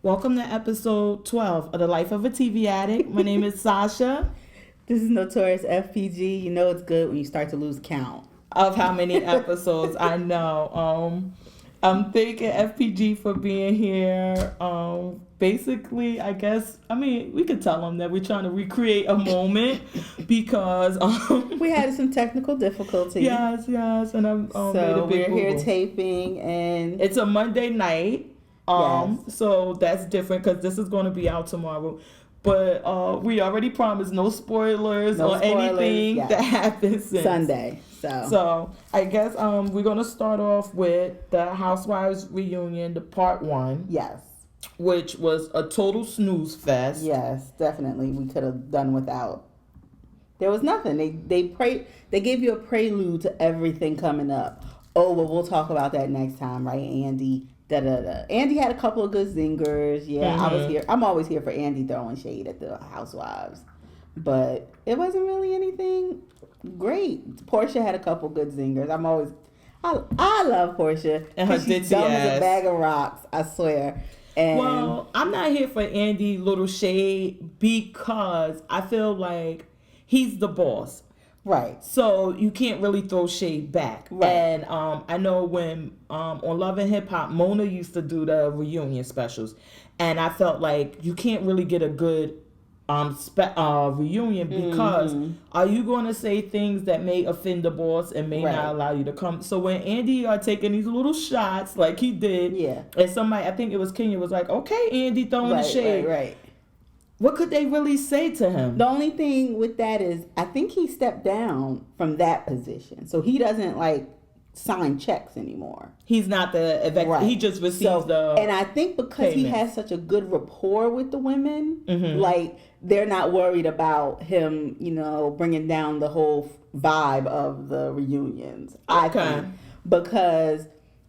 Welcome to episode 12 of The Life of a TV Addict. My name is Sasha. This is Notorious FPG. You know it's good when you start to lose count of how many episodes. I know. I'm thanking FPG for being here. Basically, I guess, we could tell them that we're trying to recreate a moment because we had some technical difficulties. Yes, and I'm so we're here taping, and it's a Monday night. Yes. So that's different because this is going to be out tomorrow. But we already promised no spoilers or anything that happens since Sunday. So I guess we're going to start off with the Housewives reunion, the part 1. Yes. Which was a total snooze fest. Yes, definitely. We could have done without. There was nothing. They gave you a prelude to everything coming up. Oh, well, we'll talk about that next time, right, Andy? Andy had a couple of good zingers. Yeah, I was here. I'm always here for Andy throwing shade at the Housewives. But it wasn't really anything great. Portia had a couple good zingers. I love Portia. And her she's dumb as a bag of rocks, I swear. And well, I'm not here for Andy little shade because I feel like he's the boss. Right. So you can't really throw shade back. Right. And I know when on Love and Hip Hop, Mona used to do the reunion specials. And I felt like you can't really get a good reunion because are you going to say things that may offend the boss and may not allow you to come? So when Andy are taking these little shots like he did, and somebody, I think it was Kenya, was like, okay, Andy throwing the shade. Right. What could they really say to him? The only thing with that is I think he stepped down from that position. So he doesn't sign checks anymore. He's not the he just receives the and I think because he has such a good rapport with the women, they're not worried about him, bringing down the whole vibe of the reunions. I think because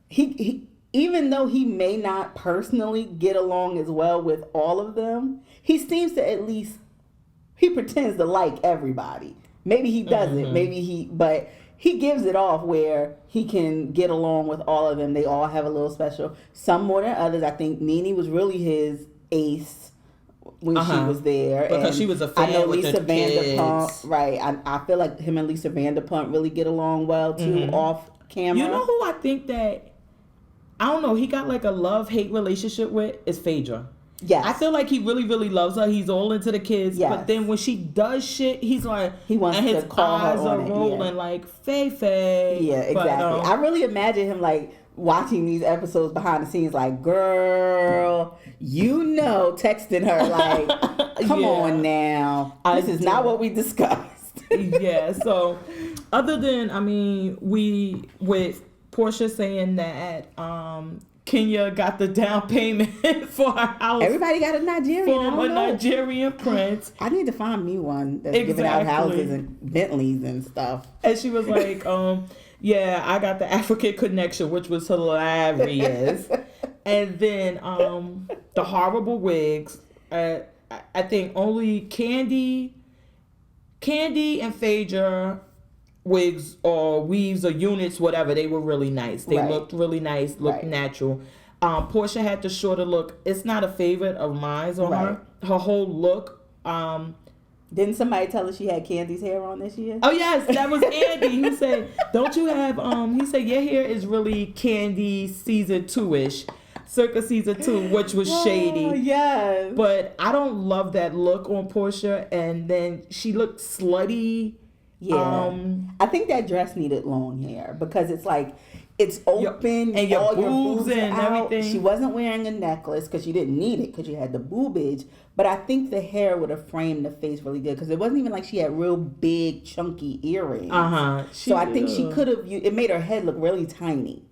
he even though he may not personally get along as well with all of them, he seems to at least, he pretends to like everybody. Maybe he doesn't. But he gives it off where he can get along with all of them. They all have a little special, some more than others. I think Nene was really his ace when she was there. Because she was a fan. I know with Lisa the kids. Vanderpump, right. I feel like him and Lisa Vanderpump really get along well too, off camera. You know who I think that, I don't know, he got a love-hate relationship with is Phaedra. Yes. I feel like he really, really loves her. He's all into the kids. Yes. But then when she does shit, he's like, he wants and to his call eyes her are on rolling like, Faye. Yeah, exactly. But, I really imagine him watching these episodes behind the scenes girl, texting her come on now. This is not what we discussed. Yeah, so other than, with Portia saying that Kenya got the down payment for her house. Everybody got a Nigerian. From a Nigerian prince. I need to find me one that's giving out houses and Bentleys and stuff. And she was like, yeah, I got the African connection, which was hilarious. And then the horrible wigs. I think only Candy and Phaedra wigs or weaves or units, whatever, they were really nice. They looked really nice, looked natural. Portia had the shorter look. It's not a favorite of mine on her. Her whole look. Didn't somebody tell her she had Candy's hair on this year? Oh yes, that was Andy. He said, don't you have he said your hair is really Candy season 2-ish. Circa season 2, which was shady. Yes. But I don't love that look on Portia, and then she looked slutty. Yeah, I think that dress needed long hair because it's open and your boobs and out. everything. She wasn't wearing a necklace because she didn't need it because she had the boobage. But I think the hair would have framed the face really good because it wasn't even like she had real big chunky earrings. So I think she could have. It made her head look really tiny.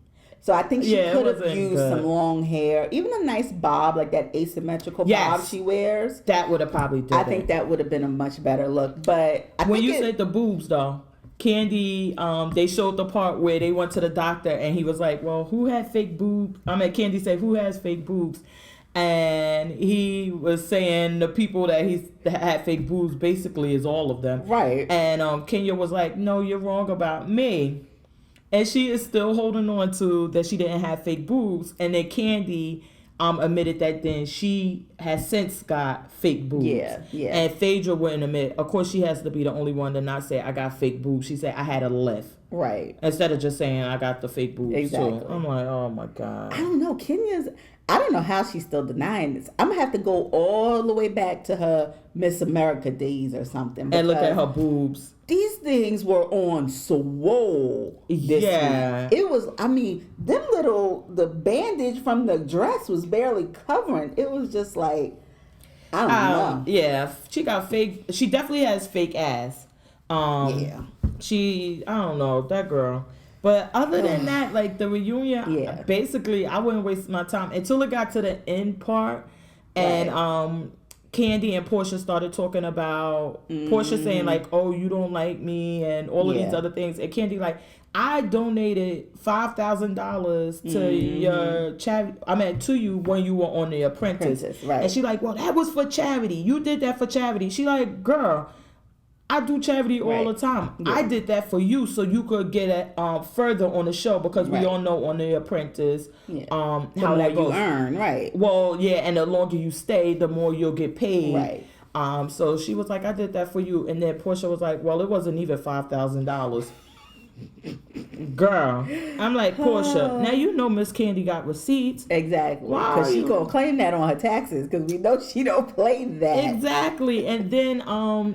So I think she could have used some long hair, even a nice bob, like that asymmetrical bob she wears. That would have probably did I think that would have been a much better look. But when you said the boobs, though, Candy, they showed the part where they went to the doctor and he was like, well, who had fake boobs? Candy said, who has fake boobs? And he was saying the people that had fake boobs basically is all of them. Right. And Kenya was like, no, you're wrong about me. And she is still holding on to that she didn't have fake boobs. And then Candy admitted that then she has since got fake boobs. Yeah. And Phaedra wouldn't admit. Of course, she has to be the only one to not say I got fake boobs. She said I had a lift. Right. Instead of just saying I got the fake boobs. Exactly. So I'm like, oh my God. I don't know. I don't know how she's still denying this. I'm going to have to go all the way back to her Miss America days or something. And look at her boobs. These things were on swole this week. It was, the bandage from the dress was barely covering. It was just like, I don't know. Yeah, she got fake. She definitely has fake ass. I don't know, that girl. But other than that, like the reunion, basically, I wouldn't waste my time until it got to the end part. And Candy and Portia started talking about Portia saying like, "Oh, you don't like me," and all of these other things. And Candy like, "I donated $5,000 to your charity. I mean, to you when you were on The Apprentice." Right. And she like, "Well, that was for charity. You did that for charity." She like, "Girl, I do charity all the time. I did that for you so you could get it further on the show because we all know on The Apprentice how that goes. You earn, right? Well, yeah, and the longer you stay, the more you'll get paid. Right. So she was like, I did that for you. And then Portia was like, well, it wasn't even $5,000. Girl, I'm like, Portia, now you know Miss Candy got receipts. Exactly. Because she gonna claim that on her taxes because we know she don't play that. Exactly. And then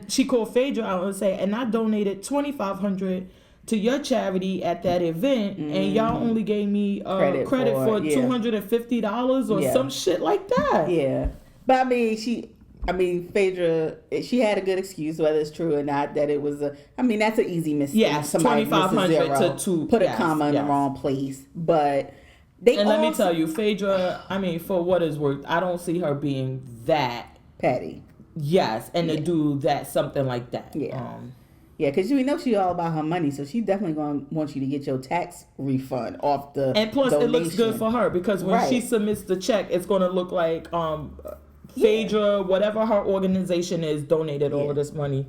she called Phaedra out and said, and I donated $2,500 to your charity at that event, and y'all only gave me credit for $250 or some shit like that. Yeah. But Phaedra, she had a good excuse, whether it's true or not, that it was that's an easy mistake. Yes, $2,500 to put a comma in the wrong place. But let me tell you, Phaedra, for what it's worth, I don't see her being that petty. Yes, and to do that, something like that. Yeah. Because we know she's all about her money, so she's definitely going to want you to get your tax refund off the And plus, donation. It looks good for her because when she submits the check, it's going to look like Phaedra, whatever her organization is, donated all of this money.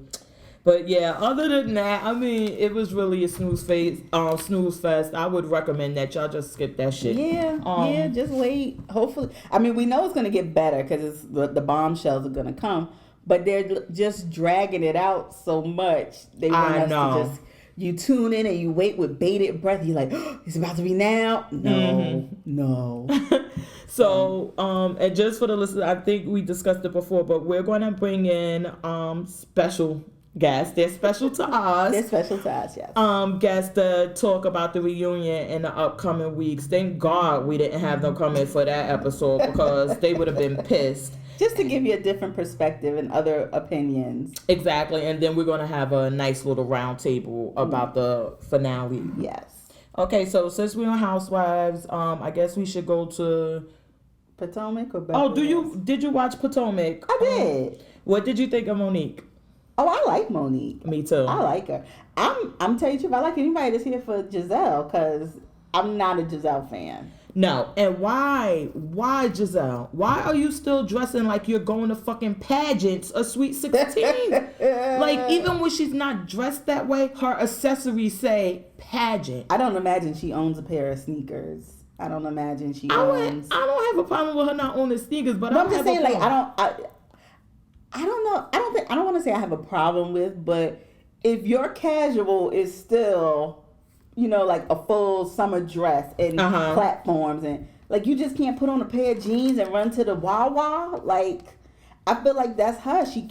But yeah, other than that, it was really a snooze fest. I would recommend that y'all just skip that shit. Yeah, just wait. Hopefully, we know it's gonna get better because the bombshells are gonna come, but they're just dragging it out so much. They want us to just. You tune in and you wait with bated breath. You're like, oh, it's about to be now. No. So, and just for the listeners, I think we discussed it before, but we're going to bring in special guests. They're special to us. They're special to us, yes. Guests to talk about the reunion in the upcoming weeks. Thank God we didn't have them come in for that episode because they would have been pissed. Just to give you a different perspective and other opinions. Exactly. And then we're going to have a nice little round table about the finale. Yes. Okay, so since we're on Housewives, I guess we should go to Potomac or Beverly Hills? Did you watch Potomac? I did. What did you think of Monique? Oh, I like Monique. Me too. I like her. I'm telling you the truth, I like anybody that's here for Giselle because I'm not a Giselle fan. No. And why? Why, Giselle? Why are you still dressing like you're going to fucking pageants or Sweet 16? Like, even when she's not dressed that way, her accessories say pageant. I don't imagine she owns a pair of sneakers. I don't imagine she owns... I don't have a problem with her not owning sneakers, but I'm just saying, like, I don't know. I don't want to say I have a problem with, but if your casual is still... like a full summer dress and platforms and like you just can't put on a pair of jeans and run to the Wawa. Like I feel like that's her. She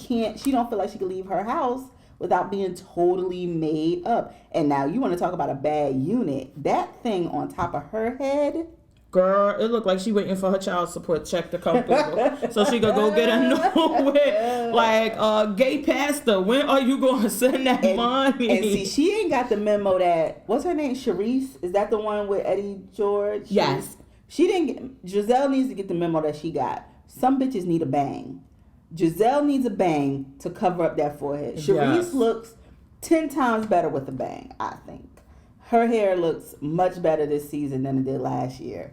don't feel like she can leave her house without being totally made up. And now you want to talk about a bad unit. That thing on top of her head. Girl, it looked like she waiting for her child support check to come through so she could go get a new one. Like, gay pastor, when are you going to send that money? And see, she ain't got the memo that, what's her name, Sharice? Is that the one with Eddie George? Yes. She didn't get, Giselle needs to get the memo that she got. Some bitches need a bang. Giselle needs a bang to cover up that forehead. Sharice looks 10 times better with a bang, I think. Her hair looks much better this season than it did last year.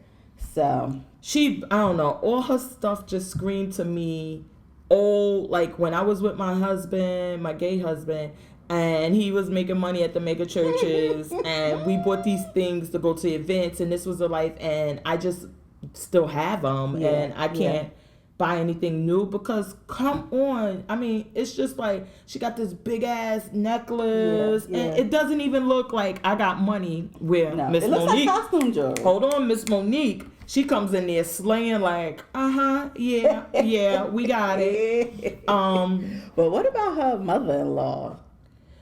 So I don't know, all her stuff just screamed to me old, like when I was with my husband, my gay husband, and he was making money at the mega churches and we bought these things to go to events and this was the life, and I just still have them, and I can't buy anything new because come on, I mean, it's just like she got this big ass necklace, and it doesn't even look like I got money where Miss Monique. It looks like costume jewelry. Hold on, Miss Monique. She comes in there slaying like, yeah, we got it. But what about her mother-in-law?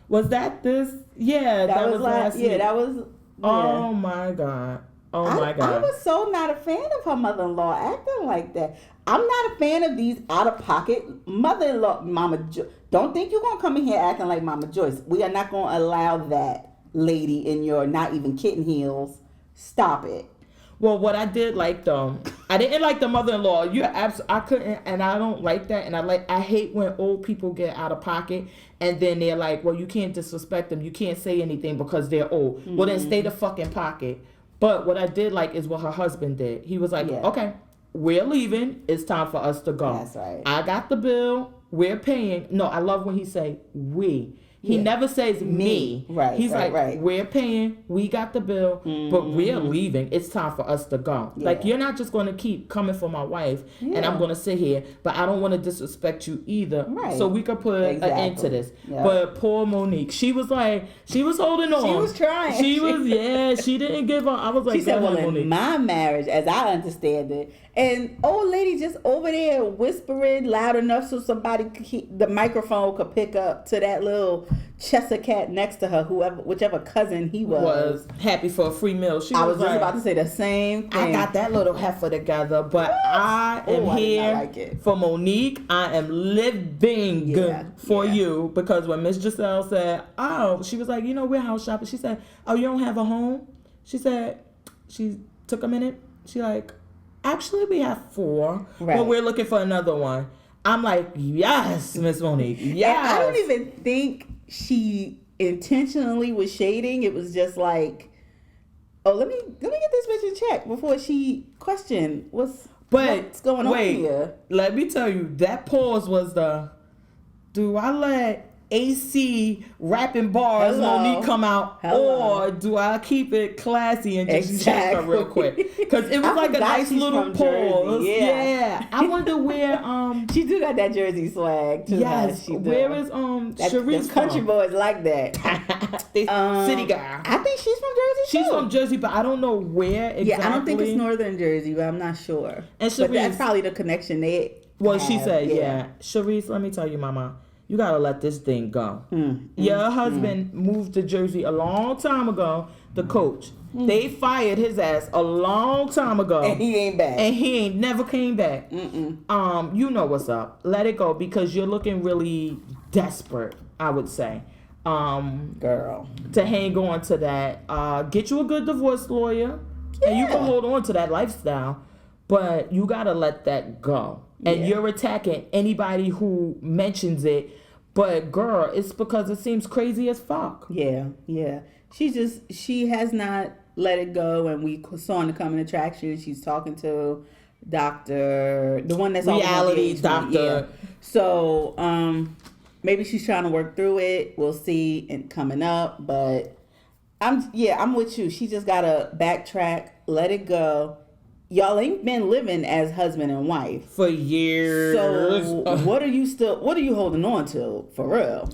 Was that this? Yeah, that was last week. Yeah, that was. Yeah. Oh my god. Oh my god. I was so not a fan of her mother-in-law acting like that. I'm not a fan of these out-of-pocket mother-in-law, Mama Joyce. Don't think you're going to come in here acting like Mama Joyce. We are not going to allow that lady in your not even kitten heels. Stop it. Well, what I did like though, I didn't like the mother-in-law. I couldn't, and I don't like that. And I hate when old people get out of pocket and then they're like, well, you can't disrespect them. You can't say anything because they're old. Mm-hmm. Well, then stay the fucking pocket. But what I did like is what her husband did. He was like, okay, we're leaving. It's time for us to go. That's right. I got the bill. We're paying. No, I love when he say we. He never says me. Right. He's right. We're paying. We got the bill, but we're leaving. It's time for us to go. Yeah. Like, you're not just going to keep coming for my wife, and I'm going to sit here, but I don't want to disrespect you either. Right. So we could put an end to this. Yep. But poor Monique, she was holding on. She was trying. She didn't give up. I was like, she said, well, in my marriage, as I understand it, and old lady just over there whispering loud enough so the microphone could pick up to that little Cheshire cat next to her, whichever cousin he was happy for a free meal. I was just about to say the same thing. I got that little heifer together, but I am here for Monique. I am living for you, because when Miss Giselle said, she was like, we're house shopping. She said, you don't have a home? She said, she took a minute. She like, actually, we have 4, but we're looking for another one. I'm like, yes, Miss Monique, yes. And I don't even think she intentionally was shading. It was just like, let me get this bitch in check before she questioned what's going on here. Let me tell you, that pause was do I let AC rapping bars Monique come out, or do I keep it classy and just check her real quick? Because it was like a nice little pause. Yeah. I wonder where she do got that Jersey swag too. Yes. Where is Sharice country boys like that. City girl. I think she's from Jersey. She's from Jersey, but I don't know where exactly. Yeah, I don't think it's Northern Jersey, but I'm not sure. And Sharice, but that's probably the connection they. She said, Sharice, let me tell you, Mama. You gotta let this thing go. Your husband moved to Jersey a long time ago, the coach. They fired his ass a long time ago. And he ain't back. And he ain't never came back. You know what's up. Let it go, because you're looking really desperate, I would say. Girl. To hang on to that. Get you a good divorce lawyer. Yeah. And you can hold on to that lifestyle. But you gotta let that go. And you're attacking anybody who mentions it. But girl, it's because it seems crazy as fuck. Yeah. She has not let it go. And we saw in the coming attraction, she's talking to the one that's reality doctor. Yeah. So maybe she's trying to work through it. We'll see it coming up. But I'm with you. She just gotta backtrack, let it go. Y'all ain't been living as husband and wife for years. So what are you holding on to for real?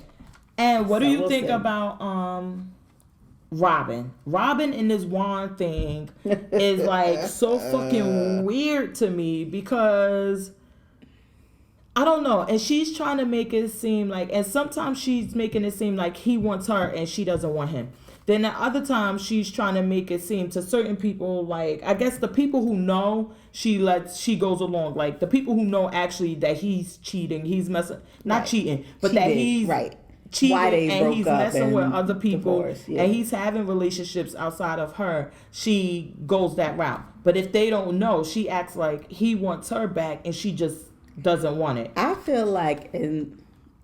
And what do you think about Robin? Robin in this Juan thing is like so fucking weird to me, because I don't know. And she's trying to make it seem like, and sometimes she's making it seem like he wants her and she doesn't want him. Then at other times, she's trying to make it seem to certain people, like, I guess the people who know, she goes along. Like, the people who know actually that he's cheating, he's messing, not cheating, but that he's cheating and he's messing with other people, and he's having relationships outside of her. She goes that route. But if they don't know, she acts like he wants her back and she just doesn't want it. I feel like, and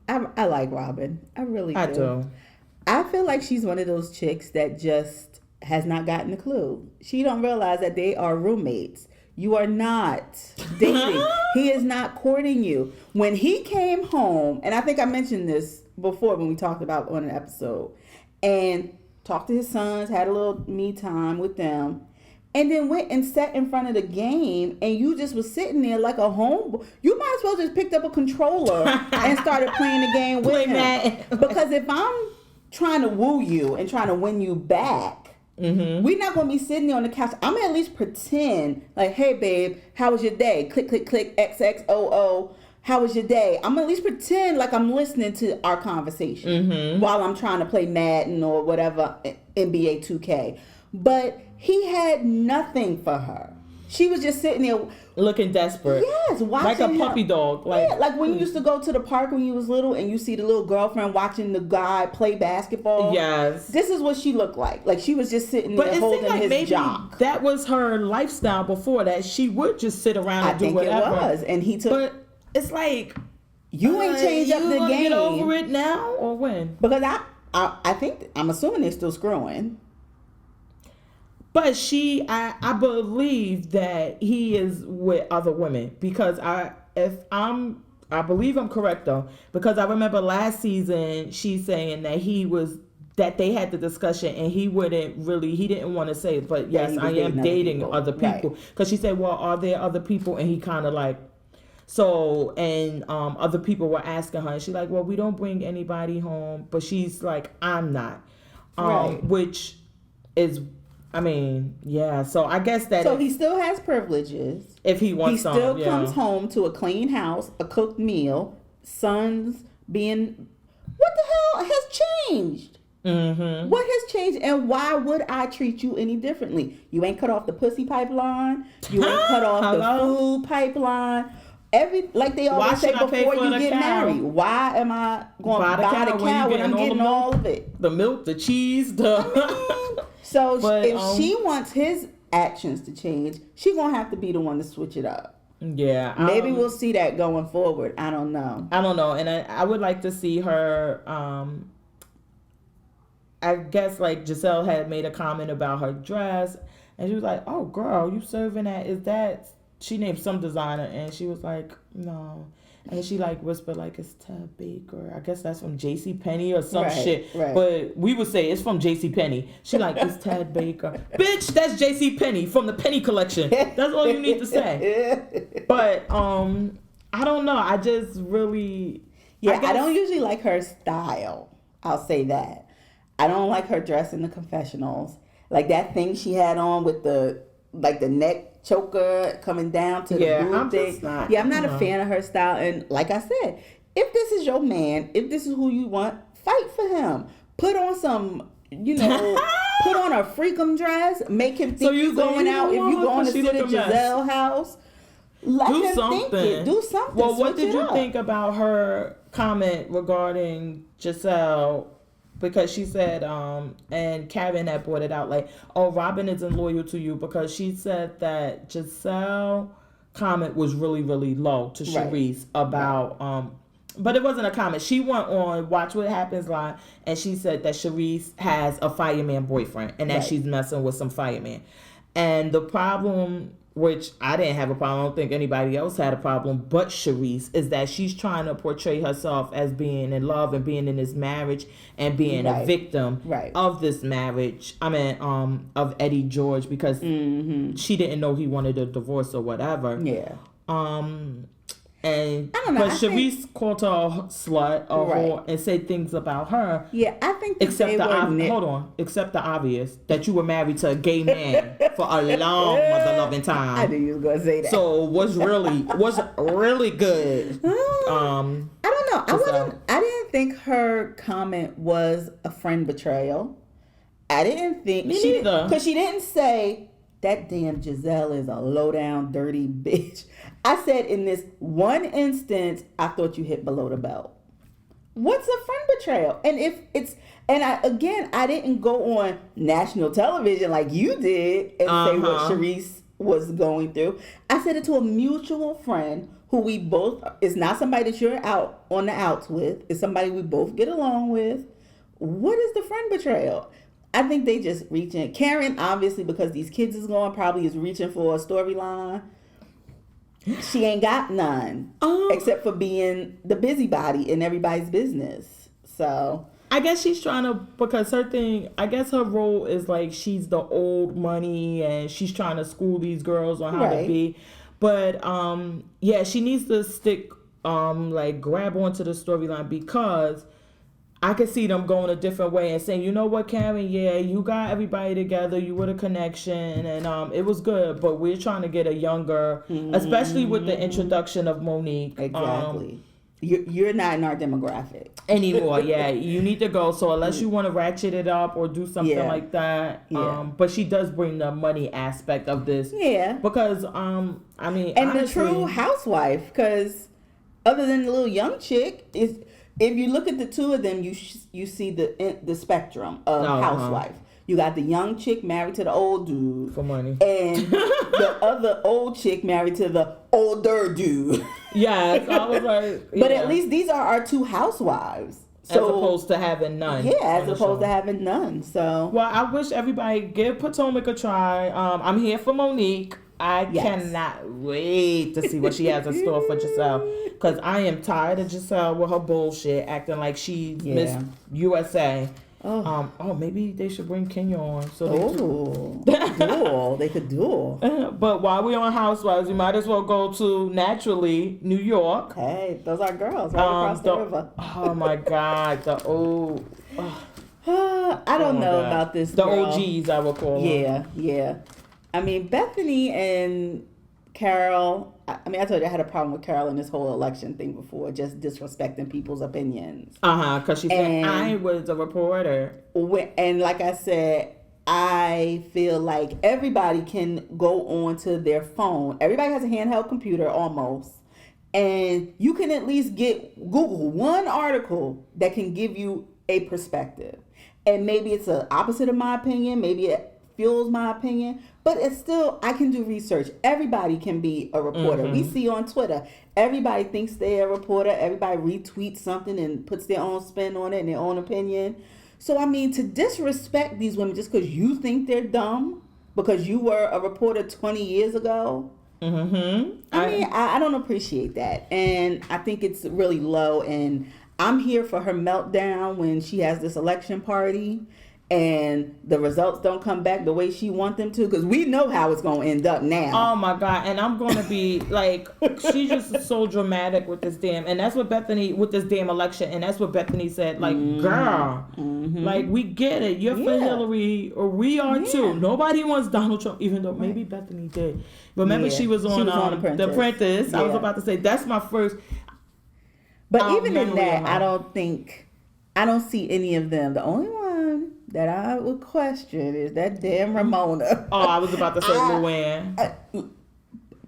I like Robin. I really do. I do. I feel like she's one of those chicks that just has not gotten a clue. She don't realize that they are roommates. You are not dating. He is not courting you. When he came home, and I think I mentioned this before when we talked about on an episode, and talked to his sons, had a little me time with them, and then went and sat in front of the game, and you just was sitting there like a home. You might as well just picked up a controller and started playing the game with him. Because if I'm trying to woo you and trying to win you back, we're not going to be sitting there on the couch. I'm going to at least pretend like, hey, babe, how was your day? Click, click, click, XXOO. How was your day? I'm going to at least pretend like I'm listening to our conversation while I'm trying to play Madden or whatever, NBA 2K. But he had nothing for her. She was just sitting there looking desperate. Yes, watching like a puppy dog. Like, yeah, like when you used to go to the park when you was little and you see the little girlfriend watching the guy play basketball. Yes. This is what she looked like. Like she was just sitting there holding like his jock. That was her lifestyle before that. She would just sit around and do whatever. I think it was. And he took... But it's like... You ain't changed up the game. You get over it now or when? Because I think... I'm assuming they're still screwing. But I believe that he is with other women because I believe I'm correct though, because I remember last season she's saying that they had the discussion and he didn't want to say it, but yes, I am dating other people. Because she said, well, are there other people? And he kind of like, so, and other people were asking her and she's like, well, we don't bring anybody home, but she's like, I'm not, which is, I mean, yeah. So I guess that. So he still has privileges. If he wants, he still comes home to a clean house, a cooked meal, sons being. What the hell has changed? What has changed, and why would I treat you any differently? You ain't cut off the pussy pipeline. You ain't cut off the food pipeline. Like they always say before you get married. Why am I going to buy the cow when I'm getting all of it? The milk, the cheese, So if she wants his actions to change, she's going to have to be the one to switch it up. Yeah. Maybe we'll see that going forward. I don't know. And I would like to see her, I guess like Giselle had made a comment about her dress and she was like, oh girl, you serving that, she named some designer and she was like, no. And she like whispered like it's Ted Baker. I guess that's from JCPenney or some shit. Right. But we would say it's from JCPenney. She like it's Ted Baker. Bitch, that's JCPenney from the Penny collection. That's all you need to say. But I don't know. I just really I don't usually like her style. I'll say that. I don't like her dress in the confessionals. Like that thing she had on with the neck choker coming down to the boob thing. I'm not a fan of her style. And like I said, if this is your man, if this is who you want, fight for him. Put on some, put on a freakum dress. Make him think you're going out. If you're going to sit at Giselle's house, let him think it. Do something. Well, what did you think about her comment regarding Giselle? Because she said, and Karen had brought it out, like, oh, Robin isn't loyal to you because she said that Giselle comment was really, really low to Charisse about, but it wasn't a comment. She went on Watch What Happens Live, and she said that Charisse has a fireman boyfriend and that she's messing with some fireman. And the problem, which I didn't have a problem, I don't think anybody else had a problem, but Charisse, is that she's trying to portray herself as being in love and being in this marriage and being a victim of this marriage. I mean, of Eddie George, because she didn't know he wanted a divorce or whatever. Yeah. And I don't know, but Charisse called her a slut or whore and said things about her. Yeah, I think except the obvious that you were married to a gay man for a long mother-loving time. I knew you was gonna say that. So what's really good? I don't know. I didn't think her comment was a friend betrayal. I didn't think because she didn't say that damn Giselle is a low down dirty bitch. I said in this one instance, I thought you hit below the belt. What's a friend betrayal? And if it's, and I didn't go on national television like you did and say what Charisse was going through. I said it to a mutual friend who we both, it's not somebody that you're out on the outs with. It's somebody we both get along with. What is the friend betrayal? I think they just reaching. Karen, obviously, because these kids is going, probably is reaching for a storyline. She ain't got none, except for being the busybody in everybody's business. So I guess she's trying to, because her thing, I guess her role is like she's the old money and she's trying to school these girls on how to be. But yeah, she needs to stick like grab onto the storyline, because I could see them going a different way and saying, you know what, Karen, yeah, you got everybody together, you were the connection, and it was good, but we're trying to get a younger, especially with the introduction of Monique. Exactly. You're not in our demographic anymore. Yeah, you need to go. So unless you want to ratchet it up or do something like that, but she does bring the money aspect of this. Yeah, because I mean, and honestly, the true housewife, because other than the little young chick, is if you look at the two of them, you see the spectrum of housewife. You got the young chick married to the old dude for money, and the other old chick married to the older dude. Yeah, so I was like, but at least these are our two housewives. So, as opposed to having none. Yeah, as opposed to having none. So, well, I wish everybody give Potomac a try. I'm here for Monique. I cannot wait to see what she has in store for Giselle, because I am tired of Giselle with her bullshit, acting like she's Miss USA. Oh, maybe they should bring Kenya on. So they could duel. But while we're on Housewives, we might as well go to naturally New York. Hey, those are girls right across the river. Oh my God, the old. I don't know about this. The OGs, I will call them. Yeah. I mean, Bethany and Carol. I mean, I told you I had a problem with Carol in this whole election thing before, just disrespecting people's opinions. Because she said I was a reporter. And like I said, I feel like everybody can go onto their phone. Everybody has a handheld computer almost. And you can at least Google one article that can give you a perspective. And maybe it's the opposite of my opinion. Maybe it fuels my opinion, but it's still, I can do research. Everybody can be a reporter. We see on Twitter, everybody thinks they're a reporter. Everybody retweets something and puts their own spin on it and their own opinion. So, I mean, to disrespect these women just because you think they're dumb, because you were a reporter 20 years ago, I mean, I don't appreciate that. And I think it's really low. And I'm here for her meltdown when she has this election party and the results don't come back the way she wants them to, because we know how it's going to end up now. Oh my God. And I'm going to be like, she's just so dramatic with this and that's what Bethany, with this damn election, and that's what Bethany said, like, girl, like, we get it. You're for Hillary, or we are too. Nobody wants Donald Trump, even though maybe Bethany did. Remember, she was on The Apprentice. I was about to say, that's my first. But even in that, I don't see any of them. The only one that I would question is that damn Ramona. Oh, I was about to say Luann.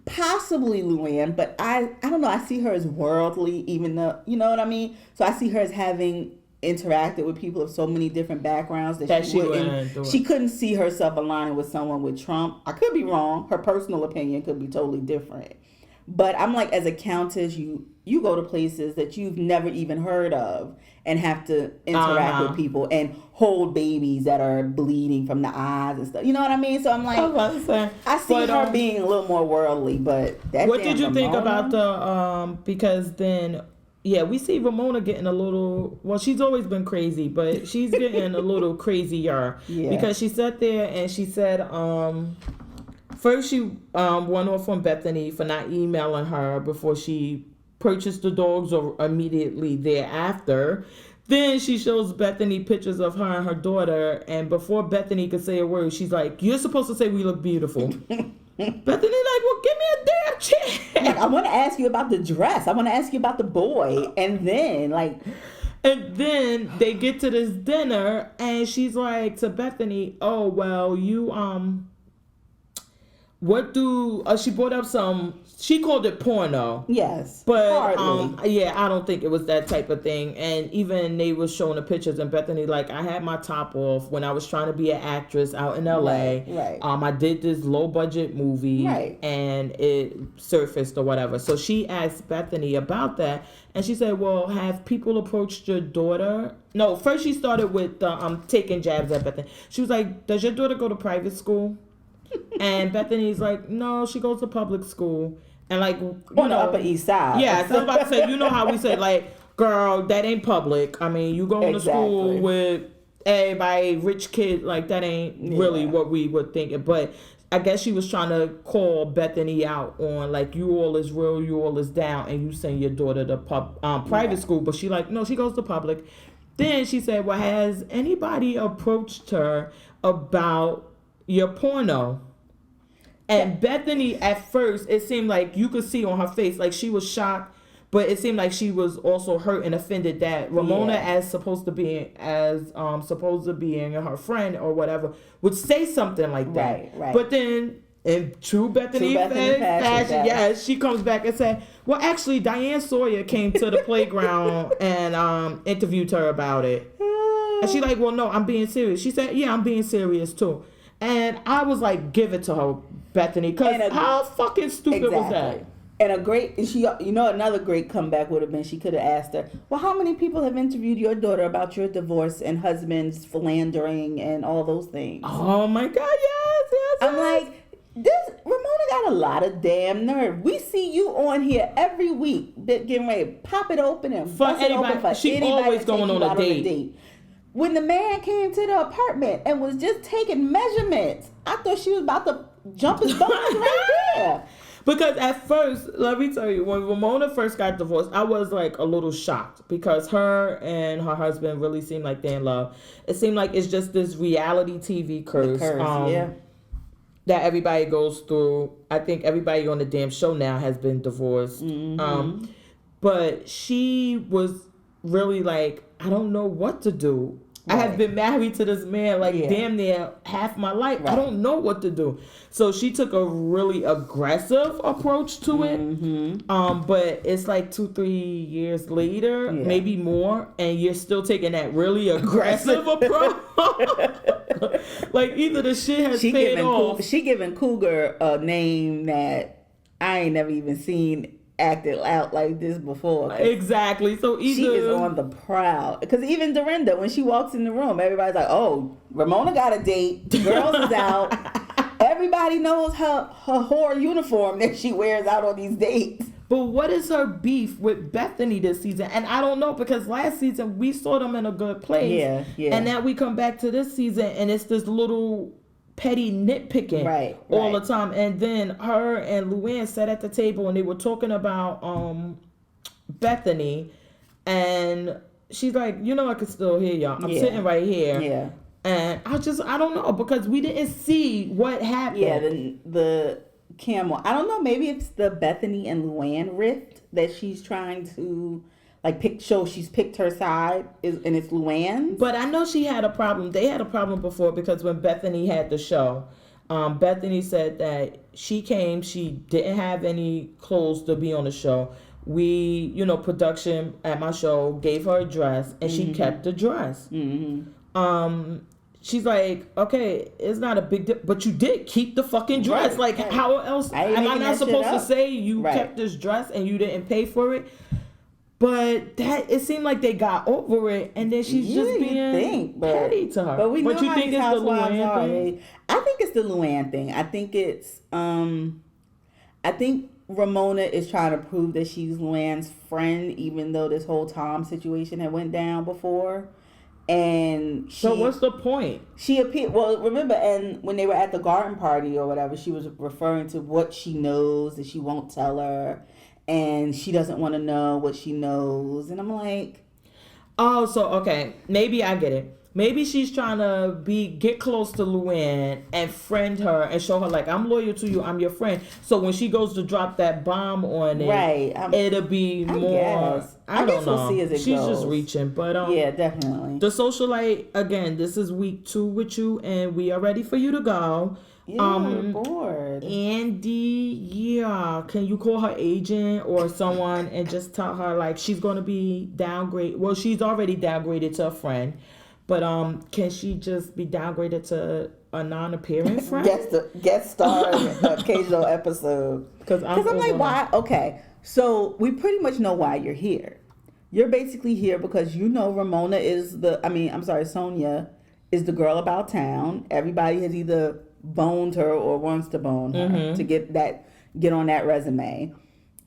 Possibly Luann, but I don't know. I see her as worldly, even though, you know what I mean? So I see her as having interacted with people of so many different backgrounds that she couldn't see herself aligning with someone with Trump. I could be wrong. Her personal opinion could be totally different. But I'm like, as a countess, you go to places that you've never even heard of and have to interact with people and hold babies that are bleeding from the eyes and stuff. You know what I mean? So I'm like, I see her being a little more worldly, but that. What did you think about the because then, yeah, we see Ramona getting a little, well, she's always been crazy, but she's getting a little crazier because she sat there and she said, first she went off on Bethany for not emailing her before she purchased the dogs, or immediately thereafter. Then she shows Bethany pictures of her and her daughter, and before Bethany could say a word, she's like, you're supposed to say we look beautiful. Bethany like, well, give me a damn chance. Like, I want to ask you about the dress. I want to ask you about the boy. And then they get to this dinner, and she's like to Bethany, oh, well, you, she brought up she called it porno. Yes. But I don't think it was that type of thing. And even they was showing the pictures, and Bethany like, I had my top off when I was trying to be an actress out in LA. Right. I did this low budget movie and it surfaced or whatever. So she asked Bethany about that, and she said, well, have people approached your daughter? No, first she started with taking jabs at Bethany. She was like, does your daughter go to private school? And Bethany's like, no, she goes to public school. And like, on the Upper East Side. Yeah, so I'm about to say, you know how we say, like, girl, that ain't public. I mean, you going to school with everybody, rich kid, like that ain't really what we were thinking. But I guess she was trying to call Bethany out on like, you all is real, you all is down, and you send your daughter to private school. But she like, no, she goes to public. Then she said, well, has anybody approached her about your porno? And Bethany, at first, it seemed like you could see on her face, like she was shocked, but it seemed like she was also hurt and offended that Ramona, as supposed to be her friend or whatever, would say something like that. Right. But then, in true Bethany fashion, she comes back and said, well, actually, Diane Sawyer came to the playground and interviewed her about it. And she like, well, no, I'm being serious. She said, yeah, I'm being serious too. And I was like, give it to her, Bethany, because how fucking stupid was that? And another great comeback would have been, she could have asked her, well, how many people have interviewed your daughter about your divorce and husband's philandering and all those things? Oh my God, yes. I'm like, Ramona got a lot of damn nerve. We see you on here every week, getting ready to pop it open and bust it open for she anybody always going on a date. When the man came to the apartment and was just taking measurements, I thought she was about to jump his bones right there. Because at first, let me tell you, when Ramona first got divorced, I was like a little shocked because her and her husband really seemed like they're in love. It seemed like it's just this reality TV curse. That everybody goes through. I think everybody on the damn show now has been divorced. Mm-hmm. But she was really like, I don't know what to do. Right. I have been married to this man damn near half my life. Right. I don't know what to do. So she took a really aggressive approach to it. Mm-hmm. But it's like 2-3 years later, maybe more, and you're still taking that really aggressive approach. Like either the shit has paid off. She giving Cougar a name that I ain't never even seen acted out like this before. Exactly. So she is on the prowl. Because even Dorinda, when she walks in the room, everybody's like, oh, Ramona got a date. The girls is out. Everybody knows her whore uniform that she wears out on these dates. But what is her beef with Bethany this season? And I don't know, because last season we saw them in a good place. Yeah. And now we come back to this season and it's this little petty nitpicking all the time. And then her and Luann sat at the table and they were talking about Bethany, and she's like, I can still hear y'all. I'm sitting right here. Yeah. And I don't know, because we didn't see what happened. Yeah, the camel. I don't know, maybe it's the Bethany and Luann rift that she's trying to show she's picked her side, and it's Luann. But I know she had a problem. They had a problem before, because when Bethany had the show, Bethany said that she came, she didn't have any clothes to be on the show. We, production at my show gave her a dress, and she kept the dress. Mm-hmm. She's like, okay, it's not a big deal, but you did keep the fucking dress. How else am I not supposed to say you kept this dress and you didn't pay for it? But it seemed like they got over it, and then she's just being petty to her. But you think it's the Luann thing? I think it's the Luann thing. I think it's I think Ramona is trying to prove that she's Luann's friend, even though this whole Tom situation had went down before. And so what's the point? She appeared. Well, remember, and when they were at the garden party or whatever, she was referring to what she knows that she won't tell her. And she doesn't want to know what she knows. And I'm like, oh, so, okay. Maybe I get it. Maybe she's trying to get close to Luann and friend her and show her, like, I'm loyal to you. I'm your friend. So when she goes to drop that bomb on it, it'll be more. I don't know. We'll see as it She's goes. Just reaching. But yeah, definitely. The socialite, again, this is week 2 with you, and we are ready for you to go. Yeah, we're bored. Andy, can you call her agent or someone and just tell her, like, she's going to be downgraded? Well, she's already downgraded to a friend, but can she just be downgraded to a non-appearing friend? Guest star in an occasional episode. Because I'm like, why? Okay, so we pretty much know why you're here. You're basically here because Ramona is Sonia is the girl about town. Everybody has either boned her or wants to bone her to get on that resume.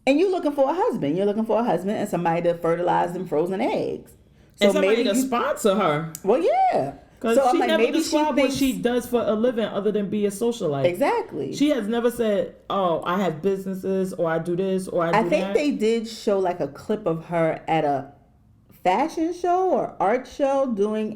And you're looking for a husband. You're looking for a husband and somebody to fertilize them frozen eggs. So and somebody to sponsor her. Well, yeah. Because she never described what she does for a living other than be a socialite. Exactly. She has never said, oh, I have businesses, or I do this, or I do that. I think they did show like a clip of her at a fashion show or art show doing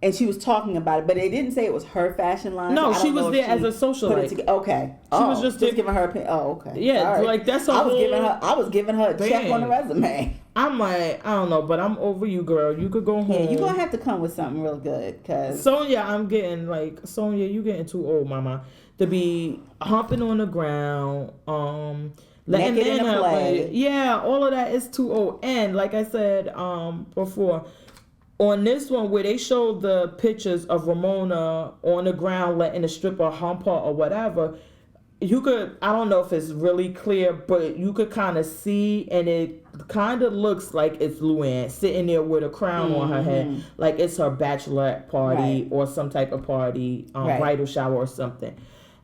and she was talking about it, but they didn't say it was her fashion line. No, she was there as a socialite. Okay. She was just giving her opinion. Oh, okay. Yeah, right. like that's I was giving her a check on the resume. I'm like, I don't know, but I'm over you, girl. You could go home. Yeah, you're going to have to come with something real good. Cause Sonya, you getting too old, mama, to be humping on the ground, letting naked in a play. Yeah, all of that is too old. And like I said before, on this one where they showed the pictures of Ramona on the ground letting a stripper hump her or whatever, you could, I don't know if it's really clear, but you could kind of see, and it kind of looks like it's Luann sitting there with a crown on her head, like it's her bachelorette party or some type of party, bridal shower or something.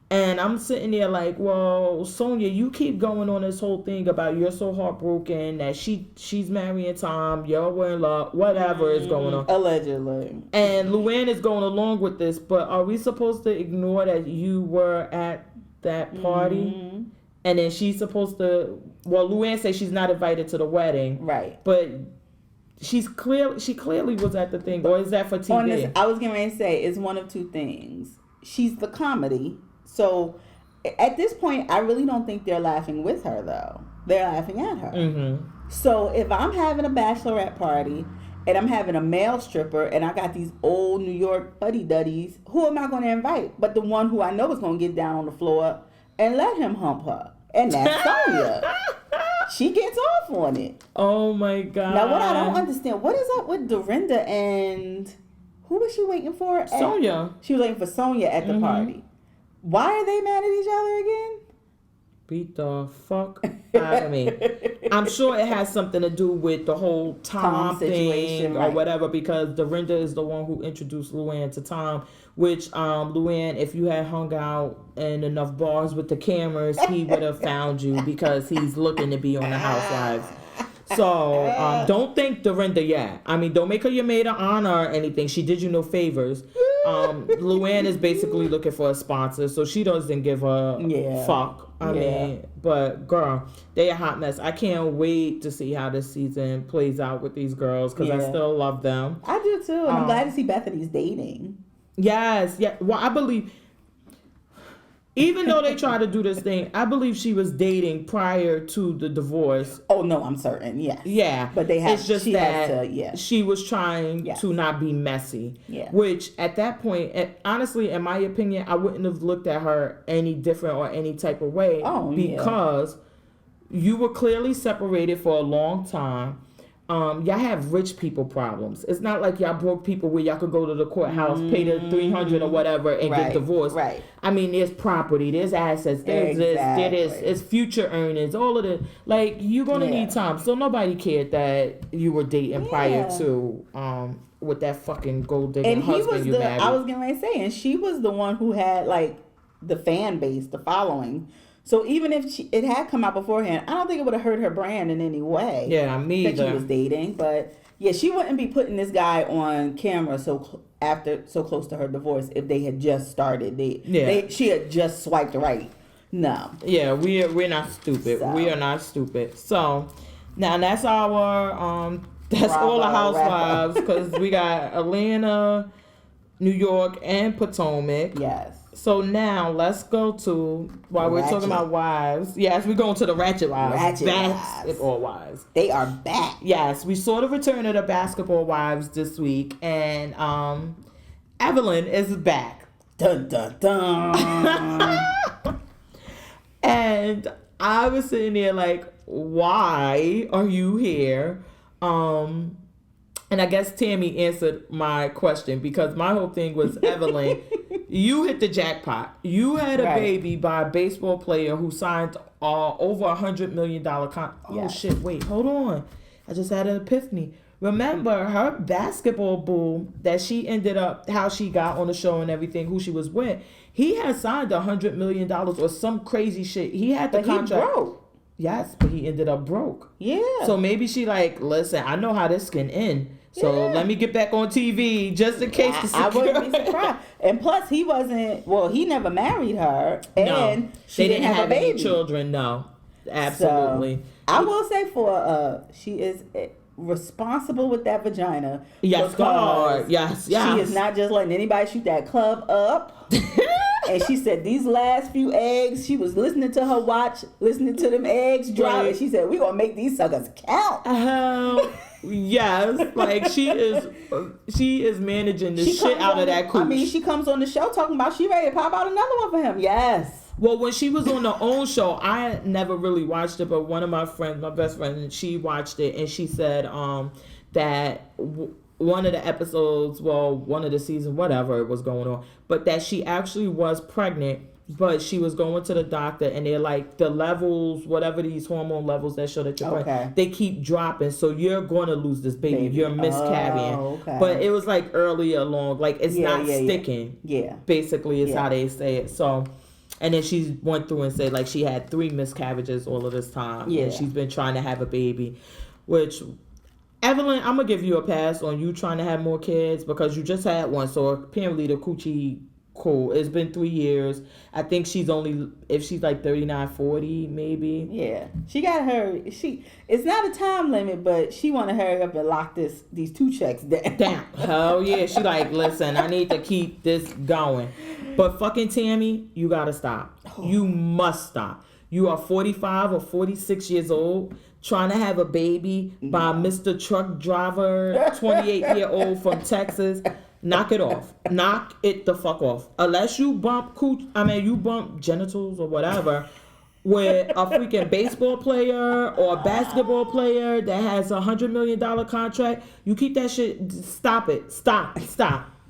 And I'm sitting there like, well, Sonya, you keep going on this whole thing about you're so heartbroken that she's marrying Tom, y'all in love, whatever is going on. Allegedly. And Luann is going along with this, but are we supposed to ignore that you were at that party? And then she's supposed to, well, Luann says she's not invited to the wedding. Right. But she clearly was at the thing, or is that for TV? I was going to say, it's one of two things. She's the comedy. So at this point, I really don't think they're laughing with her, though. They're laughing at her. So if I'm having a bachelorette party and I'm having a male stripper and I got these old New York buddy-duddies, who am I going to invite? But the one who I know is going to get down on the floor and let him hump her. And that's Sonya. She gets off on it. Oh, my God. Now, what I don't understand, what is up with Dorinda and... Who was she waiting for? Sonya. She was waiting for Sonya at the party. Why are they mad at each other again? Beat the fuck out of me. I'm sure it has something to do with the whole Tom thing or whatever, because Dorinda is the one who introduced Luann to Tom, which Luann, if you had hung out in enough bars with the cameras, he would have found you because he's looking to be on the Housewives. So don't thank Dorinda yet. I mean, don't make her your maid of honor or anything. She did you no favors. Luann is basically looking for a sponsor, so she doesn't give a fuck. I mean, but girl, they a hot mess. I can't wait to see how this season plays out with these girls because I still love them. I do too, and I'm glad to see Bethany's dating. Yes, yeah. Well, I believe, even though they try to do this thing, I believe she was dating prior to the divorce. Oh no, I'm certain. Yes. Yeah, but they have. It's just she was trying to not be messy. Yeah. Which at that point, honestly, in my opinion, I wouldn't have looked at her any different or any type of way. Because you were clearly separated for a long time. Y'all have rich people problems. It's not like y'all broke people where y'all could go to the courthouse, pay the $300 or whatever, and get divorced. Right. I mean, there's property, there's assets, there's this, it's future earnings, all of it. Like, you're gonna need time. So nobody cared that you were dating prior to with that fucking gold digging husband you married. I was gonna say, and she was the one who had like the fan base, the following. So even if it had come out beforehand, I don't think it would have hurt her brand in any way. Yeah, me either. That she was dating, but yeah, she wouldn't be putting this guy on camera so close to her divorce if they had just started. She had just swiped right. No. Yeah, we're not stupid. So. We are not stupid. So now that's our all the housewives because we got Atlanta, New York, and Potomac. Yes. So now let's go to, while we're talking about wives. Yes, we're going to the Ratchet Wives. Basketball Wives. They are back. Yes, we saw the return of the Basketball Wives this week, and Evelyn is back. Dun dun dun. And I was sitting there like, why are you here? And I guess Tami answered my question because my whole thing was, Evelyn, you hit the jackpot. You had a baby by a baseball player who signed over $100 million contract. Oh, shit, wait, hold on. I just had an epiphany. Remember her basketball boo that she ended up, how she got on the show and everything, who she was with. He had signed $100 million or some crazy shit. He had the contract. He broke. Yes, but he ended up broke. Yeah. So maybe she like, listen, I know how this can end. So let me get back on TV just in case. I wouldn't be surprised. And plus, he wasn't. Well, he never married her, and she didn't have a baby. Any children. No, absolutely. So, I will say she is responsible with that vagina. Yes, God. Yes. She is not just letting anybody shoot that club up. And she said these last few eggs, she was listening to her watch, listening to them eggs drop, and she said, "We're gonna make these suckers count." Yes, like she is managing the shit out of that cooch. I mean, she comes on the show talking about she ready to pop out another one for him. Yes. Well, when she was on her own show, I never really watched it, but one of my friends, my best friend, she watched it, and she said that one of the episodes, well, one of the seasons, whatever was going on, but that she actually was pregnant, but she was going to the doctor, and they're like, the levels, whatever these hormone levels that show that you're pregnant, they keep dropping, so you're going to lose this baby. You're miscarrying. But it was like early along, like it's not sticking. Yeah. Basically, is how they say it. So, and then she went through and said like she had 3 miscarriages all of this time. Yeah. And she's been trying to have a baby, which... Evelyn, I'm going to give you a pass on you trying to have more kids because you just had one. So apparently the coochie cool. It's been 3 years. I think she's like 39, 40 maybe. Yeah. She got her, it's not a time limit, but she want to hurry up and lock these 2 checks down. Hell yeah. She like, listen, I need to keep this going. But fucking Tami, you got to stop. You must stop. You are 45 or 46 years old. Trying to have a baby by Mr. Truck Driver, 28-year-old from Texas. Knock it off. Knock it the fuck off. Unless you bump genitals or whatever with a freaking baseball player or a basketball player that has $100 million contract, you keep that shit. Stop it. Stop.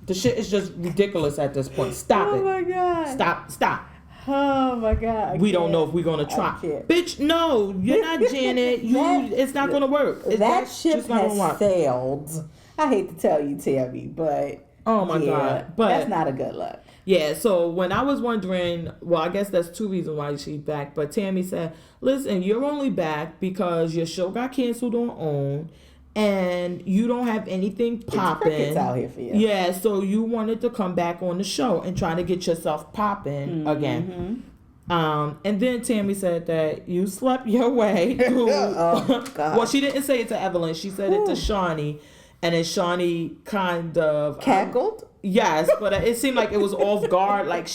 The shit is just ridiculous at this point. Stop it. Oh my God. Stop. Oh my God! We don't know if we're gonna try. Bitch, no, you're not Janet. It's not gonna work. That ship has sailed. I hate to tell you, Tami, but oh my God, but that's not a good look. Yeah. So when I was wondering, well, I guess that's 2 reasons why she's back. But Tami said, "Listen, you're only back because your show got canceled on OWN." And you don't have anything popping. It's out here for you. Yeah, so you wanted to come back on the show and try to get yourself popping again. And then Tami said that you slept your way through. Oh, God. Well, she didn't say it to Evelyn. She said it to Shawnee. And then Shawnee kind of... cackled? Yes, but it seemed like it was off guard. Like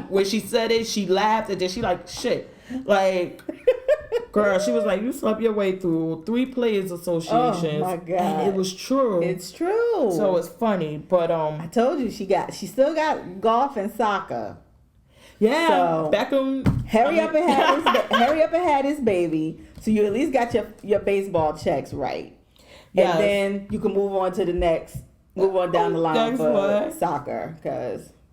when she said it, she laughed. And then she like, shit. Like... Girl, she was like, you slept your way through 3 players associations. Oh my God. And it was true. It's true. So it's funny. But I told you she still got golf and soccer. Yeah. So Beckham hurry up and have this baby. So you at least got your baseball checks right. Yes. And then you can move on down the line for soccer.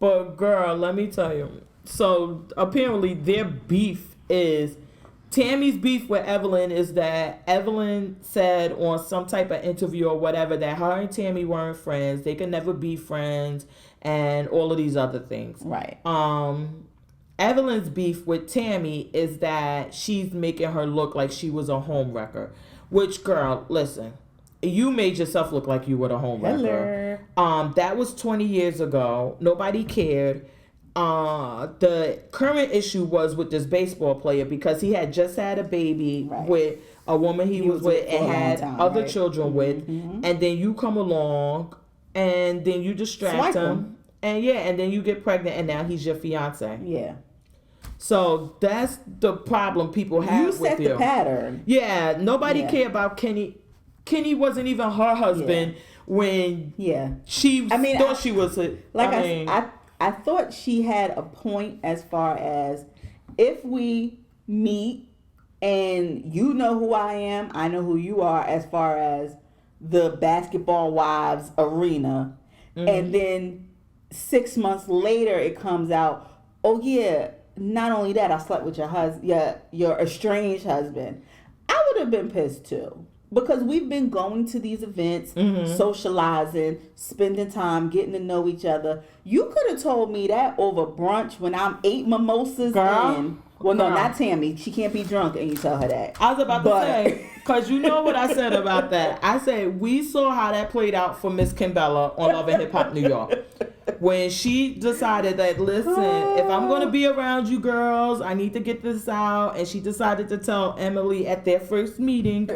But girl, let me tell you. So apparently their beef is Tami's beef with Evelyn is that Evelyn said on some type of interview or whatever that her and Tami weren't friends. They could never be friends and all of these other things. Right. Evelyn's beef with Tami is that she's making her look like she was a homewrecker. Which, girl, listen, you made yourself look like you were a homewrecker. That was 20 years ago. Nobody cared. The current issue was with this baseball player because he had just had a baby with a woman he was with and had other children with, and then you come along and then you distract him, and then you get pregnant and now he's your fiance. Yeah. So that's the problem people have with you. You set the pattern. Yeah, nobody cared about Kenny. Kenny wasn't even her husband when she thought she was a... I thought she had a point as far as if we meet and you know who I am, I know who you are as far as the basketball wives arena. And then 6 months later it comes out, oh yeah, not only that, I slept with your estranged husband. I would have been pissed too. Because we've been going to these events, socializing, spending time, getting to know each other. You could have told me that over brunch when I'm 8 mimosas in. Well, no, not Tami. She can't be drunk and you tell her that. I was about to say, because you know what I said about that. I said, we saw how that played out for Miss Kimbella on Love and Hip Hop New York. When she decided that, listen, if I'm going to be around you girls, I need to get this out. And she decided to tell Emily at their first meeting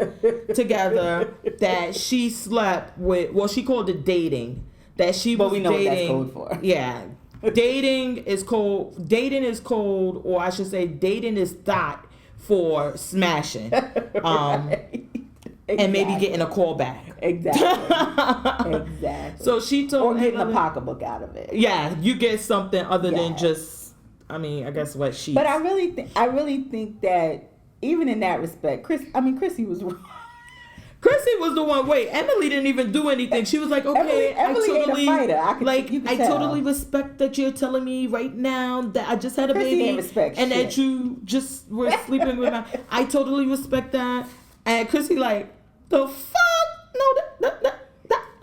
together that she slept with, well, she called it dating. That she was dating. But we know what that's code for. Yeah. Dating is code, or I should say dating is thought for smashing. Right. Exactly. And maybe getting a call back. Exactly. Exactly. So she told or getting a pocketbook out of it. Yeah, you get something other than just, I mean, I guess what she. But I really think that even in that respect, Chrissy was wrong. Chrissy was the one. Wait, Emily didn't even do anything. She was like, "Okay, Emily ain't a fighter. I totally respect that you're telling me right now that I just had a baby and that you just were sleeping with my. I totally respect that." And Chrissy like, "The fuck? No,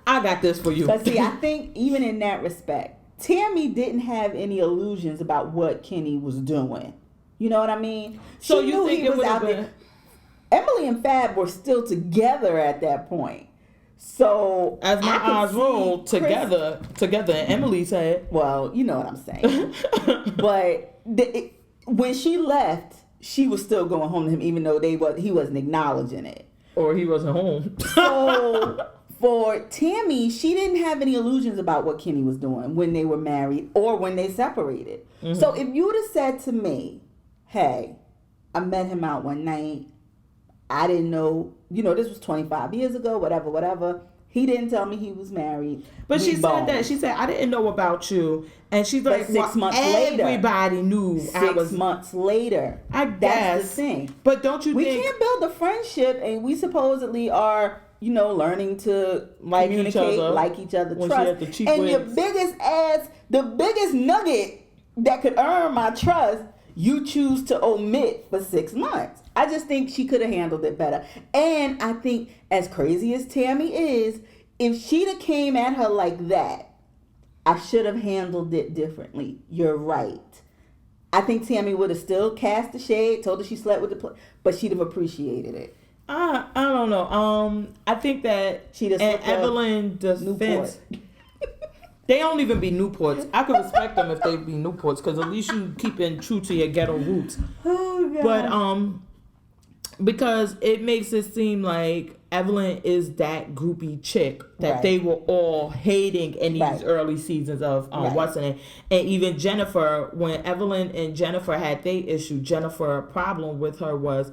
I got this for you." But see, I think even in that respect, Tami didn't have any illusions about what Kenny was doing. You know what I mean? So you think it was out there? Emily and Fab were still together at that point. So as my eyes roll together, and Emily said, well, you know what I'm saying. But when she left, she was still going home to him, even though he wasn't acknowledging it. Or he wasn't home. So for Tami, she didn't have any illusions about what Kenny was doing when they were married or when they separated. Mm-hmm. So if you would have said to me, hey, I met him out one night, I didn't know, this was 25 years ago, whatever. He didn't tell me he was married. But she said that. She said, I didn't know about you. And she's like, 6 months later. Everybody knew. 6 months later. I guess. That's the thing. But don't you think. We can't build a friendship and we supposedly are, learning to communicate, like each other, trust. And your the biggest nugget that could earn my trust, you choose to omit for 6 months. I just think she could have handled it better. And I think as crazy as Tami is, if she'd have came at her like that, I should have handled it differently. You're right. I think Tami would have still cast the shade, told her she slept with but she'd have appreciated it. I don't know. I think that she'd have Evelyn defense. They don't even be Newports. I could respect them if they be Newports, because at least you keeping true to your ghetto roots. Oh, God. But because it makes it seem like Evelyn is that groupie chick that they were all hating in these early seasons of what's her name. And even Jennifer, when Evelyn and Jennifer had their issue, Jennifer's problem with her was,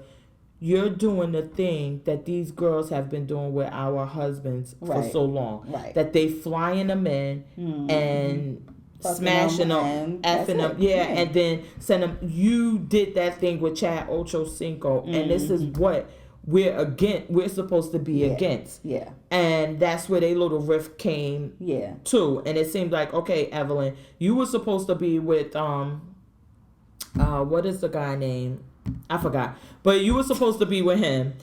you're doing the thing that these girls have been doing with our husbands for so long. Right. That they flying them in and smashing them, effing them. Yeah, and then send them. You did that thing with Chad Ochocinco, and this is what we're supposed to be against. Yeah. And that's where they little rift came to. And it seemed like, okay, Evelyn, you were supposed to be with what is the guy name? I forgot. But you were supposed to be with him.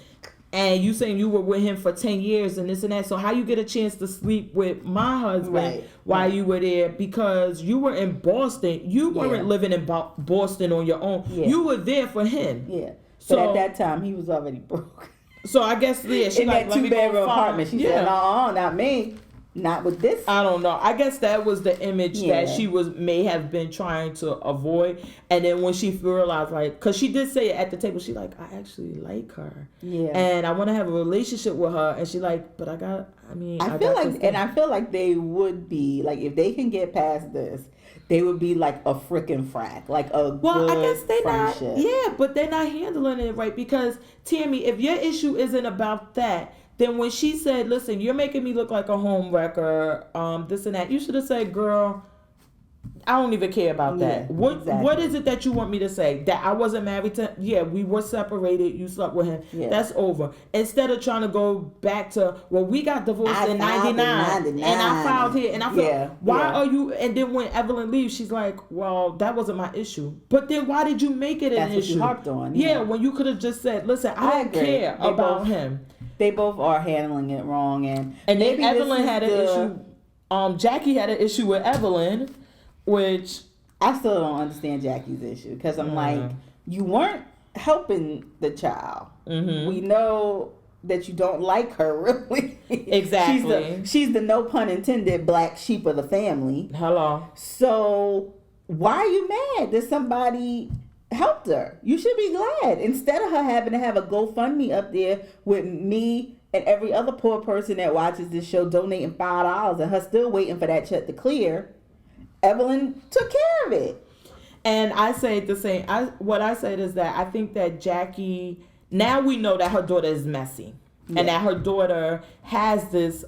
And you saying you were with him for 10 years and this and that. So how you get a chance to sleep with my husband while you were there? Because you were in Boston. You weren't living in Boston on your own. Yeah. You were there for him. Yeah. So at that time, he was already broke. So I guess, she in that 2-bedroom apartment. She said, no, not me. Not with this. I don't know. I guess that was the image that she may have been trying to avoid. And then when she realized, because she did say it at the table, she I actually like her. Yeah. And I want to have a relationship with her. And she but I feel like they would be, if they can get past this, they would be like a freaking frack, like a good I guess they're friendship. Not. Yeah, but they're not handling it right, because Tami, if your issue isn't about that, then when she said, listen, you're making me look like a home wrecker, this and that, you should have said, girl, I don't even care about that. What is it that you want me to say? That I wasn't married to? Yeah, we were separated. You slept with him. Yeah. That's over. Instead of trying to go back to, we got divorced in 99 and I filed here. And I feel, why are you? And then when Evelyn leaves, she's like, well, that wasn't my issue. But then why did you make it an issue? That's what you harped on. Yeah, when you could have just said, listen, I don't care about him. They both are handling it wrong. And then Evelyn had an issue. Jackie had an issue with Evelyn, which I still don't understand Jackie's issue, because I'm you weren't helping the child. Mm-hmm. We know that you don't like her, really. Exactly. She's the no pun intended black sheep of the family. Hello. So why are you mad that somebody helped her? You should be glad. Instead of her having to have a GoFundMe up there with me and every other poor person that watches this show donating $5 and her still waiting for that check to clear, Evelyn took care of it. And I say the same. What I said is that I think that Jackie, now we know that her daughter is messy. Yeah. And that her daughter has this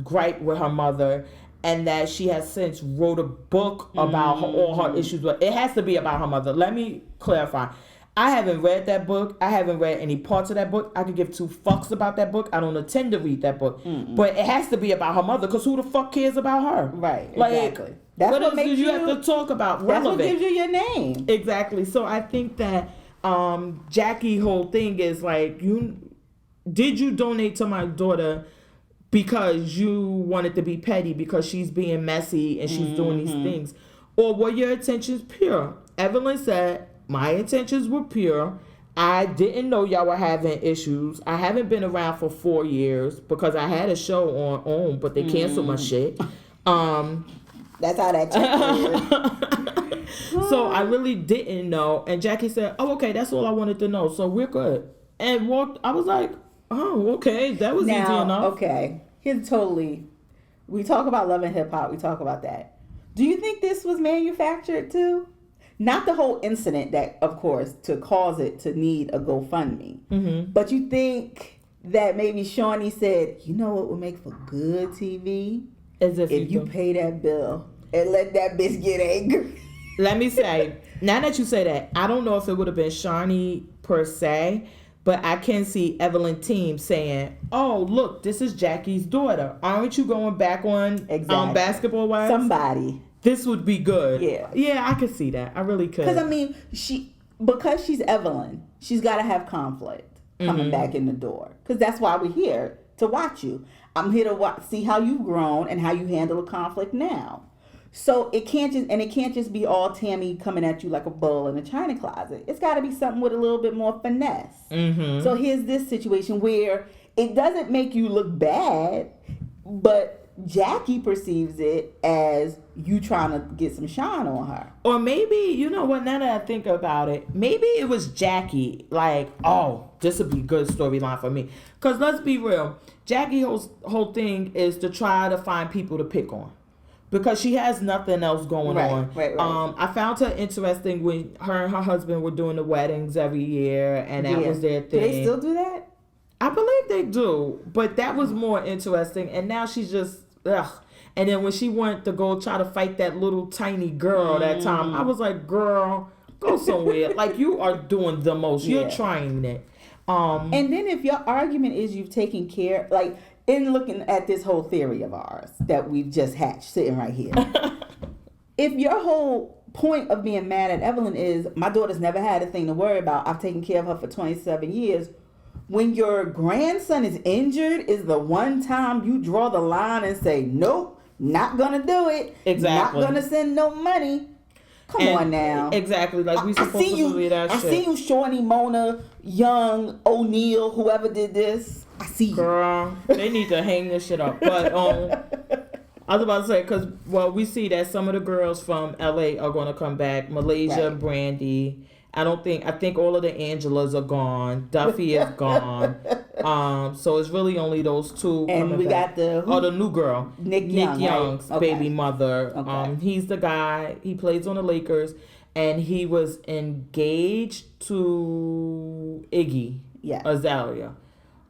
gripe with her mother, and that she has since wrote a book about all her issues. But it has to be about her mother. Let me clarify. I haven't read that book. I haven't read any parts of that book. I could give two fucks about that book. I don't intend to read that book. But it has to be about her mother, because who the fuck cares about her? Right, like, exactly. That's what makes you have to talk about relevant. That's what gives you your name. Exactly. So I think that Jackie whole thing is like, did you donate to my daughter because you wanted to be petty because she's being messy and she's doing these things? Or were your intentions pure? Evelyn said, my intentions were pure. I didn't know y'all were having issues. I haven't been around for 4 years because I had a show on OWN, but they canceled my shit. That's how that check is. So I really didn't know. And Jackie said, oh, okay, that's all I wanted to know. So we're good. And I was like, oh, okay, that was easy enough. Okay, here's we talk about Love and Hip Hop, we talk about that. Do you think this was manufactured too? Not the whole incident that, of course, to cause it to need a GoFundMe. Mm-hmm. But you think that maybe Shawnee said, you know what would make for good TV? As if you pay that bill and let that bitch get angry. Let me say, now that you say that, I don't know if it would have been Shawnee per se, but I can see Evelyn Team saying, oh, look, this is Jackie's daughter. Aren't you going back on Basketball Wives? Somebody. This would be good. Yeah. Yeah, I could see that. I really could. Because, I mean, because she's Evelyn, she's got to have conflict coming back in the door. Because that's why we're here, to watch you. I'm here to see how you've grown and how you handle a conflict now. So it can't just be all Tami coming at you like a bull in a china closet. It's got to be something with a little bit more finesse. Mm-hmm. So here's this situation where it doesn't make you look bad, but Jackie perceives it as you trying to get some shine on her. Or maybe, you know what, now that I think about it, maybe it was Jackie, like, oh, this would be a good storyline for me. Because let's be real, Jackie's whole thing is to try to find people to pick on. Because she has nothing else going on. Right. I found her interesting when her and her husband were doing the weddings every year, and that was their thing. Do they still do that? I believe they do, but that was more interesting. And now she's just, ugh. And then when she went to go try to fight that little tiny girl that time, I was like, girl, go somewhere. Like, you are doing the most. You're trying it. And then if your argument is you've taken care, like, in looking at this whole theory of ours that we've just hatched sitting right here, if your whole point of being mad at Evelyn is, my daughter's never had a thing to worry about, I've taken care of her for 27 years, when your grandson is injured is the one time you draw the line and say, nope, not gonna do it. Exactly. Not gonna send no money. Come on now. Exactly. Like, we supposed to believe that shit. I see you, Shawnee, Mona, Young, O'Neal, whoever did this. I see you. Girl, they need to hang this shit up. But I was about to say, because, well, we see that some of the girls from LA are going to come back. Malaysia, right. Brandy. I think all of the Angelas are gone. Duffy is gone. So it's really only those two. And we back. Got the new girl. Nick Young's right? baby mother. Okay. He's the guy. He plays on the Lakers. And he was engaged to Iggy Azalea.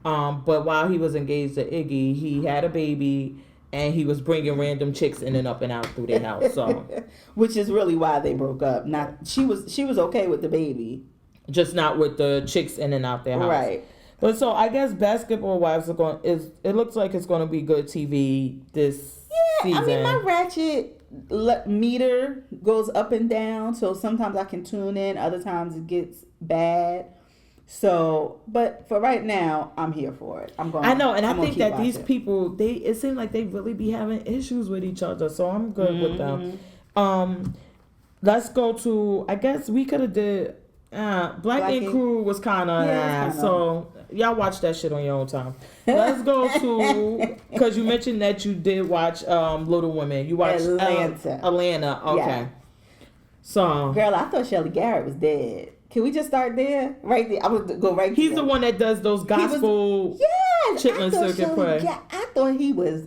But while he was engaged to Iggy, he had a baby. And he was bringing random chicks in and up and out through their house. So, which is really why they broke up. She was okay with the baby, just not with the chicks in and out their house. Right. But so I guess Basketball Wives it looks like it's going to be good TV this season. I mean, my ratchet meter goes up and down, so sometimes I can tune in, other times it gets bad. So, but for right now, I'm here for it. I know, and I think that these people, it seems like they really be having issues with each other. So I'm good with them. Let's go to, I guess we could have did, Black Ink Crew was kind of so y'all watch that shit on your own time. Let's go to, because you mentioned that you did watch Little Women. You watched Atlanta. Okay. Yeah. So, girl, I thought Shelly Garrett was dead. Can we just start there? Right there. I would go right. He's the one that does those gospel chitlin circuit play. Yeah, I thought he was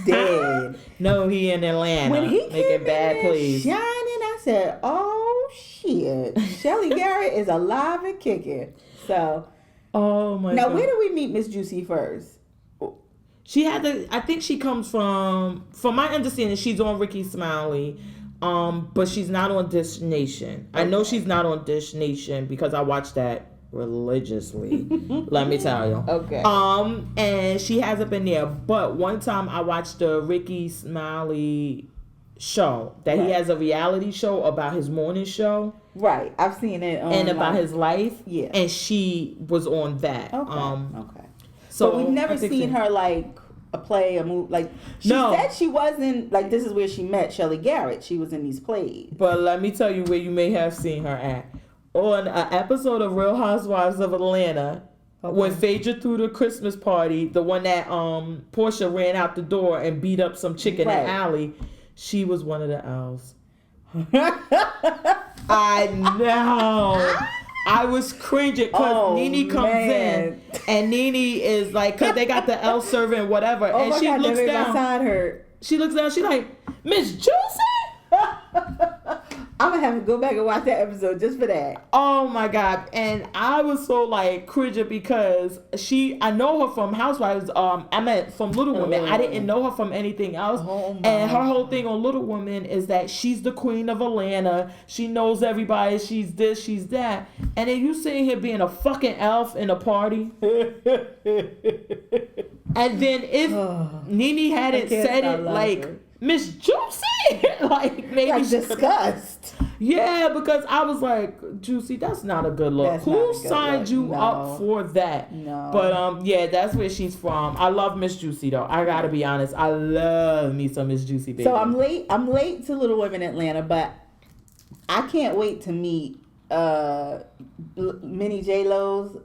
dead. No, he in Atlanta. When he making bad plays. Shining, I said, "Oh shit, Shelly Garrett is alive and kicking." So, oh my. Now, God. where do we meet Miss Juicy first? She had the. I think she comes from my understanding, she's on Ricky Smiley. But she's not on Dish Nation. Okay. I know she's not on Dish Nation because I watched that religiously. Let me tell you. Okay. And she hasn't been there. But one time I watched the Ricky Smiley show that he has a reality show about his morning show. Right. I've seen it. And about his life. Yeah. And she was on that. Okay. Okay. So but we've never seen her like a play, a movie. Like she said, she wasn't like. This is where she met Shelly Garrett. She was in these plays. But let me tell you where you may have seen her at on an episode of Real Housewives of Atlanta. Okay. When Phaedra threw the Christmas party, the one that Portia ran out the door and beat up some chick in the alley. She was one of the elves. I know. I was cringing because Nene comes in and Nene is like, because they got the elf servant, whatever, and she looks down. She looks down. She like, Miss Juicy. I'm gonna have to go back and watch that episode just for that. Oh my God. And I was so like cringing because I know her from Housewives. I meant from Little Women. I didn't know her from anything else. And her whole thing on Little Women is that she's the queen of Atlanta. She knows everybody. She's this, she's that. And then you sitting here being a fucking elf in a party. And then if Nene hadn't said it like, Miss Juicy, like maybe like disgust. Yeah, because I was like, Juicy, that's not a good look. Who signed you up for that? No. But yeah, that's where she's from. I love Miss Juicy though. I gotta be honest. I love me some Miss Juicy, baby. So I'm late to Little Women Atlanta, but I can't wait to meet Minnie J-Lo's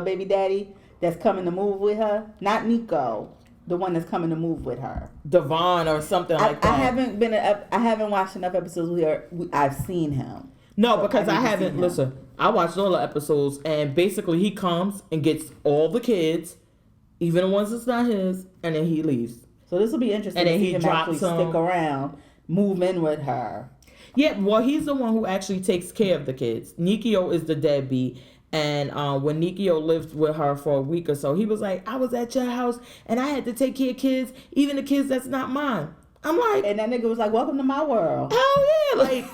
baby daddy that's coming to move with her. Not Nico. The one that's coming to move with her, Devon or something like that. I haven't watched enough episodes where I've seen him. No, so because I haven't. Listen, I watched all the episodes, and basically he comes and gets all the kids, even the ones that's not his, and then he leaves. So this will be interesting. And then he drops stick around, move in with her. Yeah, well, he's the one who actually takes care of the kids. Nikio is the deadbeat. And when Nikio lived with her for a week or so, he was like, I was at your house and I had to take care of kids, even the kids that's not mine. I'm like... And that nigga was like, welcome to my world. Hell yeah. Like,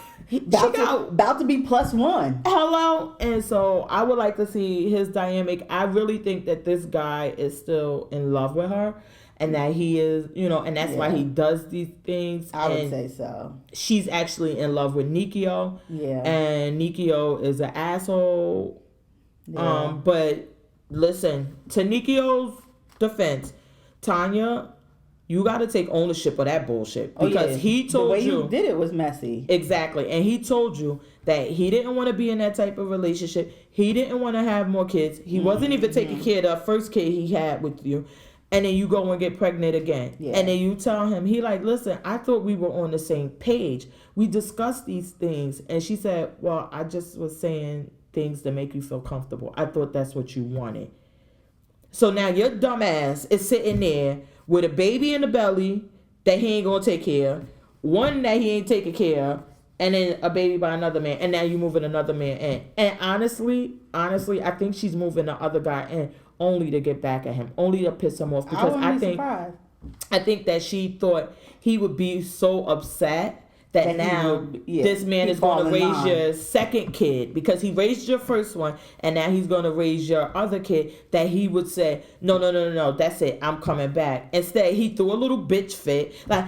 about to be +1. Hello. And so I would like to see his dynamic. I really think that this guy is still in love with her. And that he is, and that's why he does these things. I would say so. She's actually in love with Nikio. Yeah. And Nikio is an asshole. Yeah. But listen, to Nikio's defense, Tanya, you got to take ownership of that bullshit because he told you the way he did it was messy. Exactly, and he told you that he didn't want to be in that type of relationship. He didn't want to have more kids. He wasn't even taking care of the first kid he had with you, and then you go and get pregnant again. Yeah. And then you tell him, he like, listen, I thought we were on the same page. We discussed these things, and she said, well, I just was saying things that make you feel comfortable. I thought that's what you wanted. So now your dumb ass is sitting there with a baby in the belly that he ain't gonna take care of, one that he ain't taking care of, and then a baby by another man, and now you moving another man in. And honestly, I think she's moving the other guy in only to get back at him, only to piss him off, because I think that she thought he would be so upset that now this man is going to raise your second kid, because he raised your first one and now he's going to raise your other kid, that he would say, no, that's it, I'm coming back. Instead, he threw a little bitch fit, like,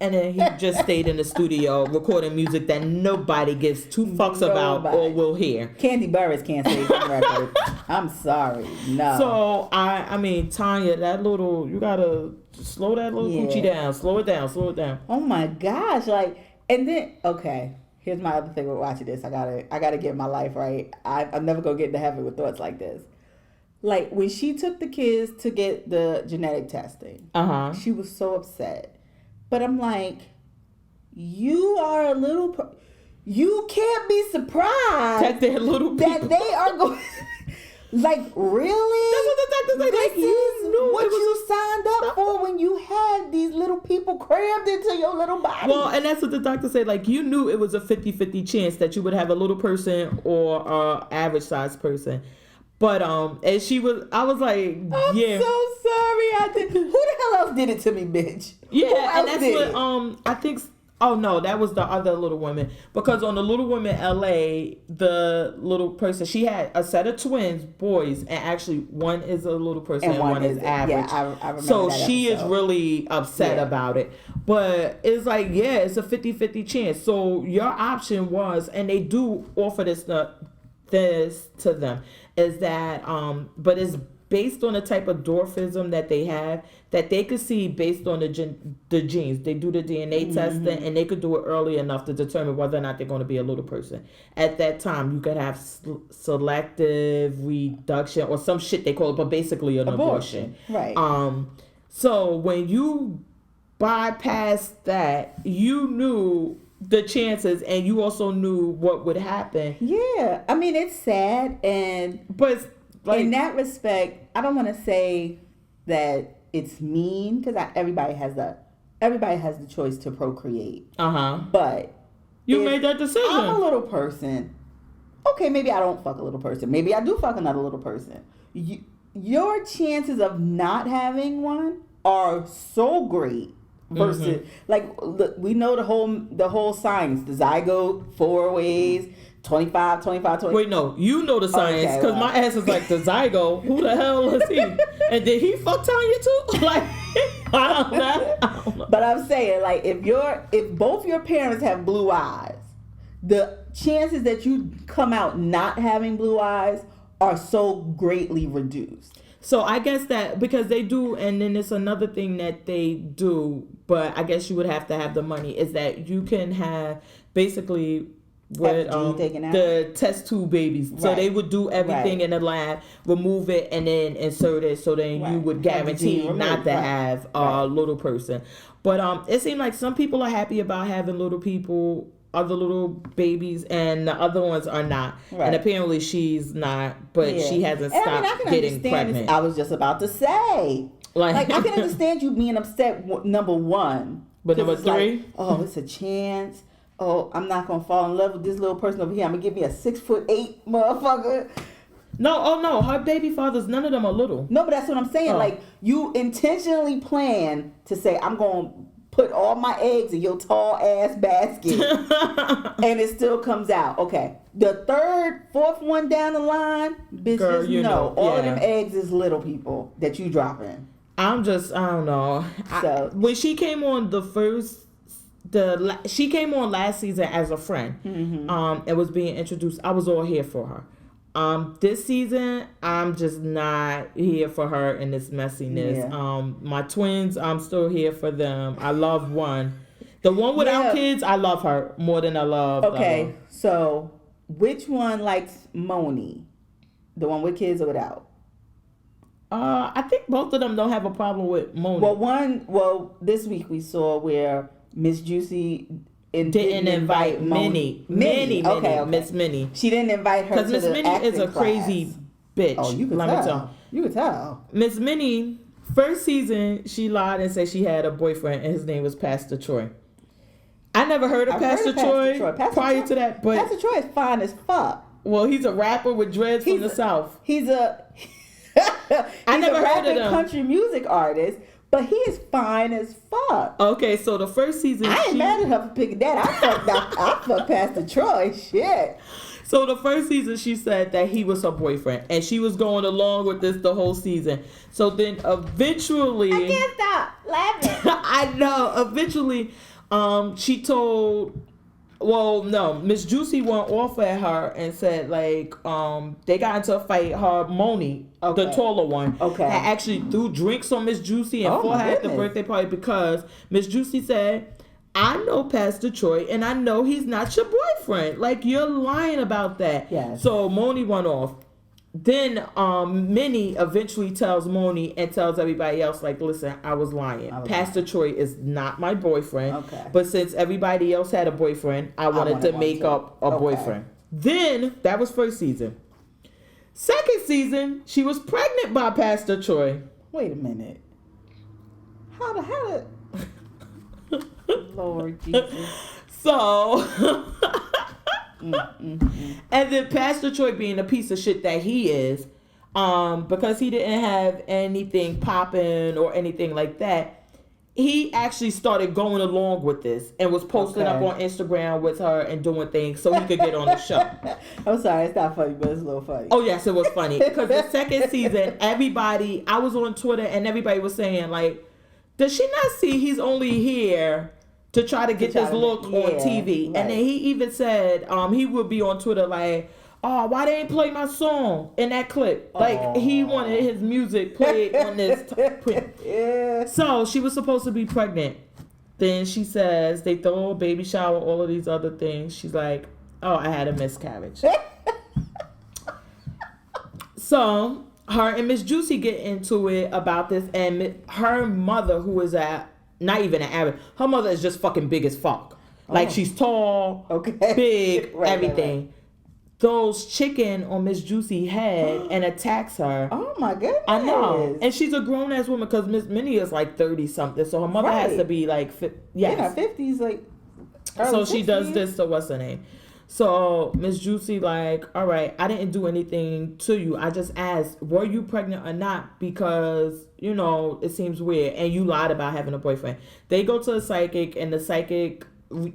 and then he just stayed in the studio recording music that nobody gives two fucks about or will hear. Candy Burris can't save the record. I'm sorry. No. So, I mean, Tanya, you got to slow that little coochie down. Slow it down. Oh my gosh. Like, and then, okay. here's my other thing with watching this. I gotta get my life right. I'm never gonna get into heaven with thoughts like this. Like when she took the kids to get the genetic testing, she was so upset. But I'm like, you are a little. You can't be surprised that they're little people. That they are going. Like, really? That's what the doctor said. Like, you knew what you signed up for when you had these little people crammed into your little body. Well, and that's what the doctor said. Like, you knew it was a 50-50 chance that you would have a little person or a average sized person. But, and I was like, yeah. I'm so sorry I did. Who the hell else did it to me, bitch? Yeah, and that's what, I think... Oh, no, that was the other Little Women. Because on the Little Women LA, the little person, she had a set of twins, boys, and actually one is a little person and one is average. Yeah, I remember so that she is really upset about it. But it's like, yeah, it's a 50-50 chance. So your option was, and they do offer this to them, is that, but it's based on the type of dwarfism that they have, that they could see based on the genes. They do the DNA testing, and they could do it early enough to determine whether or not they're going to be a little person. At that time, you could have selective reduction or some shit they call it, but basically an abortion. Right. So when you bypass that, you knew the chances, and you also knew what would happen. Yeah, I mean, it's sad, but like, in that respect, I don't want to say that it's mean, because everybody has the choice to procreate. But you made that decision. I'm a little person. Okay, maybe I don't fuck a little person. Maybe I do fuck another little person. Your chances of not having one are so great. Versus, like, look, we know the whole science, the zygote 4 ways. 25. Wait, no. You know the science, because my ass is like, the zygote, who the hell is he? And did he fuck Tanya too? Like, I don't know. But I'm saying, like, if both your parents have blue eyes, the chances that you come out not having blue eyes are so greatly reduced. So I guess that, because they do, and then it's another thing that they do, but I guess you would have to have the money, is that you can have basically with the test tube babies. So they would do everything in the lab, remove it, and then insert it, so then you would guarantee not to have a little person. But it seemed like some people are happy about having little people, other little babies, and the other ones are not. And apparently she's not, but she hasn't stopped getting pregnant. I was just about to say. Like I can understand you being upset, number one. But number three? Like, oh, it's a chance. Oh, I'm not going to fall in love with this little person over here. I'm going to give me a 6'8" motherfucker. No, her baby fathers, none of them are little. No, but that's what I'm saying. Like, you intentionally plan to say, I'm going to put all my eggs in your tall ass basket. And it still comes out. Okay. The third, fourth one down the line, bitch, girl, just know. All of them eggs is little people that you drop in. I don't know. So when she came on she came on last season as a friend, and was being introduced. I was all here for her. This season, I'm just not here for her in this messiness. My twins, I'm still here for them. I love one. The one without kids, I love her more than I love. Okay, so which one likes Moni? The one with kids or without? I think both of them don't have a problem with Moni. Well, this week we saw where Miss Juicy didn't invite Minnie. Okay. Miss Minnie. She didn't invite her because Miss Minnie is a crazy bitch. Oh, you can tell. You can tell. Miss Minnie, first season, she lied and said she had a boyfriend and his name was Pastor Troy. I never heard of Pastor Troy prior to that, but Pastor Troy is fine as fuck. Well, he's a rapper with dreads from the South. He's a rapping country music artist. But he is fine as fuck. Okay, so the first season, I ain't mad at her for picking that. I fucked Pastor Troy. Shit. So the first season, she said that he was her boyfriend, and she was going along with this the whole season. So then eventually, I can't stop laughing. I know. Eventually, she told. Well, no, Miss Juicy went off at her and said, like, they got into a fight. Her Moni, the taller one, had actually threw drinks on Miss Juicy and fought her at the birthday party because Miss Juicy said, I know Pastor Troy, and I know he's not your boyfriend. Like, you're lying about that. Yes. So Moni went off. Then Minnie eventually tells Moni and tells everybody else, like, listen, I was lying. Pastor Troy is not my boyfriend. Okay. But since everybody else had a boyfriend, I wanted to make up a boyfriend. Then, that was first season. Second season, she was pregnant by Pastor Troy. Wait a minute. How the Lord Jesus. So and then Pastor Troy, being a piece of shit that he is, because he didn't have anything popping or anything like that, he actually started going along with this and was posting up on Instagram with her and doing things so he could get on the show. I'm sorry, it's not funny, but it's a little funny. Oh, yes, it was funny. Because the second season, I was on Twitter and everybody was saying, like, does she not see he's only here to try to get this look on TV? Right. And then he even said he would be on Twitter like, oh, why they ain't play my song in that clip? Like, he wanted his music played on this. Yeah. So she was supposed to be pregnant. Then she says they throw a baby shower, all of these other things. She's like, oh, I had a miscarriage. So her and Miss Juicy get into it about this, and her mother, who is not even an Arab, her mother is just fucking big as fuck. Like, she's tall, big, everything. Right. Throws chicken on Miss Juicy head and attacks her. Oh my goodness. I know. And she's a grown ass woman because Miss Minnie is like 30 something. So her mother has to be like, in her 50s, like. So she does this to what's her name? So Miss Juicy like, all right, I didn't do anything to you. I just asked, were you pregnant or not? Because, you know, it seems weird. And you lied about having a boyfriend. They go to a psychic and the psychic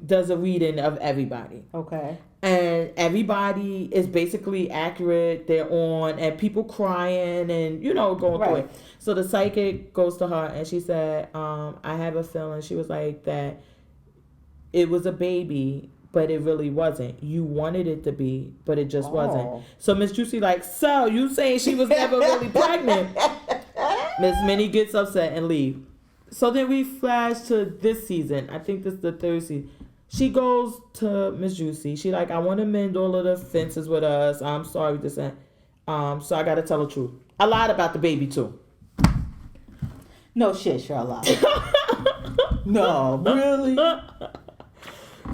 does a reading of everybody. Okay. And everybody is basically accurate. They're on, and people crying and, you know, going through it. So the psychic goes to her and she said, I have a feeling, she was like, that it was a baby, but it really wasn't. You wanted it to be, but it just wasn't. So Miss Juicy like, so you saying she was never really pregnant? Miss Minnie gets upset and leave. So then we flash to this season. I think this is the third season. She goes to Miss Juicy. She like, I want to mend all of the fences with us. I'm sorry this and so I gotta tell the truth. I lied about the baby too. No shit, Charlotte. No, really?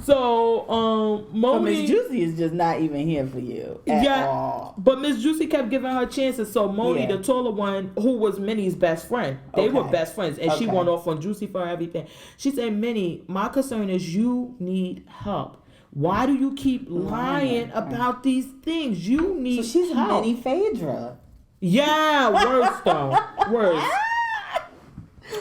So, Moni, Miss Juicy is just not even here for you at all. But Miss Juicy kept giving her chances. So Moni, the taller one, who was Minnie's best friend, they were best friends, and she went off on Juicy for everything. She said, Minnie, my concern is you need help. Why do you keep lying about these things? You need So she's help. a mini Phaedra. Yeah, worse though. Worse.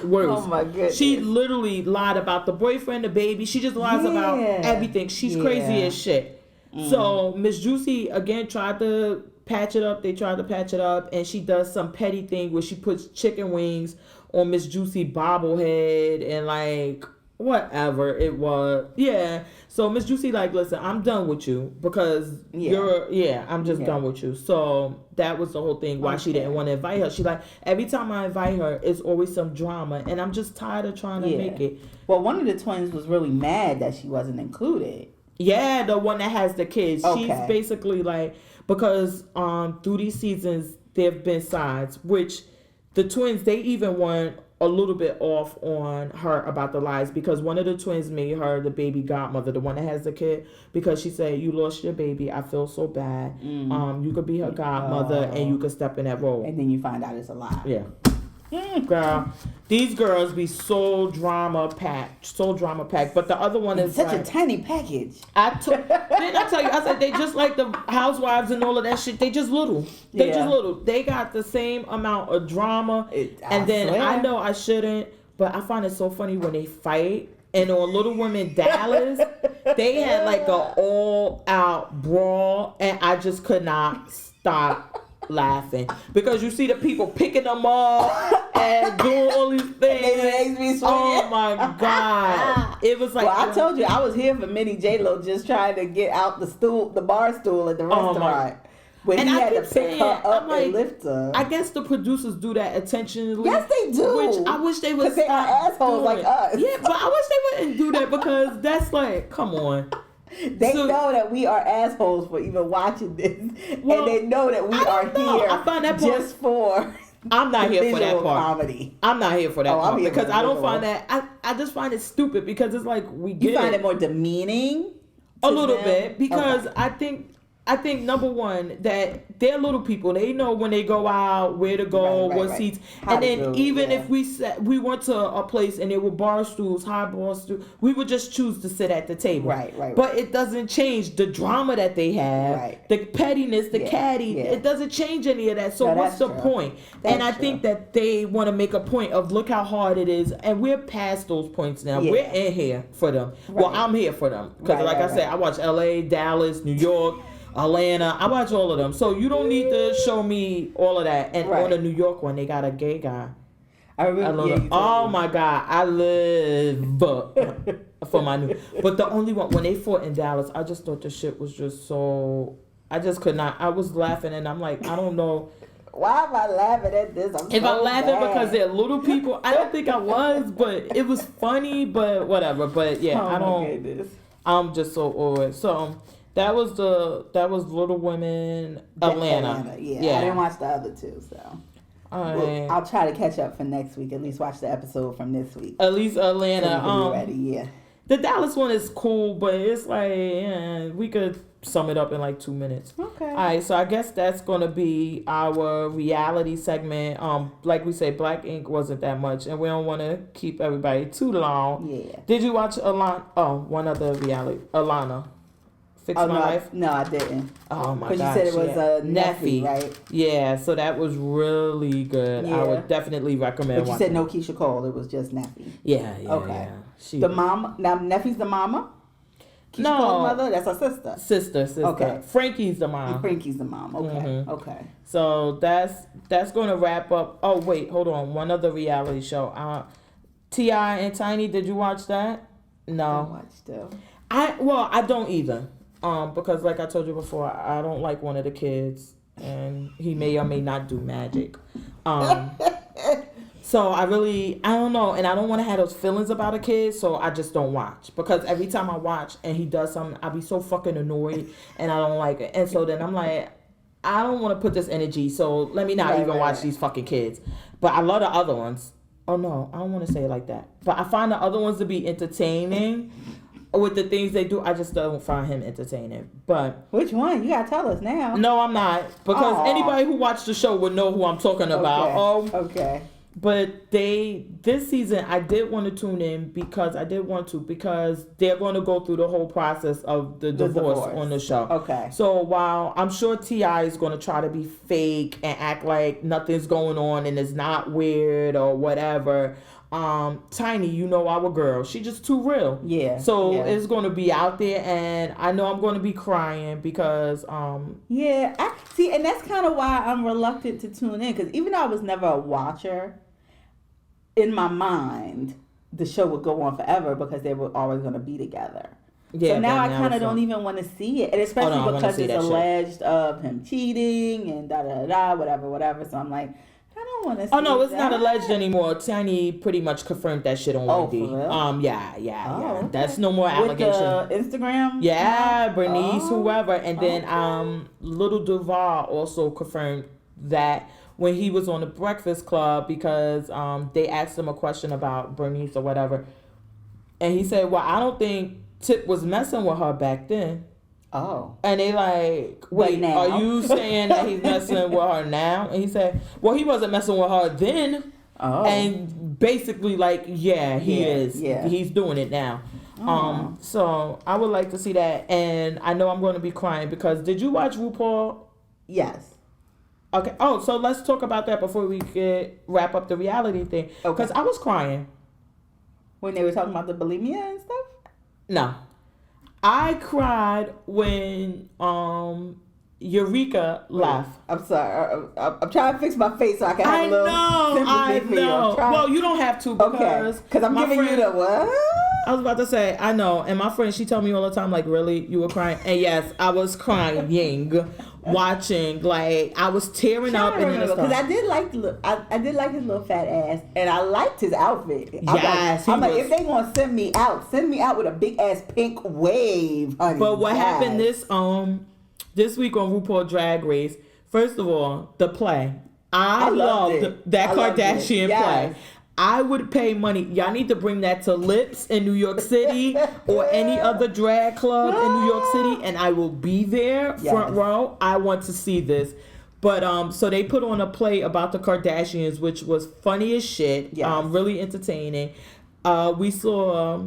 Oh my goodness. She literally lied about the boyfriend, the baby. She just lies about everything. She's crazy as shit. So Miss Juicy again tried to patch it up. They tried to patch it up, and she does some petty thing where she puts chicken wings on Miss Juicy bobblehead and like whatever it was. Yeah. So Miss Juicy like, listen, I'm done with you because I'm just done with you. So that was the whole thing why she didn't want to invite her. She like, every time I invite her, it's always some drama, and I'm just tired of trying to make it. Well, one of the twins was really mad that she wasn't included. Yeah, the one that has the kids. She's basically like, because through these seasons there have been sides, which the twins, they even went a little bit off on her about the lies, because one of the twins made her the baby godmother, the one that has the kid, because she said, you lost your baby, I feel so bad. You could be her godmother and you could step in that role. And then you find out it's a lie. Yeah. Girl, these girls be so drama packed. But the other one is such a tiny package. Didn't I tell you? I said they just like the housewives and all of that shit. They just little. They got the same amount of drama. I know I shouldn't, but I find it so funny when they fight. And on Little Women Dallas, they had like a all out brawl, and I just could not stop laughing, because you see the people picking them up and doing all these things. Oh my god, it was like, well, I told you I was here for Minnie J-Lo just trying to get out the bar stool at the restaurant. When and he I had to keep pick saying, her up I'm like, and lift her. I guess the producers do that intentionally. Yes, they do. Which I wish they would. Because they are assholes like us. Yeah, but I wish they wouldn't do that because that's like, come on. They know that we are assholes for even watching this, well, and they know that we are here I find that just for. I'm not here for that part. Comedy. I'm not here for that part because I don't find that. I just find it stupid because it's like we get. You find it more demeaning. A little bit because I think number one that they're little people. They know when they go out where to go, what seats, and then even if we went to a place and there were bar stools, high bar stools, we would just choose to sit at the table. Right. But it doesn't change the drama that they have, the pettiness, the catty. It doesn't change any of that. So what's the point? And I think that they want to make a point of look how hard it is, and we're past those points now. We're in here for them. Well, I'm here for them because, like I said, I watch L.A., Dallas, New York. Atlanta, I watch all of them. So you don't need to show me all of that. And on the New York one, they got a gay guy. Oh my God, I live for my new. But the only one, when they fought in Dallas, I just thought the shit was just so. I just could not. I was laughing and I'm like, I don't know. Why am I laughing at this? I'm laughing because they're little people, I don't think I was, but it was funny, but whatever. But yeah, I don't. Goodness. I'm just so over it. So. That was Little Women, Atlanta. Yeah, I didn't watch the other two, so I'll try to catch up for next week. At least watch the episode from this week. At least Atlanta. So ready, yeah. The Dallas one is cool, but it's like we could sum it up in like 2 minutes. Okay. All right, so I guess that's gonna be our reality segment. Like we say, Black Ink wasn't that much, and we don't want to keep everybody too long. Yeah. Did you watch Alana? Oh, one other reality, Alana. Fix My Life? No, I didn't. Oh my god! Because you said it was a Neffy, right? Yeah, so that was really good. I would definitely recommend. But you said no Keisha Cole. It was just Neffy. Yeah. Okay. Yeah. The mama. Now Neffy's the mama. Keisha Cole's mother. That's her sister. Sister. Okay. Frankie's the mom. Frankie's the mom. Okay. Mm-hmm. Okay. So that's going to wrap up. Oh wait, hold on. One other reality show. T.I. and Tiny. Did you watch that? No. I watched them. I don't either. Because like I told you before, I don't like one of the kids, and he may or may not do magic. So I don't know, and I don't want to have those feelings about a kid, so I just don't watch. Because every time I watch and he does something, I be so fucking annoyed, and I don't like it. And so then I'm like, I don't want to put this energy, so let me not watch these fucking kids. But I love the other ones. Oh no, I don't want to say it like that. But I find the other ones to be entertaining. With the things they do, I just don't find him entertaining. But which one? You gotta tell us now. No, I'm not, because anybody who watched the show would know who I'm talking about. Okay. But this season I did want to tune in because they're going to go through the whole process of the divorce on the show. Okay. So while I'm sure T.I. is going to try to be fake and act like nothing's going on and it's not weird or whatever. Tiny, our girl, she just too real. Yeah. So it's going to be out there, and I know I'm going to be crying because yeah, I see, and that's kind of why I'm reluctant to tune in, because even though I was never a watcher, in my mind the show would go on forever because they were always going to be together. Yeah, so now I kind of don't even want to see it, and especially because it's alleged of him cheating and whatever. So I'm like, I don't want to see. Oh no, it's not alleged anymore. Tiny pretty much confirmed that shit on Wendy. For real? Yeah. Okay. That's no more allegation. With the Instagram? Yeah, Bernice, whoever. And then Little Duval also confirmed that when he was on the Breakfast Club, because they asked him a question about Bernice or whatever. And he said, well, I don't think Tip was messing with her back then. Oh. And they like, wait, are you saying that he's messing with her now? And he said, well, he wasn't messing with her then. Oh. And basically like, yeah, he is. Yeah. He's doing it now. Oh. So I would like to see that. And I know I'm going to be crying because did you watch RuPaul? Yes. Okay. Oh, so let's talk about that before we wrap up the reality thing. Okay. Because I was crying. When they were talking about the bulimia and stuff? No. I cried when Eureka left. I'm sorry. I'm trying to fix my face so I can have a little sympathy for you. Well, you don't have to because I'm giving you the what? I was about to say, I know. And my friend, she told me all the time, like, really? You were crying? And yes, I was crying watching. Like, I was tearing up. Because I did like I did like his little fat ass, and I liked his outfit. I'm like, if they gonna send me out with a big ass pink wave, honey. But what happened this week on RuPaul Drag Race? First of all, the play. I loved that Kardashian play. I would pay money. Y'all need to bring that to Lips in New York City or any other drag club in New York City, and I will be there front row. I want to see this. But so they put on a play about the Kardashians, which was funny as shit. Really entertaining. We saw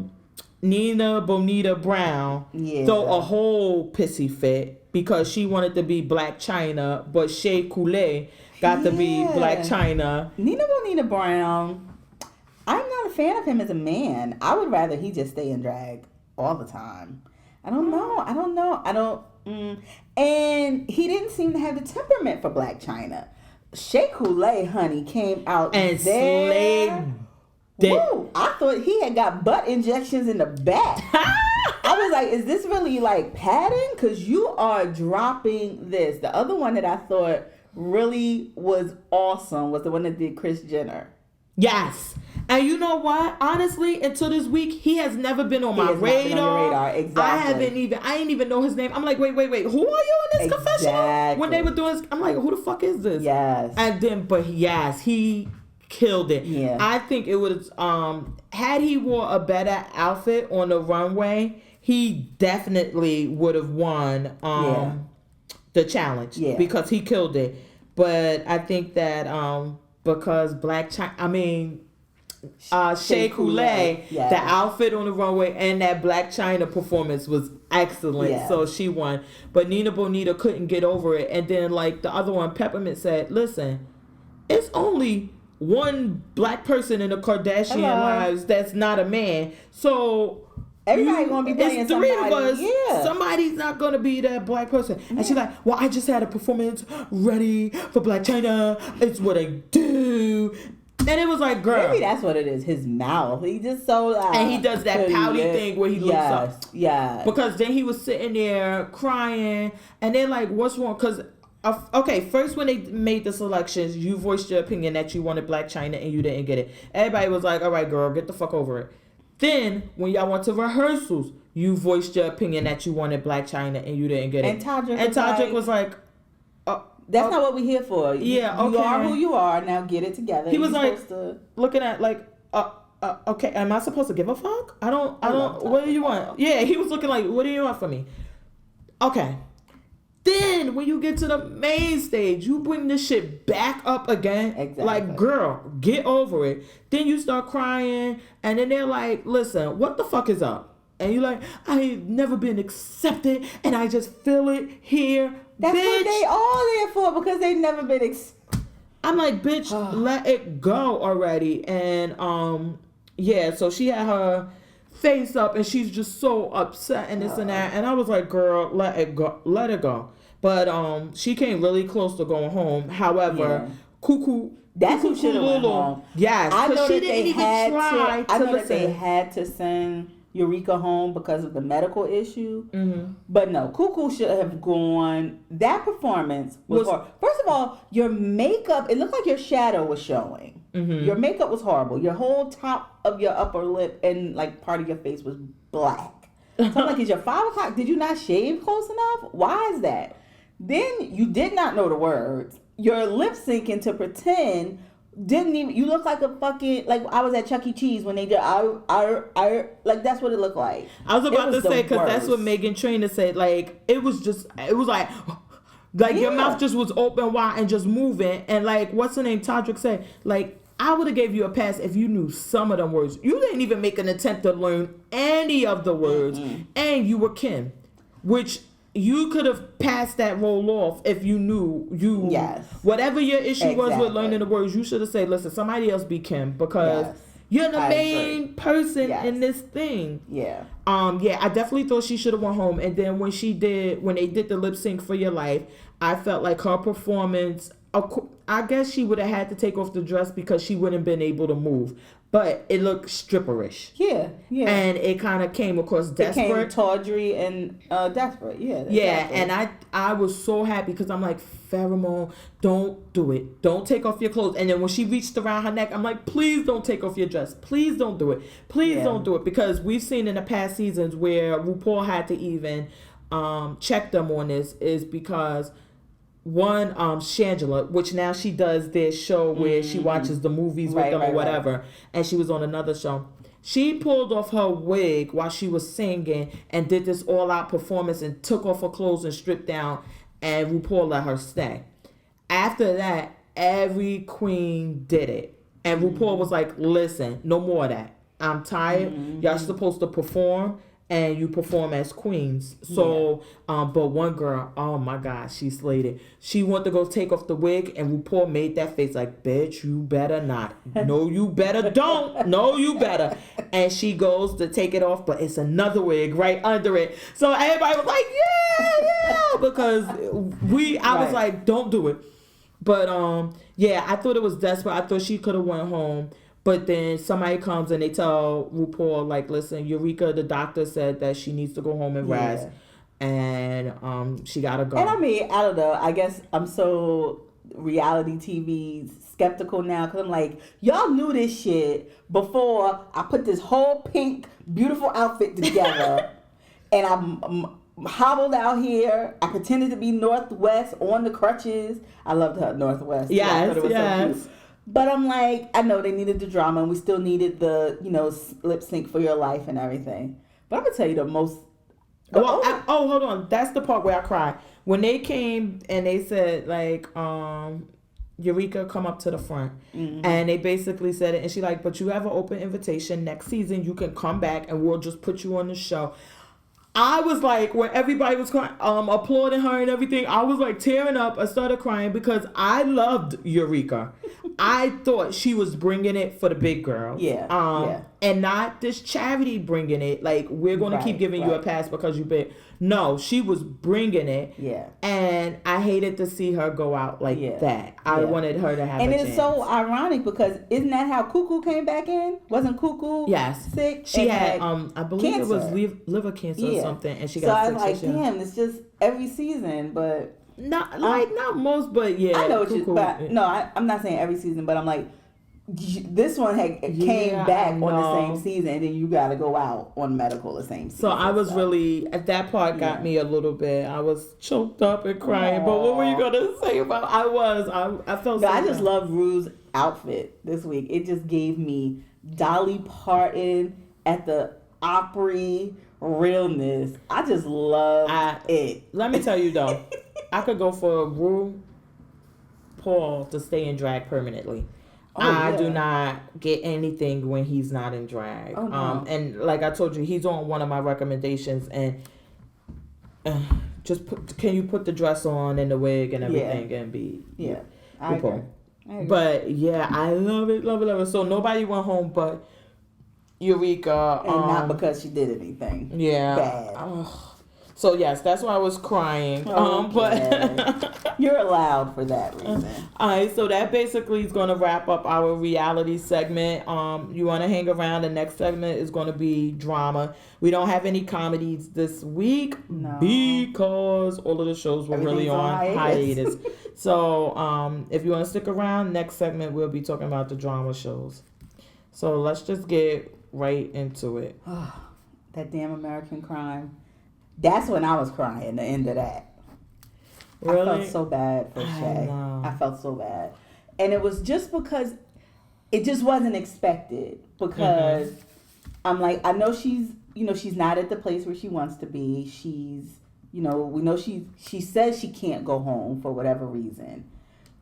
Nina Bonita Brown throw a whole pissy fit because she wanted to be Black China, but Shea Coulee got to be Black China. Nina Bonita Brown, I'm not a fan of him as a man. I would rather he just stay in drag all the time. I don't know. And he didn't seem to have the temperament for Black China. Shea Coulee, honey, came out and slayed. Woo! I thought he had got butt injections in the back. I was like, is this really like padding? Because you are dropping this. The other one that I thought really was awesome was the one that did Kris Jenner. Yes. And you know what? Honestly, until this week, he has never been on my radar. Exactly. I didn't even know his name. I'm like, wait. Who are you in this confessional? When they were doing this, I'm like, who the fuck is this? Yes. And then, but yes, he killed it. Yeah. I think it was, had he wore a better outfit on the runway, he definitely would have won the challenge because he killed it. But I think that because Shea Coulee, the outfit on the runway and that Black China performance was excellent, so she won. But Nina Bonita couldn't get over it. And then like the other one, Peppermint said, listen, it's only one black person in the Kardashian lives that's not a man. So everybody gonna be playing it's three of us. Yeah. Somebody's not gonna be that black person. And she's like, well, I just had a performance ready for Black China. It's what I do. And it was like, girl. Maybe that's what it is. His mouth. He just so loud. And he does that pouty thing where he looks up. Yeah. Because then he was sitting there crying. And they're like, what's wrong? Because, first when they made the selections, you voiced your opinion that you wanted Black China and you didn't get it. Everybody was like, all right, girl, get the fuck over it. Then, when y'all went to rehearsals, you voiced your opinion that you wanted Black China and you didn't get it. And Todrick was like, that's not what we're here for. Yeah, okay. You are who you are. Now get it together. He was like, looking at like, okay, am I supposed to give a fuck? I don't, what do you want? Yeah, he was looking like, what do you want from me? Okay. Then, when you get to the main stage, you bring this shit back up again. Exactly. Like, girl, get over it. Then you start crying, and then they're like, listen, what the fuck is up? And you're like, I've never been accepted, and I just feel it here. That's bitch. what they all there for, because they've never been I'm like, bitch, let it go already. And, so she had her face up, and she's just so upset and this and that. And I was like, girl, let it go. But she came really close to going home. However, Cuckoo, that's who should have went home. Yes, because she didn't even try to listen. That they had to send Eureka home because of the medical issue. Mm-hmm. But no, Cuckoo should have gone. That performance was horrible. First of all, your makeup, it looked like your shadow was showing. Mm-hmm. Your makeup was horrible. Your whole top of your upper lip and like part of your face was black. So I'm like, is your 5 o'clock? Did you not shave close enough? Why is that? Then you did not know the words. You're lip syncing to pretend. Didn't even, you look like a fucking, like I was at Chuck E. Cheese when they did like that's what it looked like. I was about to say, because that's what Megan Trainor said. Like, it was like your mouth just was open wide and just moving. And like, what's her name? Todrick said, like, I would have gave you a pass if you knew some of them words. You didn't even make an attempt to learn any of the words. Mm-hmm. And you were Kim, which you could have passed that role off if you knew whatever your issue was with learning the words. You should have said, listen, somebody else be Kim, because you're the main person in this thing. Yeah. I definitely thought she should have went home. And then when they did the lip sync for Your Life, I felt like her performance, I guess she would have had to take off the dress because she wouldn't have been able to move. But it looked stripperish. Yeah. And it kind of came across desperate. It came tawdry and desperate. Yeah. Exactly. Yeah, and I was so happy because I'm like, Pheromone, don't do it. Don't take off your clothes. And then when she reached around her neck, I'm like, please don't take off your dress. Please don't do it. Please don't do it. Because we've seen in the past seasons where RuPaul had to even check them on this is because one, Shangela, which now she does this show where she watches the movies with them or whatever, and she was on another show. She pulled off her wig while she was singing and did this all-out performance and took off her clothes and stripped down, and RuPaul let her stay. After that, every queen did it. And RuPaul was like, listen, no more of that. I'm tired. Y'all supposed to perform, and you perform as queens. So, but one girl, oh my God, she slayed it. She went to go take off the wig, and RuPaul made that face like, bitch, you better not. No, you better don't. No, you better. And she goes to take it off, but it's another wig right under it. So everybody was like, yeah, because I was like, don't do it. But, yeah, I thought it was desperate. I thought she could have went home. But then somebody comes and they tell RuPaul, like, listen, Eureka, the doctor said that she needs to go home and rest. And she got to go. And I mean, I don't know. I guess I'm so reality TV skeptical now because I'm like, y'all knew this shit before I put this whole pink, beautiful outfit together. And I'm hobbled out here. I pretended to be Northwest on the crutches. I loved her Northwest. Yes, I thought it was so cute. But I'm like, I know they needed the drama and we still needed the, lip sync for your life and everything. But I'm going to tell you the most... hold on. That's the part where I cried. When they came and they said, like, Eureka, come up to the front. And they basically said it. And she like, but you have an open invitation. Next season, you can come back and we'll just put you on the show. I was like, when everybody was crying, applauding her and everything, I was like tearing up. I started crying because I loved Eureka. I thought she was bringing it for the big girls. And not this Charity bringing it. Like, we're going to keep giving you a pass because you big. No, she was bringing it. And I hated to see her go out like that. I wanted her to have a chance. And it's so ironic because isn't that how Cuckoo came back in? Wasn't Cuckoo sick? She had, I believe cancer. It was liver cancer or something. And she got sick. So I was like, damn, it's just every season, but... Not most, but yeah. I know I'm not saying every season, but I'm like, this one came back on the same season, and then you got to go out on medical the same season. So I was really, that part got me a little bit. I was choked up and crying. But what were you going to say about, I felt so I just love Rue's outfit this week. It just gave me Dolly Parton at the Opry realness. I just love it. Let me tell you though, I could go for RuPaul to stay in drag permanently. I do not get anything when he's not in drag. And like I told you, he's on one of my recommendations. And can you put the dress on and the wig and everything and be RuPaul? I agree. But yeah, I love it. So nobody went home but Eureka. And not because she did anything bad. So yes, that's why I was crying. But you're allowed for that reason. All right, so that basically is going to wrap up our reality segment. You want to hang around. The next segment is going to be drama. We don't have any comedies this week because all of the shows were really on hiatus. So if you want to stick around, next segment we'll be talking about the drama shows. So let's just get right into it. That damn American Crime. That's when I was crying, the end of that. Really? I felt so bad for Shay. I felt so bad. And it was just because it just wasn't expected. Because I'm like, I know she's not at the place where she wants to be. She's, we know she says she can't go home for whatever reason.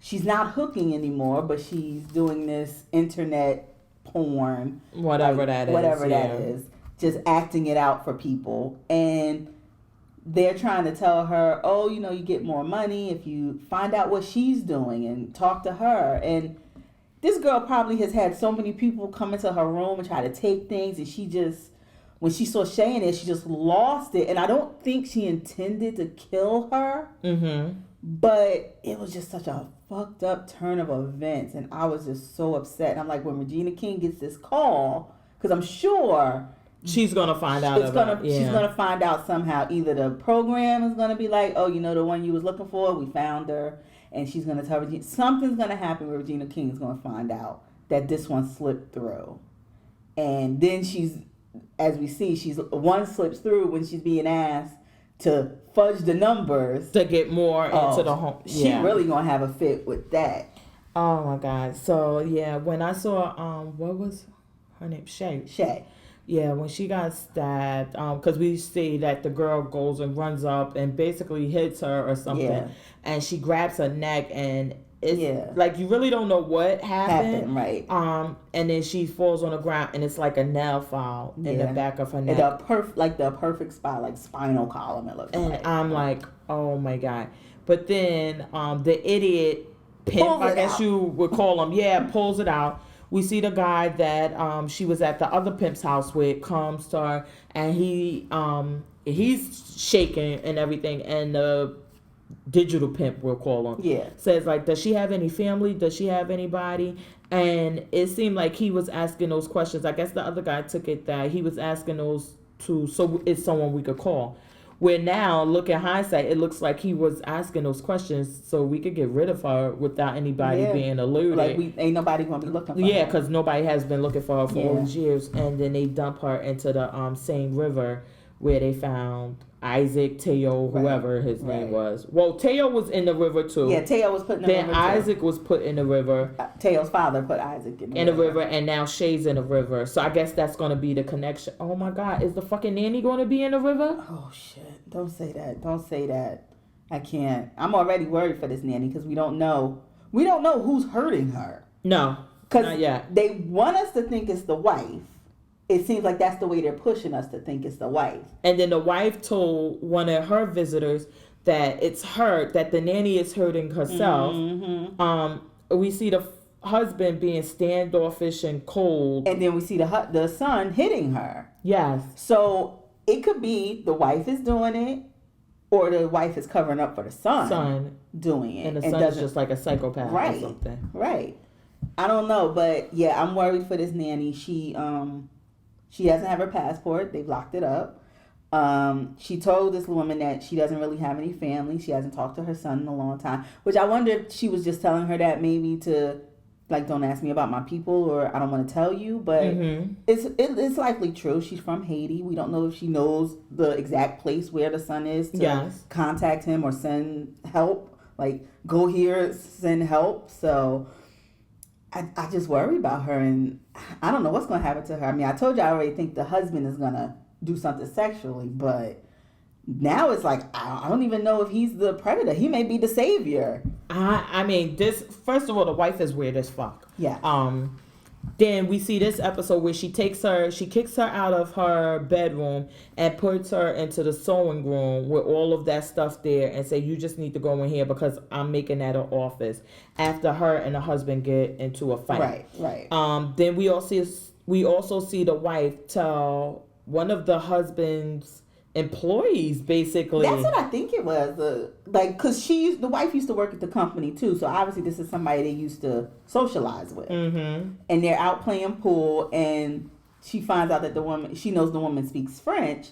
She's not hooking anymore, but she's doing this internet porn. Whatever that is. Just acting it out for people. And they're trying to tell her, you get more money if you find out what she's doing and talk to her. And this girl probably has had so many people come into her room and try to take things. And she just, when she saw Shay in it, she just lost it. And I don't think she intended to kill her. But it was just such a fucked up turn of events, and I was just so upset. And I'm like, when Regina King gets this call, because I'm sure she's gonna find out. She's gonna find out somehow. Either the program is gonna be like, oh, you know, the one you was looking for, we found her, and she's gonna tell Regina. Something's gonna happen where Regina King is gonna find out that this one slipped through, and then as we see, one slips through when she's being asked to fudge the numbers to get more into the home. She really gonna have a fit with that. Oh my God! So yeah, when I saw what was her name? Shay. Yeah, when she got stabbed, because we see that the girl goes and runs up and basically hits her or something, and she grabs her neck, and it's like you really don't know what happened, right? And then she falls on the ground, and it's like a nail file in the back of her neck, the perfect spot, like spinal column. It looks and like. I'm like, oh my God! But then the idiot pimp, I guess you would call him, pulls it out. We see the guy that she was at the other pimp's house with comes to her, and he's shaking and everything, and the digital pimp, we'll call him, says like, does she have any family? Does she have anybody? And it seemed like he was asking those questions. I guess the other guy took it that he was asking those so it's someone we could call. Where now, look at hindsight, it looks like he was asking those questions so we could get rid of her without anybody being eluded. Like ain't nobody gonna be looking for her. Yeah, because nobody has been looking for her for all these years. And then they dump her into the same river where they found Isaac, Teo, whoever his name was. Well, Teo was in the river too. Yeah, Teo was put in the river. Then Isaac was put in the river. Teo's father put Isaac in the river, and now Shay's in the river. So I guess that's going to be the connection. Oh my God, is the fucking nanny going to be in the river? Oh shit! Don't say that. Don't say that. I can't. I'm already worried for this nanny because we don't know. We don't know who's hurting her. No, not yet. They want us to think it's the wife. It seems like that's the way they're pushing us to think it's the wife. And then the wife told one of her visitors that it's her, that the nanny is hurting herself. Mm-hmm. We see the husband being standoffish and cold. And then we see the son hitting her. Yes. So it could be the wife is doing it, or the wife is covering up for the son doing it. And the son's just like a psychopath or something. Right. I don't know, but yeah, I'm worried for this nanny. She doesn't have her passport. They've locked it up. She told this woman that she doesn't really have any family. She hasn't talked to her son in a long time. Which I wonder if she was just telling her that maybe to, like, don't ask me about my people, or I don't want to tell you. But it's likely true. She's from Haiti. We don't know if she knows the exact place where the son is to contact him or send help. Like, go here, send help. So I just worry about her, and I don't know what's going to happen to her. I mean, I told you I already think the husband is going to do something sexually, but now it's like, I don't even know if he's the predator. He may be the savior. I mean, first of all, the wife is weird as fuck. Yeah. Then we see this episode where she kicks her out of her bedroom and puts her into the sewing room with all of that stuff there and say, you just need to go in here because I'm making that an office, after her and the husband get into a fight. Right. Then we also see the wife tell one of the husband's employees, basically. That's what I think it was. Because the wife used to work at the company too, so obviously this is somebody they used to socialize with. Mm-hmm. And they're out playing pool, and she finds out that she knows the woman speaks French,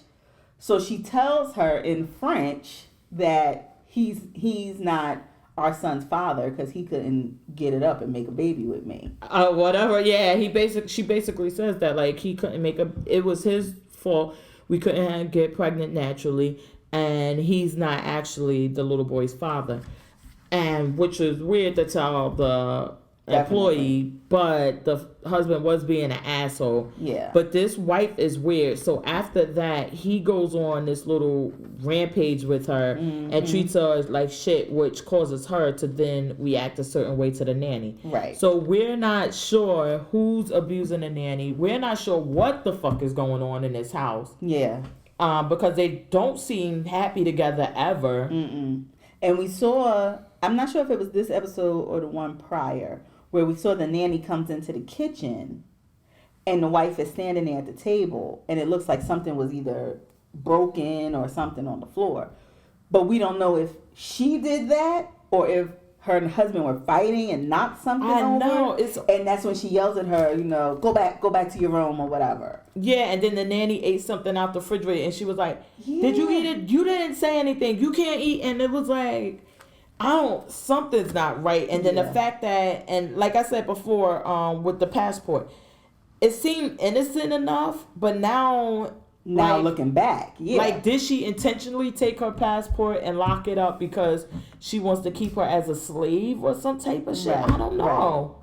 so she tells her in French that he's not our son's father because he couldn't get it up and make a baby with me. Whatever. Yeah, she basically says that, like, he couldn't it was his fault. We couldn't get pregnant naturally, and he's not actually the little boy's father. And which is weird to tell the employee, but the husband was being an asshole. Yeah. But this wife is weird. So after that, he goes on this little rampage with her and treats her like shit, which causes her to then react a certain way to the nanny. Right. So we're not sure who's abusing the nanny. We're not sure what the fuck is going on in this house. Yeah. Because they don't seem happy together ever. Mm-mm. And we saw, I'm not sure if it was this episode or the one prior, where we saw the nanny comes into the kitchen and the wife is standing there at the table, and it looks like something was either broken or something on the floor. But we don't know if she did that or if her and husband were fighting and knocked something over. I know. And that's when she yells at her, go back to your room or whatever. Yeah, and then the nanny ate something out the refrigerator and she was like, did you eat it? You didn't say anything. You can't eat. And it was like, something's not right. And then the fact that, and like I said before, with the passport, it seemed innocent enough, but now looking back, like, did she intentionally take her passport and lock it up because she wants to keep her as a slave or some type of shit? I don't know.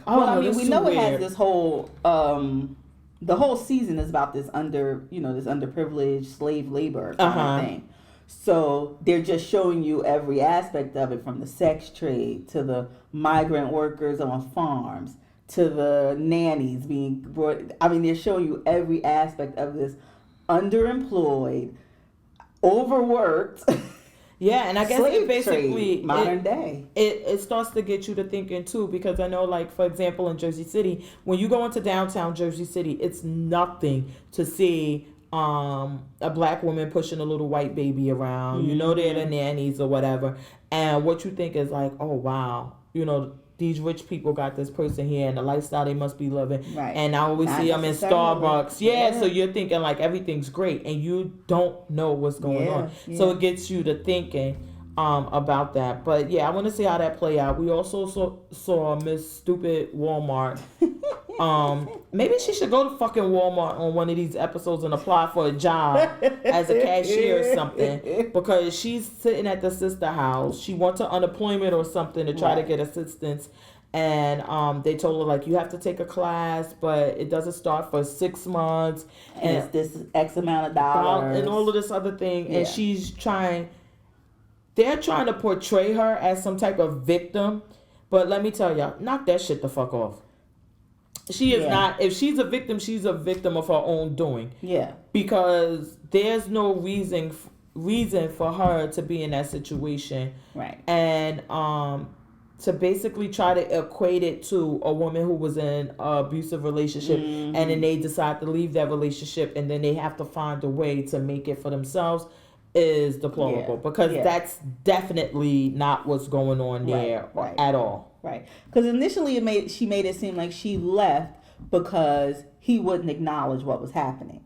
Well, I mean, we know it has this whole the whole season is about this this underprivileged slave labor kind of thing. So they're just showing you every aspect of it, from the sex trade to the migrant workers on farms to the nannies being brought. I mean, they're showing you every aspect of this underemployed, overworked. Yeah, and I guess it basically modern day. It starts to get you to thinking too, because I know, like, for example, in Jersey City, when you go into downtown Jersey City, it's nothing to see a black woman pushing a little white baby around. Mm-hmm. They're the nannies or whatever, and what you think is like, oh wow, these rich people got this person here and the lifestyle they must be living. Right. And I always see them in Starbucks. Yeah, so you're thinking like everything's great and you don't know what's going on. Yeah. So it gets you to thinking about that. But yeah, I want to see how that play out. We also saw Miss Stupid Walmart. Maybe she should go to fucking Walmart on one of these episodes and apply for a job as a cashier or something, because she's sitting at the sister house. She wants her unemployment or something to try to get assistance, and they told her, like, you have to take a class, but it doesn't start for 6 months, and it's this X amount of dollars and all of this other thing, and they're trying to portray her as some type of victim, but let me tell y'all, knock that shit the fuck off. She is not. If she's a victim of her own doing. Yeah. Because there's no reason for her to be in that situation. Right. And to basically try to equate it to a woman who was in an abusive relationship, and then they decide to leave that relationship, and then they have to find a way to make it for themselves, is deplorable, because that's definitely not what's going on there at all. Right. Because initially she made it seem like she left because he wouldn't acknowledge what was happening.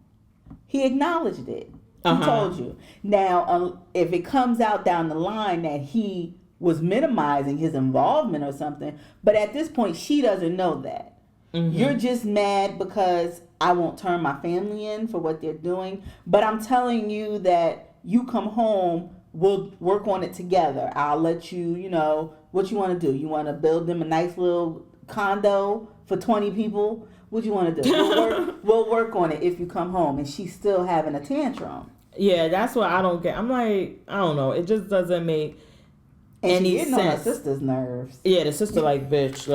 He acknowledged it. He told you. Now, if it comes out down the line that he was minimizing his involvement or something, but at this point she doesn't know that. Mm-hmm. You're just mad because I won't turn my family in for what they're doing, but I'm telling you that you come home, we'll work on it together. I'll let you, what you want to do. You want to build them a nice little condo for 20 people? What do you want to do? We'll work on it if you come home. And she's still having a tantrum. Yeah, that's what I don't get. I'm like, I don't know. It just doesn't make any sense. On her sister's nerves. Yeah, the sister like, bitch,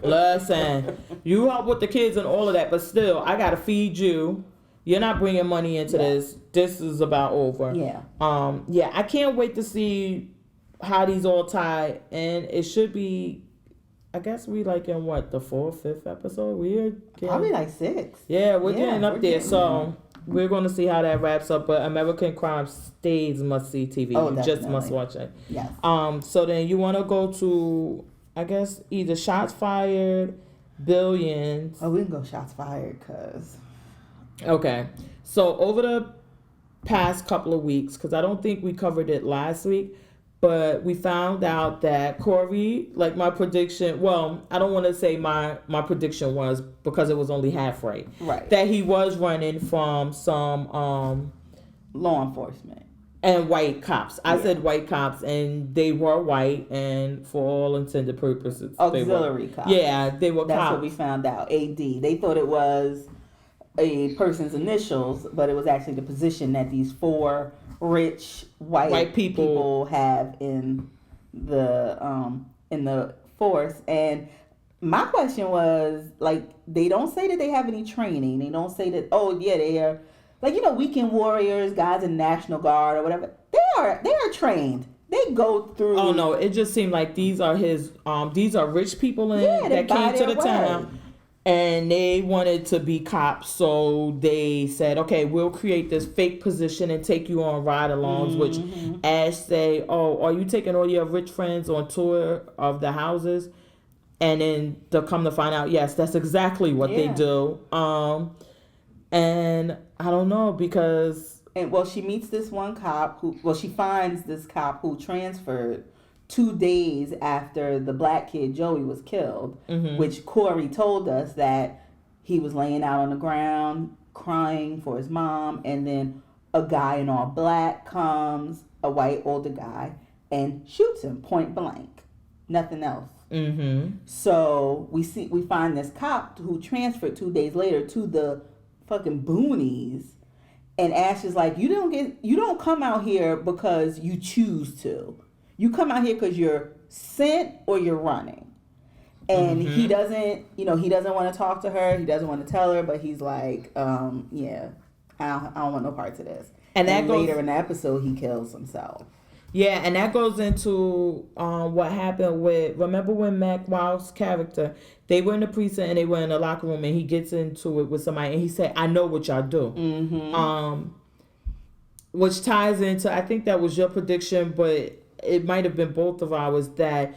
listen. You help with the kids and all of that, but still, I got to feed you. You're not bringing money into this. This is about over. Yeah. I can't wait to see how these all tie, and it should be, I guess we like in what, the 4th, 5th episode? We're getting, probably like 6. Yeah, we're getting up there. So we're going to see how that wraps up. But American Crime stays must-see TV. You just must watch it. Yes. So then you want to go to, I guess, either Shots Fired, Billions. Oh, we can go Shots Fired, cause. Okay. So over the past couple of weeks, because I don't think we covered it last week, but we found out that Corey, like my prediction, well, I don't want to say my prediction was, because it was only half right. Right. That he was running from some law enforcement. And white cops. I said white cops, and they were white, and for all intended purposes, auxiliary cops. Yeah, they were That's cops. That's what we found out. AD. They thought it was a person's initials, but it was actually the position that these 4 rich white people have in the force. And my question was, like, they don't say that they have any training. They don't say that, they are, like, weekend warriors, guys in National Guard or whatever. They are trained. They go through. Oh no, it just seemed like these are rich people that came to the town. And they wanted to be cops, so they said, okay, we'll create this fake position and take you on ride-alongs, which Ash say, oh, are you taking all your rich friends on tour of the houses? And then they'll come to find out, yes, that's exactly what they do. And I don't know, because... And, well, she meets this one cop she finds this cop who transferred 2 days after the black kid Joey was killed, which Corey told us that he was laying out on the ground crying for his mom, and then a guy in all black comes, a white older guy, and shoots him point blank. Nothing else. So we find this cop who transferred 2 days later to the fucking boonies, and Ash is like, you don't come out here because you choose to. You come out here because you're sent or you're running. And he doesn't want to talk to her. He doesn't want to tell her, but he's like, yeah, I don't want no parts of this. And then later in the episode, he kills himself. Yeah, and that goes into what happened with, remember when Mac Wild's character, they were in the precinct and they were in the locker room, and he gets into it with somebody and he said, I know what y'all do. Which ties into, I think that was your prediction, but it might have been both of ours, that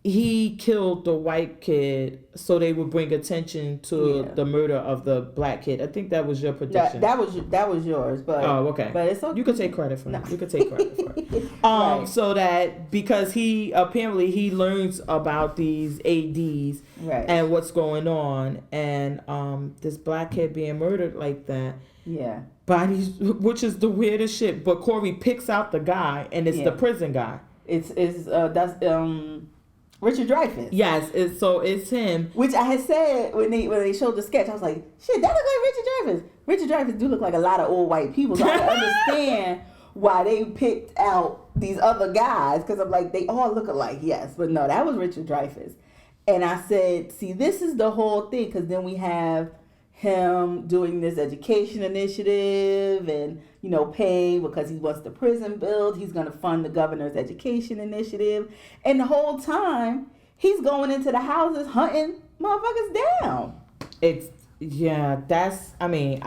he killed the white kid so they would bring attention to the murder of the black kid. I think that was your prediction. That was yours, but okay. But it's okay. You could take credit for it. You could take credit for it. Right. So that because he learns about these ADs and what's going on, and this black kid being murdered like that. Yeah. Bodies, which is the weirdest shit. But Corey picks out the guy, and it's the prison guy. It's Richard Dreyfuss. Yes, it's him. Which I had said when they showed the sketch, I was like, shit, that look like Richard Dreyfuss. Richard Dreyfuss do look like a lot of old white people. So I can understand why they picked out these other guys, because I'm like, they all look alike, yes. But no, that was Richard Dreyfuss. And I said, see, this is the whole thing, because then we have him doing this education initiative and, paying because he wants the prison built. He's going to fund the governor's education initiative. And the whole time, he's going into the houses hunting motherfuckers down. I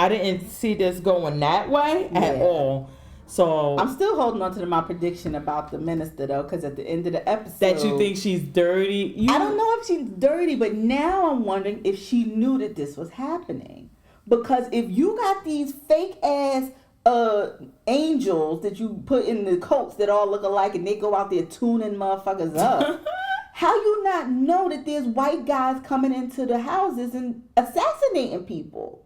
didn't see this going that way at all. So I'm still holding on to my prediction about the minister, though, because at the end of the episode... That you think she's dirty? I don't know if she's dirty, but now I'm wondering if she knew that this was happening. Because if you got these fake-ass angels that you put in the coats that all look alike and they go out there tuning motherfuckers up, how you not know that there's white guys coming into the houses and assassinating people?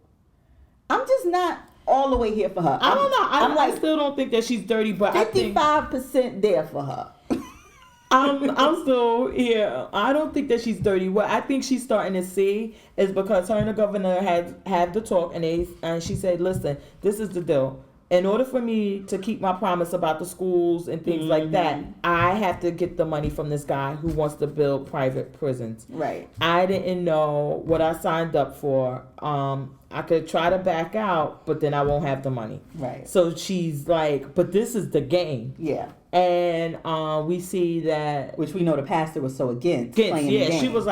I'm just not... all the way here for her. I don't know. I still don't think that she's dirty, but 55% there for her. I'm still here. I don't think that she's dirty. What I think she's starting to see is because her and the governor had the talk, and she said, "Listen, this is the deal. In order for me to keep my promise about the schools and things like that, I have to get the money from this guy who wants to build private prisons." Right. I didn't know what I signed up for. I could try to back out, but then I won't have the money. Right. So she's like, but this is the game. Yeah. And we see that... which we know the pastor was so against playing the game. She was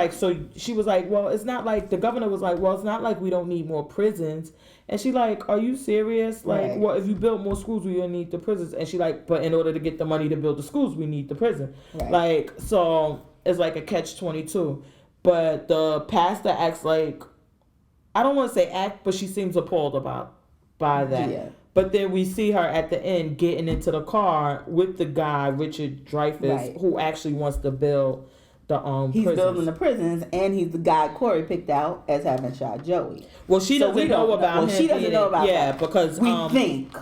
like, well, it's not like... the governor was like, well, it's not like we don't need more prisons. And she like, are you serious? Like, well, if you build more schools, we don't need the prisons. And she like, but in order to get the money to build the schools, we need the prison. Right. Like, so it's like a catch-22. But the pastor acts like... I don't want to say but she seems appalled by that. Yeah. But then we see her at the end getting into the car with the guy, Richard Dreyfuss, who actually wants to build the He's prisons. Building the prisons, and he's the guy Corey picked out as having shot Joey. Well, she doesn't know about him. She doesn't know about that. Yeah, because we think.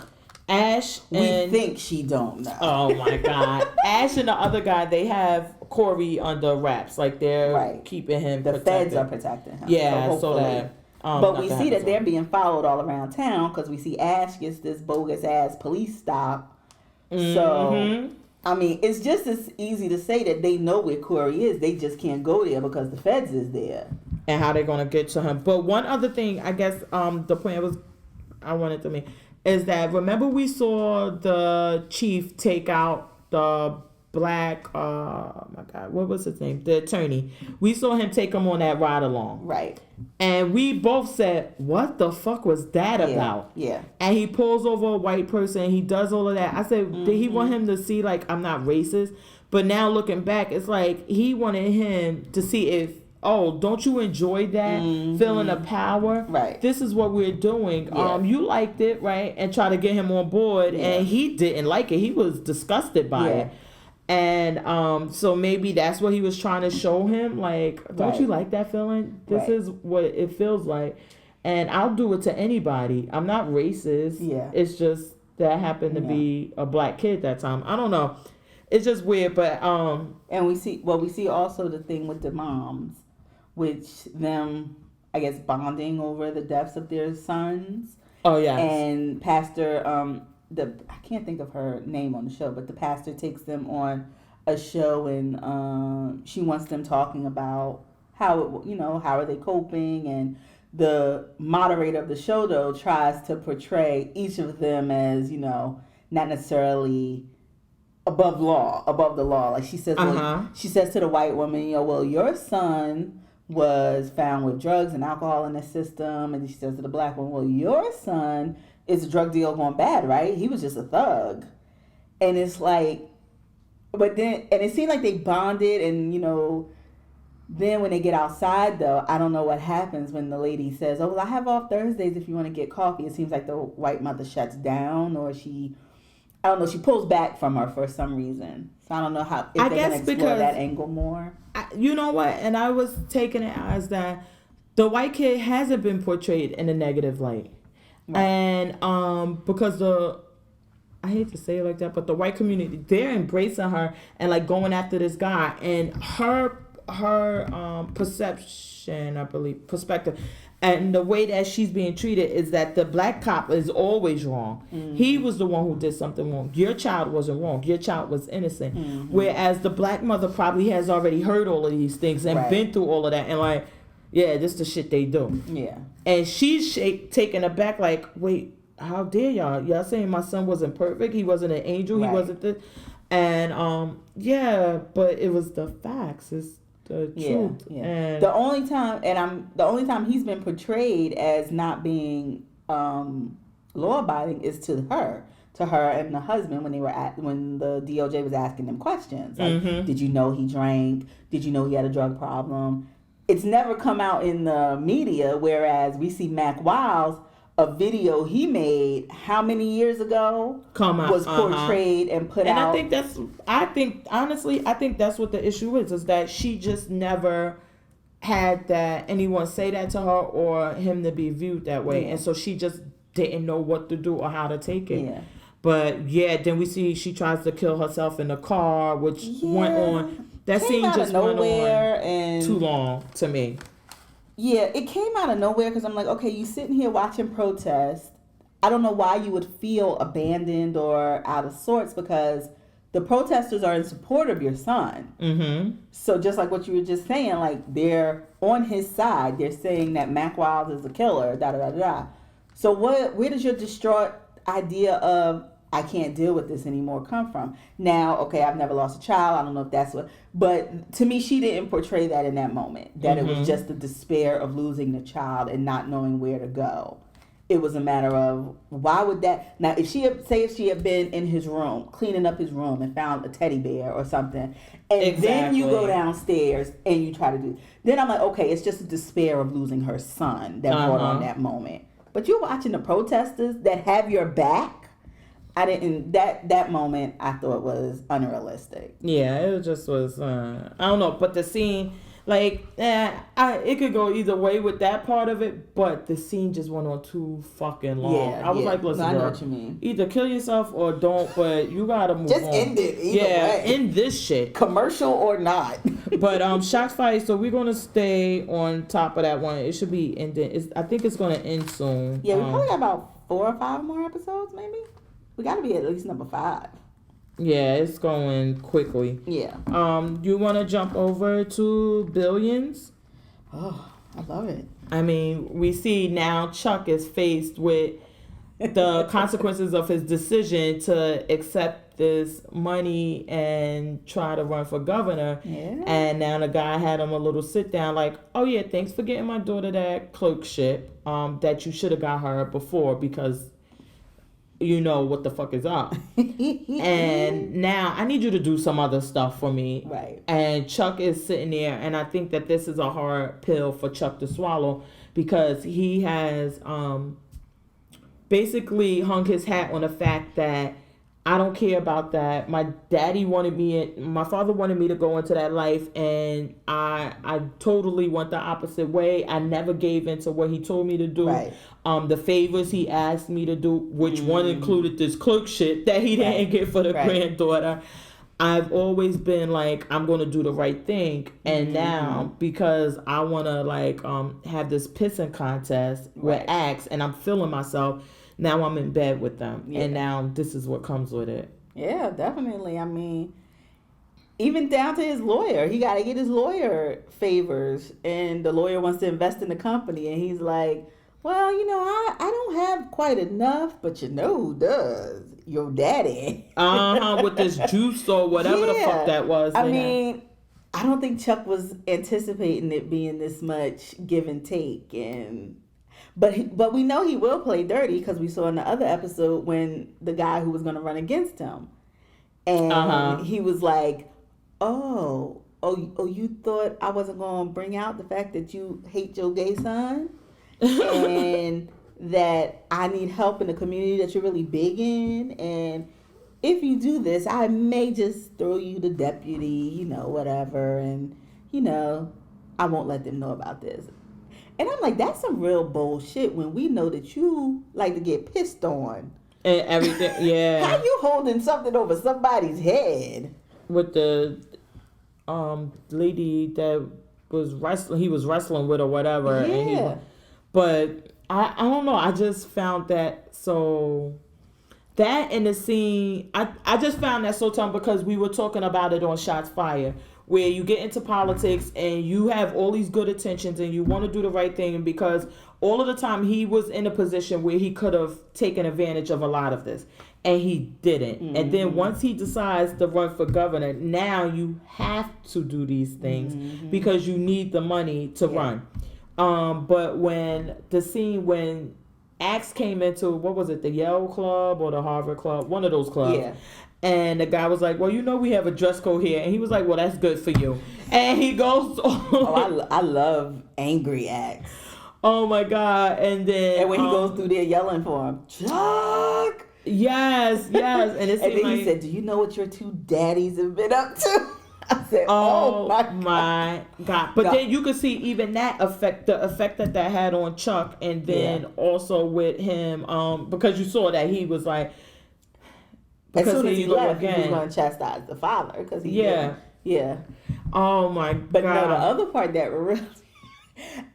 Ash and... we think she don't know. Oh, my God. Ash and the other guy, they have Corey under wraps. Like, they're keeping him protected. The feds are protecting him. Yeah, so that... but we see that they're being followed all around town because we see Ash gets this bogus ass police stop. So, I mean, it's just as easy to say that they know where Corey is. They just can't go there because the feds is there. And how they're going to get to him. But one other thing, I guess the point I wanted to make is that, remember we saw the chief take out the black, oh my God, what was his name? The attorney. We saw him take him on that ride along. Right. And we both said, what the fuck was that about? Yeah. And he pulls over a white person. He does all of that. I said, did he want him to see, like, I'm not racist? But now looking back, it's like he wanted him to see if, oh, don't you enjoy that feeling of power? Right. This is what we're doing. Yeah. You liked it, right? And try to get him on board. Yeah. And he didn't like it. He was disgusted by it. And so maybe that's what he was trying to show him. Like, don't you like that feeling? This is what it feels like. And I'll do it to anybody. I'm not racist. Yeah. It's just that happened to be a black kid that time. I don't know. It's just weird, but and we see also the thing with the moms, which them, I guess, bonding over the deaths of their sons. Oh yeah. And Pastor I can't think of her name on the show, but the pastor takes them on a show and she wants them talking about how are they coping, and the moderator of the show though tries to portray each of them as not necessarily above the law. Like she says, she says to the white woman, well, your son was found with drugs and alcohol in his system, and she says to the black woman, well, your son is a drug deal gone bad, right? He was just a thug. And it's like, but then, and it seemed like they bonded, and then when they get outside though, I don't know what happens when the lady says, oh, well, I have off Thursdays if you want to get coffee. It seems like the white mother shuts down, or she pulls back from her for some reason. So I don't know if they're going to explore that angle more. You know what? And I was taking it as that the white kid hasn't been portrayed in a negative light. Right. And because I hate to say it like that, but the white community, they're embracing her and like going after this guy, and her perspective and the way that she's being treated is that the black cop is always wrong. He was the one who did something wrong. Your child wasn't wrong. Your child was innocent. Whereas the black mother probably has already heard all of these things and been through all of that, and like, yeah, this is the shit they do. Yeah. And she's taken aback like, wait, how dare y'all? Y'all saying my son wasn't perfect? He wasn't an angel? He wasn't this? And yeah, but it was the facts. It's the truth. Yeah. And the only time he's been portrayed as not being law abiding is to her and the husband when the DOJ was asking them questions. Like, did you know he drank? Did you know he had a drug problem? It's never come out in the media, whereas we see Mac Wiles, a video he made how many years ago was portrayed and put out. And I think that's what the issue is that she just never had that anyone say that to her or him to be viewed that way. And so she just didn't know what to do or how to take it. Yeah. But then we see she tries to kill herself in the car, which went on. That scene just went on and too long to me. Yeah, it came out of nowhere because I'm like, okay, you sitting here watching protest. I don't know why you would feel abandoned or out of sorts, because the protesters are in support of your son. So just like what you were just saying, like they're on his side. They're saying that Mac Wiles is a killer, da-da-da-da. So where does your distraught idea of I can't deal with this anymore come from? Now, okay, I've never lost a child. I don't know if that's what, but to me, she didn't portray that in that moment, that it was just the despair of losing the child and not knowing where to go. It was a matter of, why would that, now if she had been in his room, cleaning up his room and found a teddy bear or something, and then you go downstairs and you try to do, then I'm like, okay, it's just a despair of losing her son that brought on that moment. But you're watching the protesters that have your back. I didn't, that moment I thought was unrealistic. Yeah, it just was, I don't know, but the scene, like, it could go either way with that part of it, but the scene just went on too fucking long. I was like, listen, I know what you mean. Either kill yourself or don't, but you gotta move on. Just end it either way. End this shit. Commercial or not. But Shots Fight, so we're gonna stay on top of that one. It should be ending. I think it's gonna end soon. Yeah, we probably got about 4 or 5 more episodes, maybe. We got to be at least number 5. Yeah, it's going quickly. Yeah. You want to jump over to Billions? Oh, I love it. I mean, we see now Chuck is faced with the consequences of his decision to accept this money and try to run for governor. Yeah. And now the guy had him a little sit down like, oh yeah, thanks for getting my daughter that clerkship that you should have got her before because you know what the fuck is up. And now I need you to do some other stuff for me. Right. And Chuck is sitting there, and I think that this is a hard pill for Chuck to swallow because he has basically hung his hat on the fact that I don't care about that. My father wanted me to go into that life, and I totally went the opposite way. I never gave into what he told me to do. Right. The favors he asked me to do, which one included this clerkship that he didn't get for the granddaughter. I've always been like, I'm going to do the right thing. And now, because I want to have this pissing contest with Axe, and I'm feeling myself, now I'm in bed with them. Yeah. And now this is what comes with it. Yeah, definitely. I mean, even down to his lawyer. He got to get his lawyer favors. And the lawyer wants to invest in the company. And he's like, well, I don't have quite enough, but who does? Your daddy. With this juice or whatever the fuck that was. I mean, I don't think Chuck was anticipating it being this much give and take. But we know he will play dirty because we saw in the other episode when the guy who was going to run against him. And he was like, oh, you thought I wasn't going to bring out the fact that you hate your gay son? And that I need help in the community that you're really big in. And if you do this, I may just throw you the deputy, whatever. And, I won't let them know about this. And I'm like, that's some real bullshit when we know that you like to get pissed on. And everything, yeah. How you holding something over somebody's head? With the lady that was wrestling, he was wrestling with or whatever. Yeah. But I don't know. I just found that so... That in the scene, I just found that so tough because we were talking about it on Shots Fired, where you get into politics and you have all these good intentions and you want to do the right thing, and because all of the time he was in a position where he could have taken advantage of a lot of this and he didn't. Mm-hmm. And then once he decides to run for governor, now you have to do these things because you need the money to run. But when Axe came into, what was it, the Yale Club or the Harvard Club? One of those clubs. Yeah. And the guy was like, well, we have a dress code here. And he was like, well, that's good for you. And he goes... I love angry Axe. Oh, my God. And then... And when he goes through there yelling for him, Chuck! Yes. And, he said, do you know what your two daddies have been up to? I said, oh my God. But then you could see even the effect that had on Chuck, and then also with him, because you saw that he was like, as soon as he left, he was going to chastise the father. Cause yeah. Oh my God. But no, the other part that really,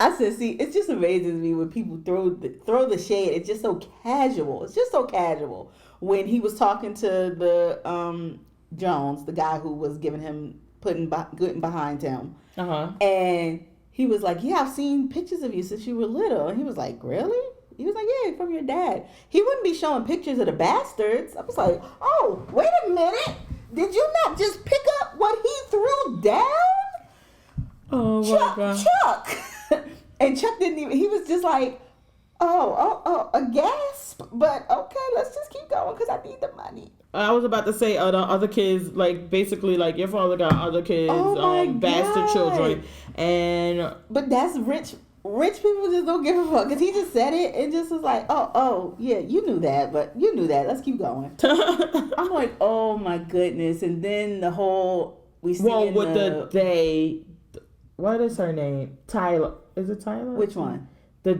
I said, see, it just amazes me when people throw the shade. It's just so casual. When he was talking to the Jones, the guy who was giving him getting behind him, and he was like, yeah, I've seen pictures of you since you were little. And he was like, really? He was like, yeah, from your dad. He wouldn't be showing pictures of the bastards. I was like, oh, wait a minute, did you not just pick up what he threw down? Oh my God, Chuck. And Chuck didn't even, he was just like, oh, a gasp, but okay, let's just keep going because I need the money. I was about to say, the other kids, like, basically, like, your father got other kids, bastard children, But that's rich people just don't give a fuck, because he just said it and just was like, oh, yeah, you knew that, let's keep going. I'm like, oh my goodness, and then the whole, we see what is her name? Tyler. Is it Tyler? Which one? They.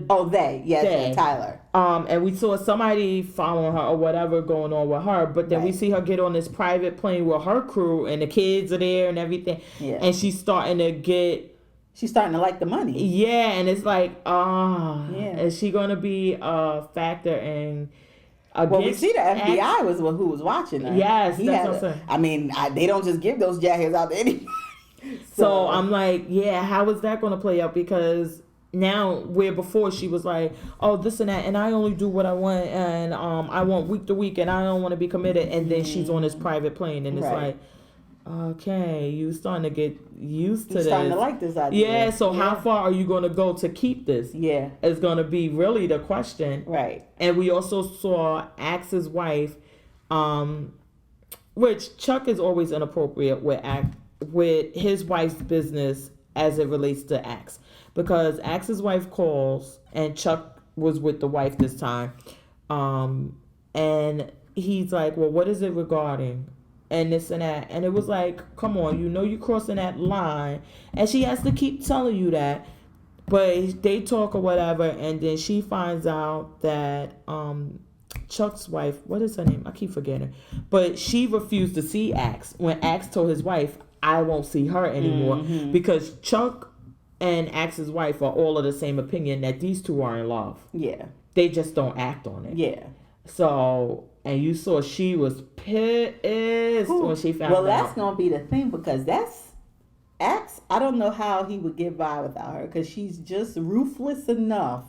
Tyler. And we saw somebody following her or whatever going on with her, but then we see her get on this private plane with her crew and the kids are there and everything. Yeah. And she's starting to like the money. Yeah, and it's like, is she going to be a factor in... Well, we see the FBI was who was watching her. Yes, that's what I'm saying. I mean, they don't just give those jackets out to anybody. So I'm like, how is that going to play out? Because now, where before she was like, oh, this and that, and I only do what I want, and I want week to week, and I don't want to be committed, and then she's on this private plane, and it's like, okay, you starting to get used to this. Starting to like this idea. Yeah, so how far are you going to go to keep this? Yeah. It's going to be really the question. Right. And we also saw Axe's wife, which Chuck is always inappropriate with his wife's business as it relates to Axe. Because Axe's wife calls, and Chuck was with the wife this time. And he's like, well, what is it regarding? And this and that. And it was like, come on, you know you're crossing that line. And she has to keep telling you that. But they talk or whatever. And then she finds out that Chuck's wife, what is her name? I keep forgetting. But she refused to see Axe. When Axe told his wife, I won't see her anymore. Mm-hmm. Because Chuck and Axe's wife are all of the same opinion that these two are in love. Yeah. They just don't act on it. Yeah. So, and you saw she was pissed when she found out. Well, that's going to be the thing, because that's Axe. I don't know how he would get by without her, because she's just ruthless enough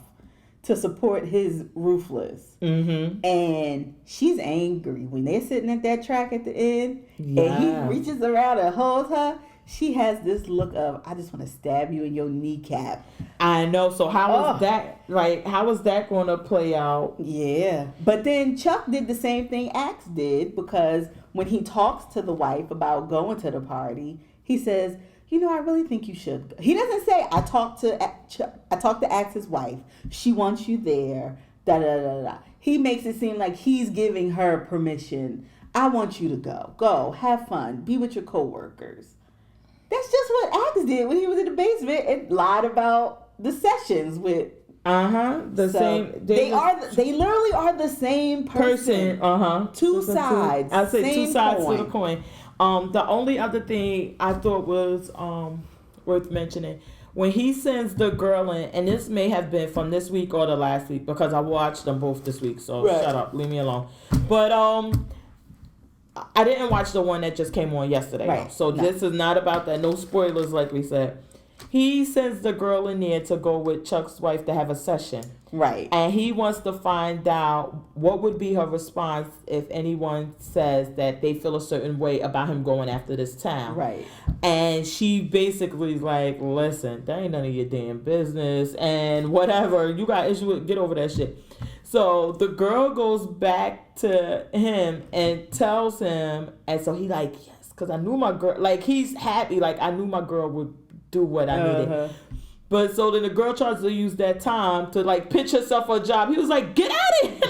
to support his ruthless. Mm-hmm. And she's angry when they're sitting at that track at the end, and he reaches around and holds her. She has this look of, I just want to stab you in your kneecap. I know. So how is that, like, how is that going to play out? Yeah. But then Chuck did the same thing Axe did, because when he talks to the wife about going to the party, he says, you know, I really think you should go. He doesn't say, I talked to Axe's wife. She wants you there. Da da da da. He makes it seem like he's giving her permission. I want you to go. Go. Have fun. Be with your coworkers. That's just what Axe did when he was in the basement and lied about the sessions with. Same. They literally are the same person. Two sides. I say two sides to the coin. The only other thing I thought was worth mentioning, when he sends the girl in, and this may have been from this week or the last week, because I watched them both this week. So shut up, leave me alone. But I didn't watch the one that just came on yesterday. Right. So this is not about that. No spoilers, like we said. He sends the girl in there to go with Chuck's wife to have a session. Right. And he wants to find out what would be her response if anyone says that they feel a certain way about him going after this town. Right. And she basically is like, listen, that ain't none of your damn business. And whatever, you got issue with, get over that shit. So the girl goes back to him and tells him, and so he like, yes, because I knew my girl, like he's happy, like I knew my girl would do what I needed. But so then the girl tries to use that time to like pitch herself for a job. He was like, get out of here.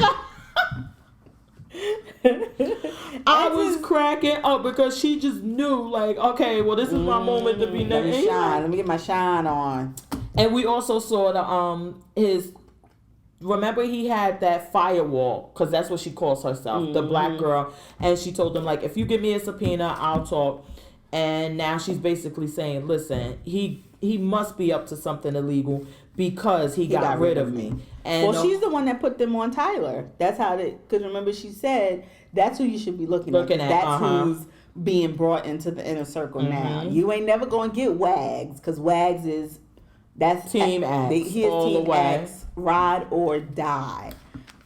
I was cracking up because she just knew, like, okay, well, this is my moment to be next. Let me get my shine on. And we also saw the remember he had that firewall, because that's what she calls herself, the black girl. And she told him, like, if you give me a subpoena, I'll talk. And now she's basically saying, listen, he must be up to something illegal because he got rid of me. And she's the one that put them on Tyler. That's how because remember she said that's who you should be looking at. That's who's being brought into the inner circle now. You ain't never going to get Wags, because Wags that's Team Axe. He is Team Axe, ride or die.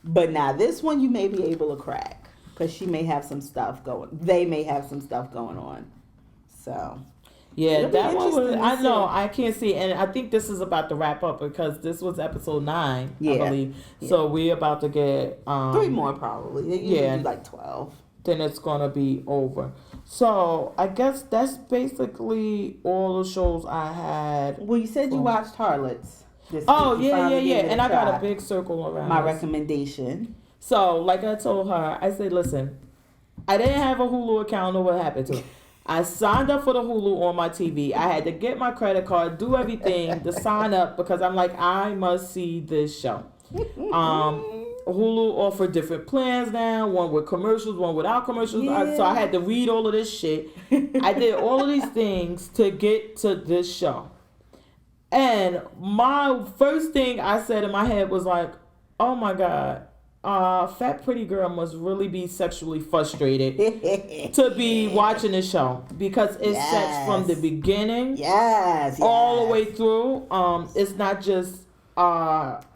But now this one you may be able to crack, because she may have some stuff going. They may have some stuff going on. So. Yeah, that one was, I know, I can't see. And I think this is about to wrap up, because this was episode 9, I believe. Yeah. So we're about to get 3 more probably. They usually do like 12. Then it's going to be over. So I guess that's basically all the shows I had. Well, you said you watched Harlots. Yeah. And I got a big circle around my recommendation. So like I told her, I said, listen, I didn't have a Hulu account or what happened to it. I signed up for the Hulu on my TV. I had to get my credit card, do everything to sign up, because I'm like, I must see this show. Hulu offered different plans now, one with commercials, one without commercials. Yeah. So I had to read all of this shit. I did all of these things to get to this show. And my first thing I said in my head was like, oh my God, fat pretty girl must really be sexually frustrated to be watching this show because it's sex from the beginning, all the way through. It's not just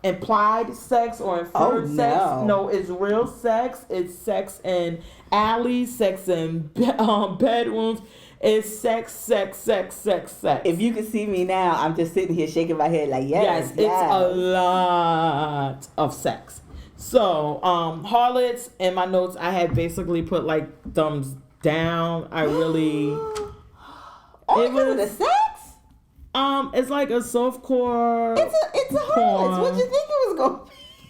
implied sex or inferred sex. No, it's real sex. It's sex in alleys, sex in bedrooms. It's sex. If you can see me now, I'm just sitting here shaking my head like, yes. It's a lot of sex. So, harlots, in my notes, I had basically put like thumbs down. I really... it was the sex? It's like a softcore. It's a harlots. What you think it was going to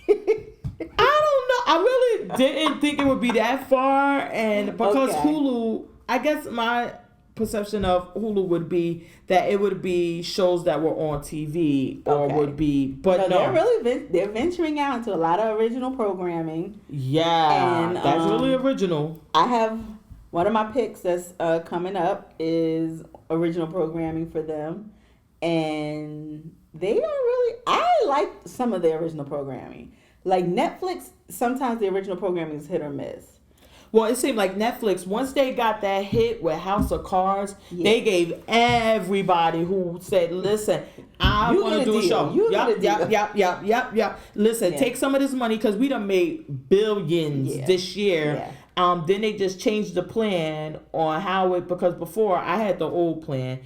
be? I don't know. I really didn't think it would be that far. And because Hulu, I guess my perception of Hulu would be that it would be shows that were on TV or would be, but no. They're venturing out into a lot of original programming. Yeah, and that's really original. I have one of my picks that's coming up is original programming for them, and they are really. I like some of the original programming. Like Netflix, sometimes the original programming is hit or miss. Well, it seemed like Netflix, once they got that hit with House of Cards, they gave everybody who said, listen, I want to do a show. Yep. Listen, take some of this money because we done made billions this year. Then they just changed the plan on how it, because before I had the old plan.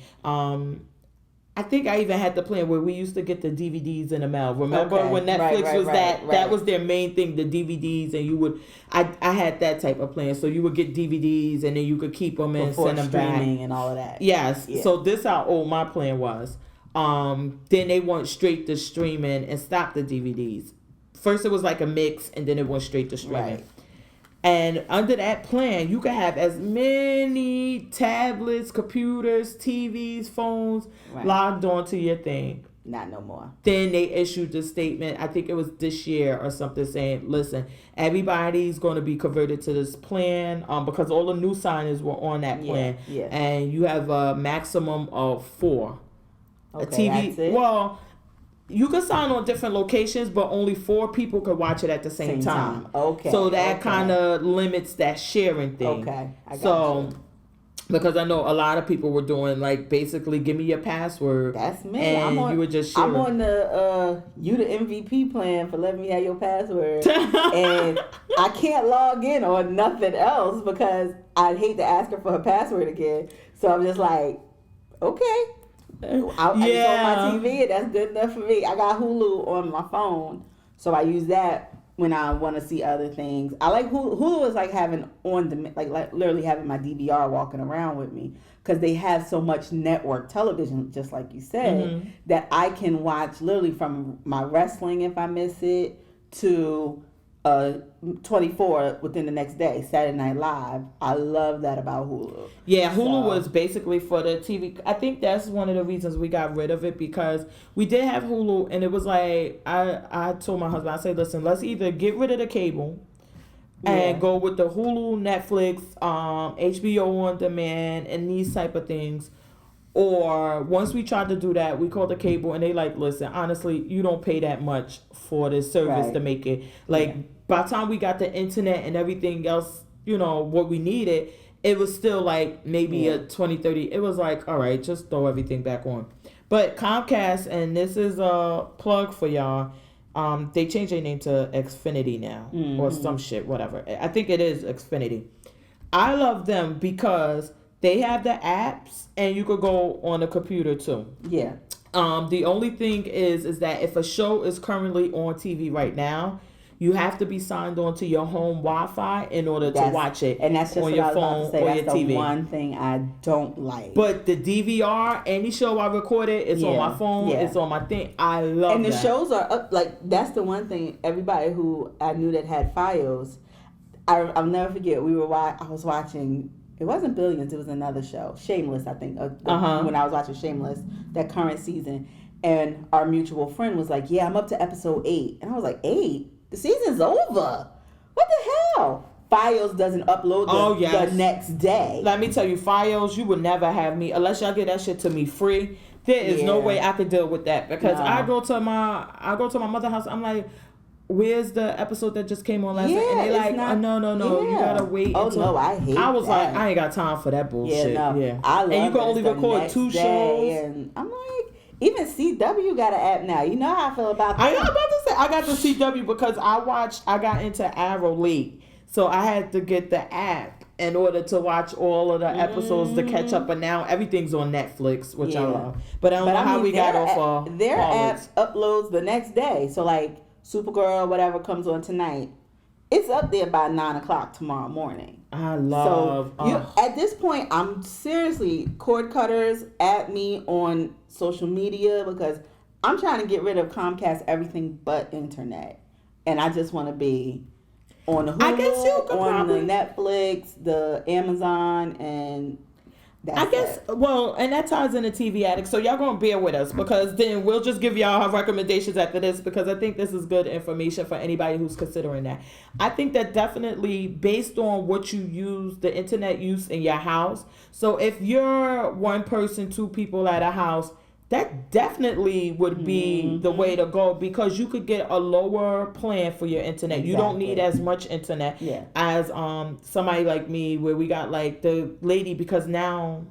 I think I even had the plan where we used to get the DVDs in the mail. Remember when Netflix was that was their main thing, the DVDs, and you would, I had that type of plan. So you would get DVDs and then you could keep them and send them back. Streaming and all of that. Yes. Yeah. So this how old my plan was. Then they went straight to streaming and stopped the DVDs. First it was like a mix and then it went straight to streaming. Right. And under that plan, you can have as many tablets, computers, TVs, phones logged onto your thing. Not no more. Then they issued the statement, I think it was this year or something, saying, listen, everybody's going to be converted to this plan because all the new signers were on that plan. Yeah. And you have a maximum of 4. Okay, a TV. That's it? Well, you could sign on different locations, but only 4 people could watch it at the same time. Okay. So that kind of limits that sharing thing. Okay. I got you. Because I know a lot of people were doing like basically give me your password. That's me. And you would just share. I'm on the you the MVP plan for letting me have your password. And I can't log in on nothing else because I'd hate to ask her for her password again. So I'm just like, okay. It's on my TV and that's good enough for me. I got Hulu on my phone, so I use that when I want to see other things. I like Hulu. Hulu is like having like literally having my DVR walking around with me because they have so much network television, just like you said, that I can watch literally from my wrestling if I miss it to 24 within the next day, Saturday Night Live. I love that about Hulu. Yeah, Hulu was basically for the TV. I think that's one of the reasons we got rid of it because we did have Hulu and it was like, I told my husband, I said, listen, let's either get rid of the cable and go with the Hulu, Netflix, HBO on demand and these type of things. Or once we tried to do that, we called the cable and they like, listen, honestly, you don't pay that much for this service to make it. Like by the time we got the internet and everything else, what we needed, it was still like maybe a 20-30. It was like, all right, just throw everything back on. But Comcast, and this is a plug for y'all, they changed their name to Xfinity now or some shit, whatever. I think it is Xfinity. I love them because they have the apps and you could go on a computer too. Yeah. The only thing is that if a show is currently on TV right now, you have to be signed on to your home Wi-Fi in order to watch it. And that's just on what your I was phone about to say. or That's your TV. The one thing I don't like. But the DVR, any show I recorded, it's on my phone, it's on my thing. I love And the that. shows are up, like, that's the one thing, everybody who I knew that had Fios, I'll never forget, I was watching, it wasn't Billions, it was another show, Shameless, I think, when I was watching Shameless, that current season, and our mutual friend was like, yeah, I'm up to episode 8, and I was like, 8? The season's over. What the hell? Fios doesn't upload the next day. Let me tell you, Fios, you would never have me, unless y'all get that shit to me free, there is no way I could deal with that, because I go to my mother's house, I'm like, where's the episode that just came on last night? And they it's like, not, no, you gotta wait. Oh no, I hate. I was that. like, I ain't got time for that bullshit. Yeah, I love. And you can only record 2 shows. And I'm like, even CW got an app now. You know how I feel about that. I was about to say I got the CW because I got into Arrow late, so I had to get the app in order to watch all of the episodes to catch up. But now everything's on Netflix, which I love. But I don't know how we got off of their app uploads the next day. So like Supergirl, whatever comes on tonight, it's up there by 9:00 tomorrow morning. I love. So at this point, I'm seriously, cord cutters at me on social media because I'm trying to get rid of Comcast everything but internet, and I just want to be on the Hulu, I guess you could on probably the Netflix, the Amazon, and that's I guess, well, and that ties into TV Addict. So y'all gonna bear with us because then we'll just give y'all our recommendations after this because I think this is good information for anybody who's considering that. I think that definitely based on what you use, the internet use in your house. So if you're 1 person, 2 people at a house, that definitely would be the way to go because you could get a lower plan for your internet. You don't need as much internet as somebody like me where we got like the lady, because now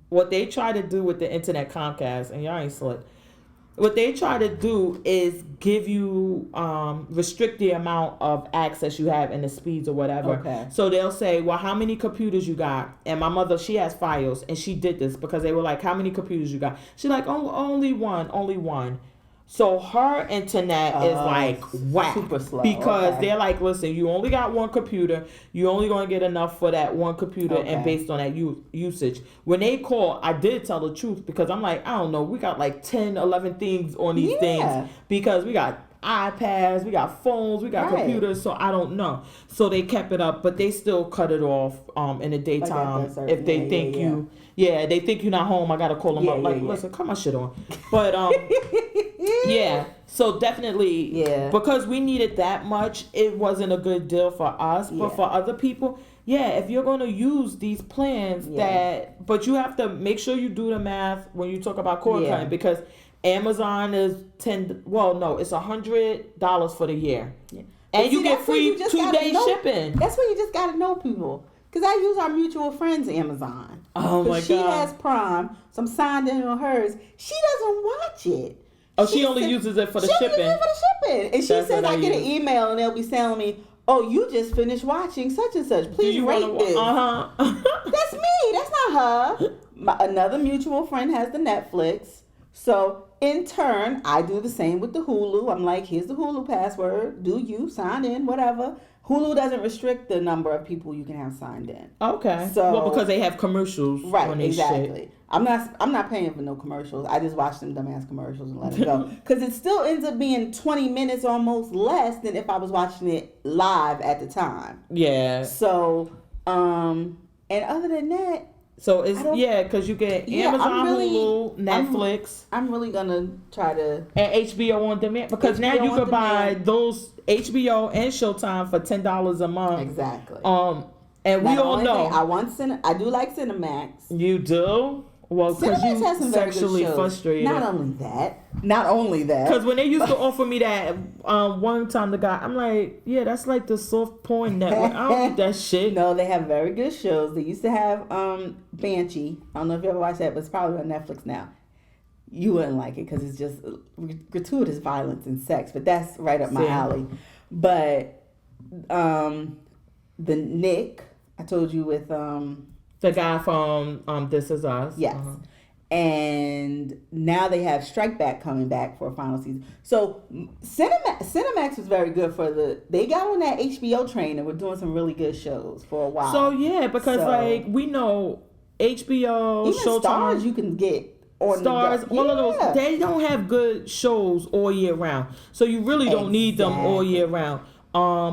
what they try to do with the internet Comcast, and y'all ain't slick, what they try to do is give you restrict the amount of access you have and the speeds or whatever. Okay. So they'll say, well, how many computers you got? And my mother, she has Fios, and she did this because they were like, how many computers you got? She's like, oh, only one. So her internet is like whack, super slow because they're like, listen, you only got 1 computer. You only gonna get enough for that 1 computer, and based on that usage. When they call, I did tell the truth because I'm like, I don't know, we got like 10, 11 things on these things because we got iPads, we got phones, we got computers, so I don't know. So they kept it up, but they still cut it off in the daytime if they think you. Yeah, they think you're not home. I gotta call them up. Listen, cut my shit on. But yeah. So definitely, because we needed that much, it wasn't a good deal for us. But for other people, if you're gonna use these plans, but you have to make sure you do the math when you talk about cord cutting because Amazon is it's $100 for the year, and you get free 2-day shipping. That's where you just gotta know people. Because I use our mutual friend's Amazon. Oh my God. She has Prime, so I'm signed in on hers. She doesn't watch it. Oh, she only uses it for the shipping. She only uses it for the shipping. And she says I get an email and they'll be telling me, oh, you just finished watching such and such. Please rate this. That's me. That's not her. Another mutual friend has the Netflix. So in turn, I do the same with the Hulu. I'm like, here's the Hulu password. Do you sign in, whatever. Hulu doesn't restrict the number of people you can have signed in. Okay. So because they have commercials. Right. On exactly. Shit. I'm not paying for no commercials. I just watch them dumbass commercials and let it go. Because it still ends up being 20 minutes almost less than if I was watching it live at the time. Yeah. So, and other than that. So it's because you get Amazon, Hulu, Netflix. I'm really gonna try to and HBO on demand because now you could buy those HBO and Showtime for $10 a month. Exactly. And we all know I do like Cinemax. You do? Well, because you has some sexually frustrated. Not only that. Because when they used to offer me that one time, the guy, I'm like, yeah, that's like the soft porn network. I don't need that shit. No, they have very good shows. They used to have Banshee. I don't know if you ever watched that, but it's probably on Netflix now. You wouldn't like it because it's just gratuitous violence and sex, but that's right up my alley. But the Nick, I told you with the guy from This Is Us. Yes. And now they have Strike Back coming back for a final season. So Cinemax was very good they got on that HBO train and were doing some really good shows for a while. So yeah, because like we know HBO, even Showtime, Stars you can get on Stars, all of those, they don't have good shows all year round. So you really don't need them all year round.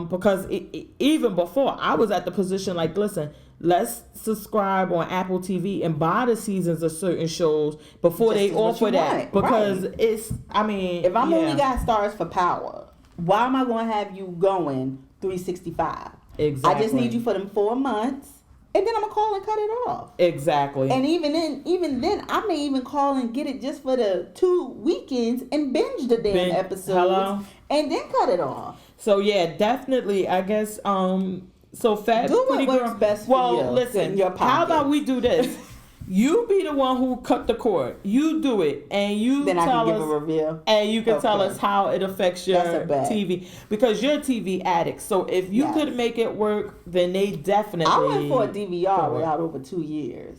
Because even before I was at the position like, listen, let's subscribe on Apple TV and buy the seasons of certain shows before they offer that. Because it's, I mean, if I'm only got Stars for Power, why am I going to have you going 365? Exactly. I just need you for them 4 months. And then I'm gonna call and cut it off. Exactly. And even then, I may even call and get it just for the 2 weekends and binge the damn episodes. Hello? and then cut it off. So yeah, definitely. I guess so fat do pretty what girl. works best for well, you. Listen. Your How about we do this? You be the one who cut the cord. You do it, and you then tell I can us, give a review, and you can tell us how it affects your TV, because you're a TV addict. So if you could make it work, then they definitely. I went for a DVR without over 2 years.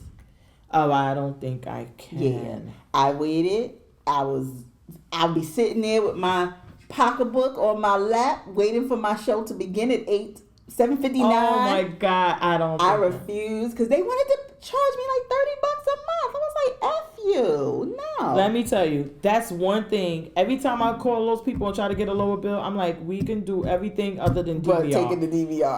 Oh, I don't think I can. Yeah, I waited. I'll be sitting there with my pocketbook on my lap, waiting for my show to begin at 7:59. Oh my God, I refused because they wanted to charge me like $30 a month. I was like, F you, no. Let me tell you, that's one thing. Every time I call those people and try to get a lower bill, I'm like, we can do everything other than DVR. But taking the DVR.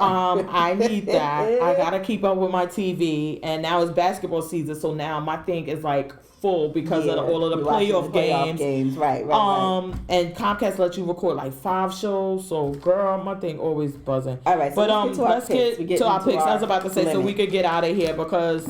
I need that. I gotta keep up with my TV, and now it's basketball season, so now my thing is like full because of all of the playoff games. Right. And Comcast lets you record like 5 shows, so girl, my thing always buzzing. All right, so let's get to our picks. I was about to say, so we could get out of here because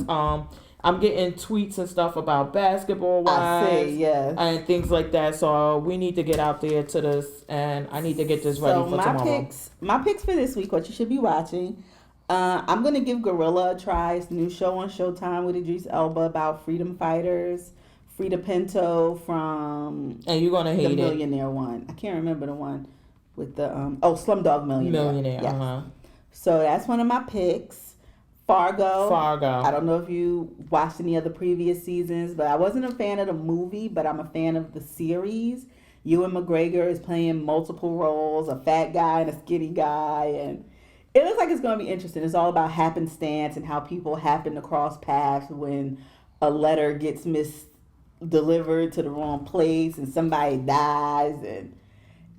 I'm getting tweets and stuff about basketball wise and things like that. So we need to get out there to this, and I need to get this ready for tomorrow. My picks for this week, what you should be watching. I'm going to give Gorilla a try. It's a new show on Showtime with Idris Elba about freedom fighters. Frida Pinto from and you're gonna hate the Millionaire one. I can't remember the one with the Slumdog Millionaire. Yes. So that's one of my picks. Fargo. I don't know if you watched any of the previous seasons, but I wasn't a fan of the movie, but I'm a fan of the series. Ewan McGregor is playing multiple roles, a fat guy and a skinny guy, and it looks like it's going to be interesting. It's all about happenstance and how people happen to cross paths when a letter gets misdelivered to the wrong place and somebody dies. And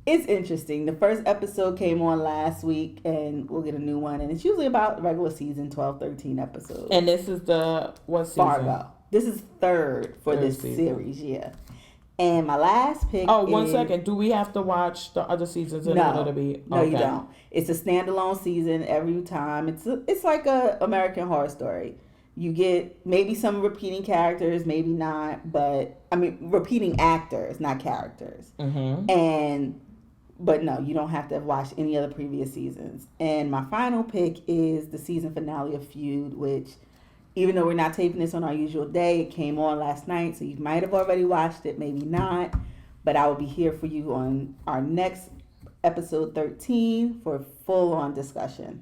it's interesting. The first episode came on last week, and we'll get a new one. And it's usually about regular season, 12, 13 episodes. And this is what season? Fargo. This is third this series, yeah. And my last pick is... 1 second. Do we have to watch the other seasons in order to be... No, you don't. It's a standalone season every time. It's like a American Horror Story. You get maybe some repeating characters, maybe not, but... I mean, repeating actors, not characters. Mm-hmm. But no, you don't have to have watched any of the previous seasons. And my final pick is the season finale of Feud, which... Even though we're not taping this on our usual day, it came on last night, so you might have already watched it, maybe not. But I will be here for you on our next episode 13 for a full-on discussion.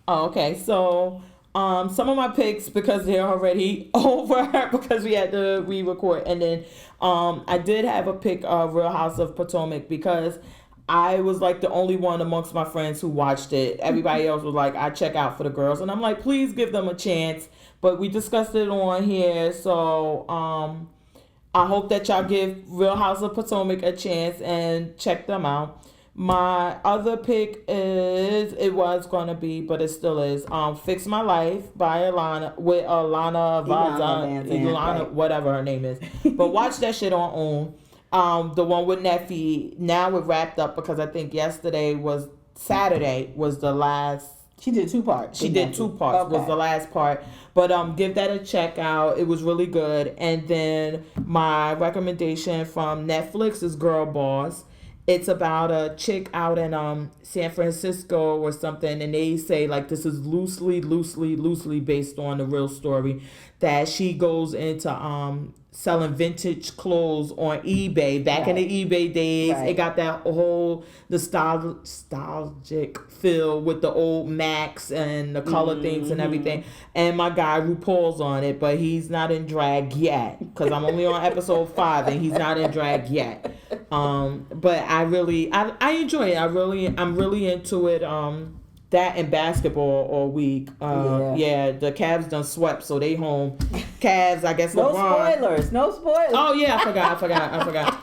Oh, okay. So some of my picks, because they're already over, because we had to re-record. And then I did have a pick of Real House of Potomac because I was like the only one amongst my friends who watched it. Everybody else was like, I check out for the girls. And I'm like, please give them a chance. But we discussed it on here. So I hope that y'all give Real House of Potomac a chance and check them out. My other pick it was going to be, but it still is, Fix My Life by Ilana, with Ilana Vanzant, whatever her name is. But watch that shit on OWN. The one with Neffy, now it wrapped up because I think Saturday was the last. She did 2 parts. She did 2 parts, was the last part. But give that a check out. It was really good. And then my recommendation from Netflix is Girl Boss. It's about a chick out in San Francisco or something, and they say like this is loosely based on the real story, that she goes into selling vintage clothes on eBay back in the eBay days. It got that whole nostalgic feel with the old Macs and the color things and everything. And my guy RuPaul's on it, but he's not in drag yet because I'm only on episode 5 and he's not in drag yet. But I enjoy it. I'm really into it. That and basketball all week. The Cavs done swept, so they home. Cavs, I guess. No LeBron. No spoilers. Oh yeah, I forgot.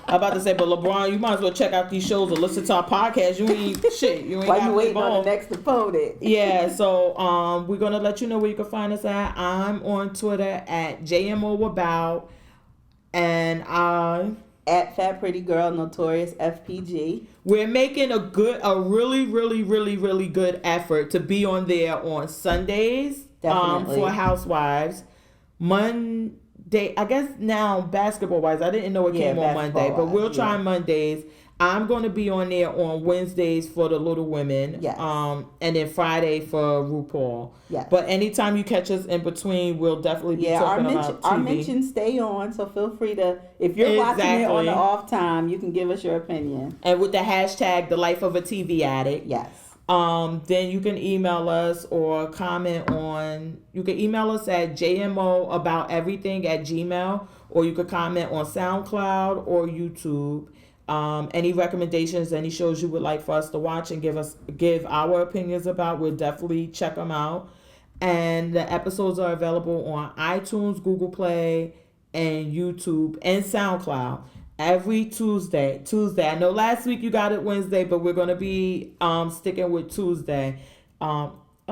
I'm about to say, but LeBron, you might as well check out these shows or listen to our podcast. You ain't shit. You ain't. While you waiting on the next opponent. Yeah, so we're gonna let you know where you can find us at. I'm on Twitter at JMOAbout, and at Fat Pretty Girl Notorious FPG. We're making a really good effort to be on there on Sundays. Definitely. For Housewives. Monday, I guess now basketball wise, I didn't know it came on Monday, but we'll try Mondays. I'm going to be on there on Wednesdays for the Little Women. Yes. And then Friday for RuPaul. Yes. But anytime you catch us in between, we'll definitely be talking about TV. Our mentions stay on, so feel free to, if you're watching it on the off time, you can give us your opinion. And with the hashtag, The Life of a TV Addict. Yes. Then you can email us or comment on, you can email us at jmoabouteverything@gmail.com, or you could comment on SoundCloud or YouTube. Any recommendations, any shows you would like for us to watch and give our opinions about, we'll definitely check them out. And the episodes are available on iTunes, Google Play, and YouTube and SoundCloud every Tuesday. I know last week you got it Wednesday, but we're gonna be sticking with Tuesday.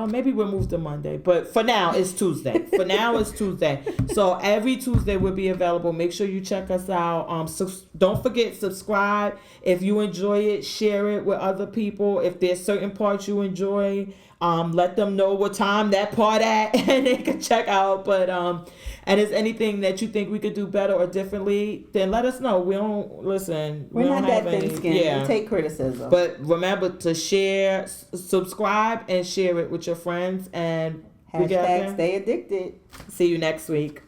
Maybe we'll move to Monday, but for now it's Tuesday. So every Tuesday will be available. Make sure you check us out. Don't forget, subscribe. If you enjoy it, share it with other people. If there's certain parts you enjoy, let them know what time that part at, and they can check out. But and if anything that you think we could do better or differently, then let us know. We don't listen. We're not that thin-skinned. Yeah. We take criticism. But remember to share, subscribe, and share it with your friends. And hashtag stay addicted. See you next week.